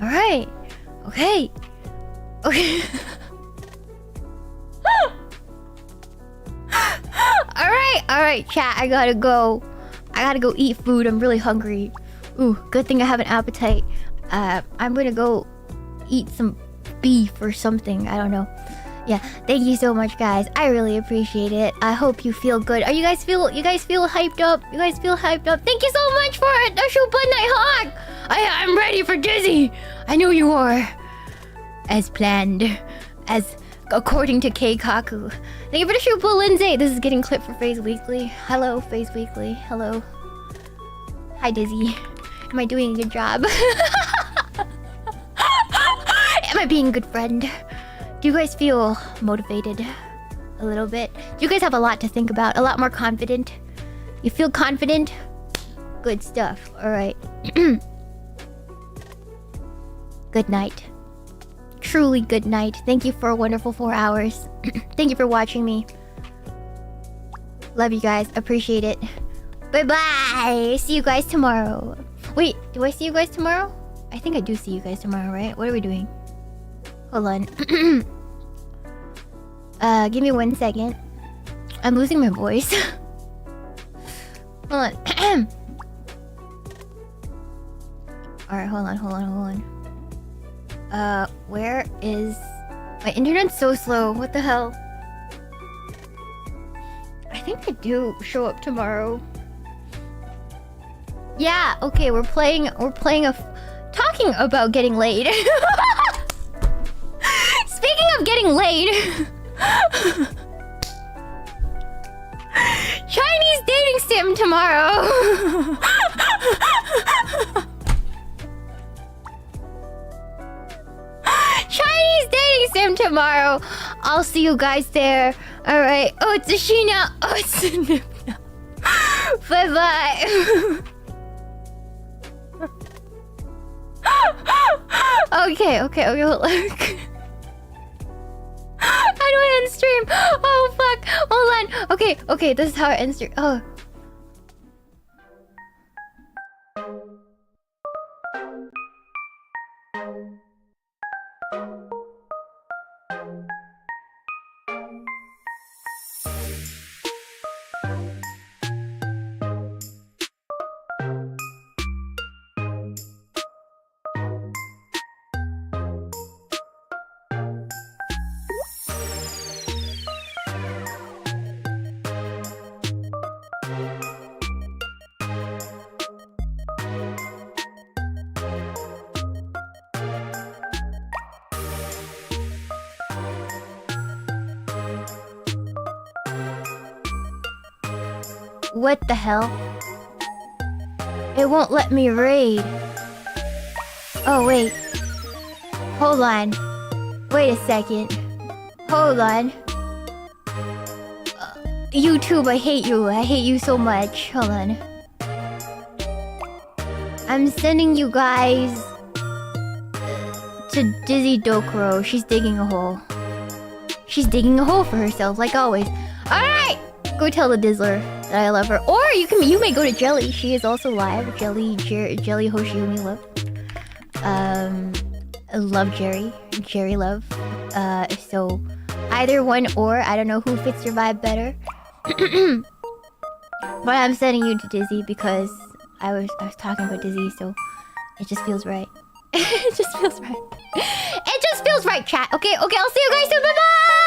[SPEAKER 1] Alright. Okay. Alright, chat. I gotta go eat food. I'm really hungry. Ooh, good thing I have an appetite. I'm gonna go eat some beef or something. I don't know. Yeah, thank you so much, guys. I really appreciate it. I hope you feel good. You guys feel hyped up? You guys feel hyped up? Thank you so much for the Shupa Night Hawk. I'm ready for Dizzy. I know you are. As planned. As according to Keikaku. Thank you for the Shupa Lindsay. This is getting clipped for Phase Weekly. Hello, Phase Weekly. Hello. Hi, Dizzy. Am I doing a good job? Am I being a good friend? Do you guys feel motivated? A little bit? Do you guys have a lot to think about? A lot more confident? You feel confident? Good stuff. Alright. Good night. Truly good night. Thank you for a wonderful 4 hours. Thank you for watching me. Love you guys. Appreciate it. Bye-bye. See you guys tomorrow. Wait, do I see you guys tomorrow? I think I do see you guys tomorrow, right? What are we doing? Hold on. Give me 1 second. I'm losing my voice. Hold on. Alright, hold on. Where is... My internet's so slow. What the hell? I think I do show up tomorrow. Yeah, okay, we're playing a... Talking about getting laid. Speaking of getting laid. Chinese dating sim tomorrow. Chinese dating sim tomorrow. I'll see you guys there. Alright. Oh, it's a Shiina. Oh, it's a Nipna. Bye-bye. Okay, hold on. How do I end stream? Oh fuck! Hold on. Okay, this is how I end stream. Oh. What the hell? It won't let me raid. Oh, wait. Hold on. Wait a second. Hold on. YouTube, I hate you. I hate you so much. Hold on. I'm sending you guys to Dizzy Dokuro. She's digging a hole. She's digging a hole for herself, like always. Alright! Go tell the Dizzler that I love her. Or you may go to Jelly. She is also live. Jelly Hoshiumi love. I love Jerry. Jerry love. So either one or I don't know who fits your vibe better. But I'm sending you to Dizzy because I was talking about Dizzy, so it just feels right. It just feels right. It just feels right, chat. Okay, I'll see you guys soon. Bye bye.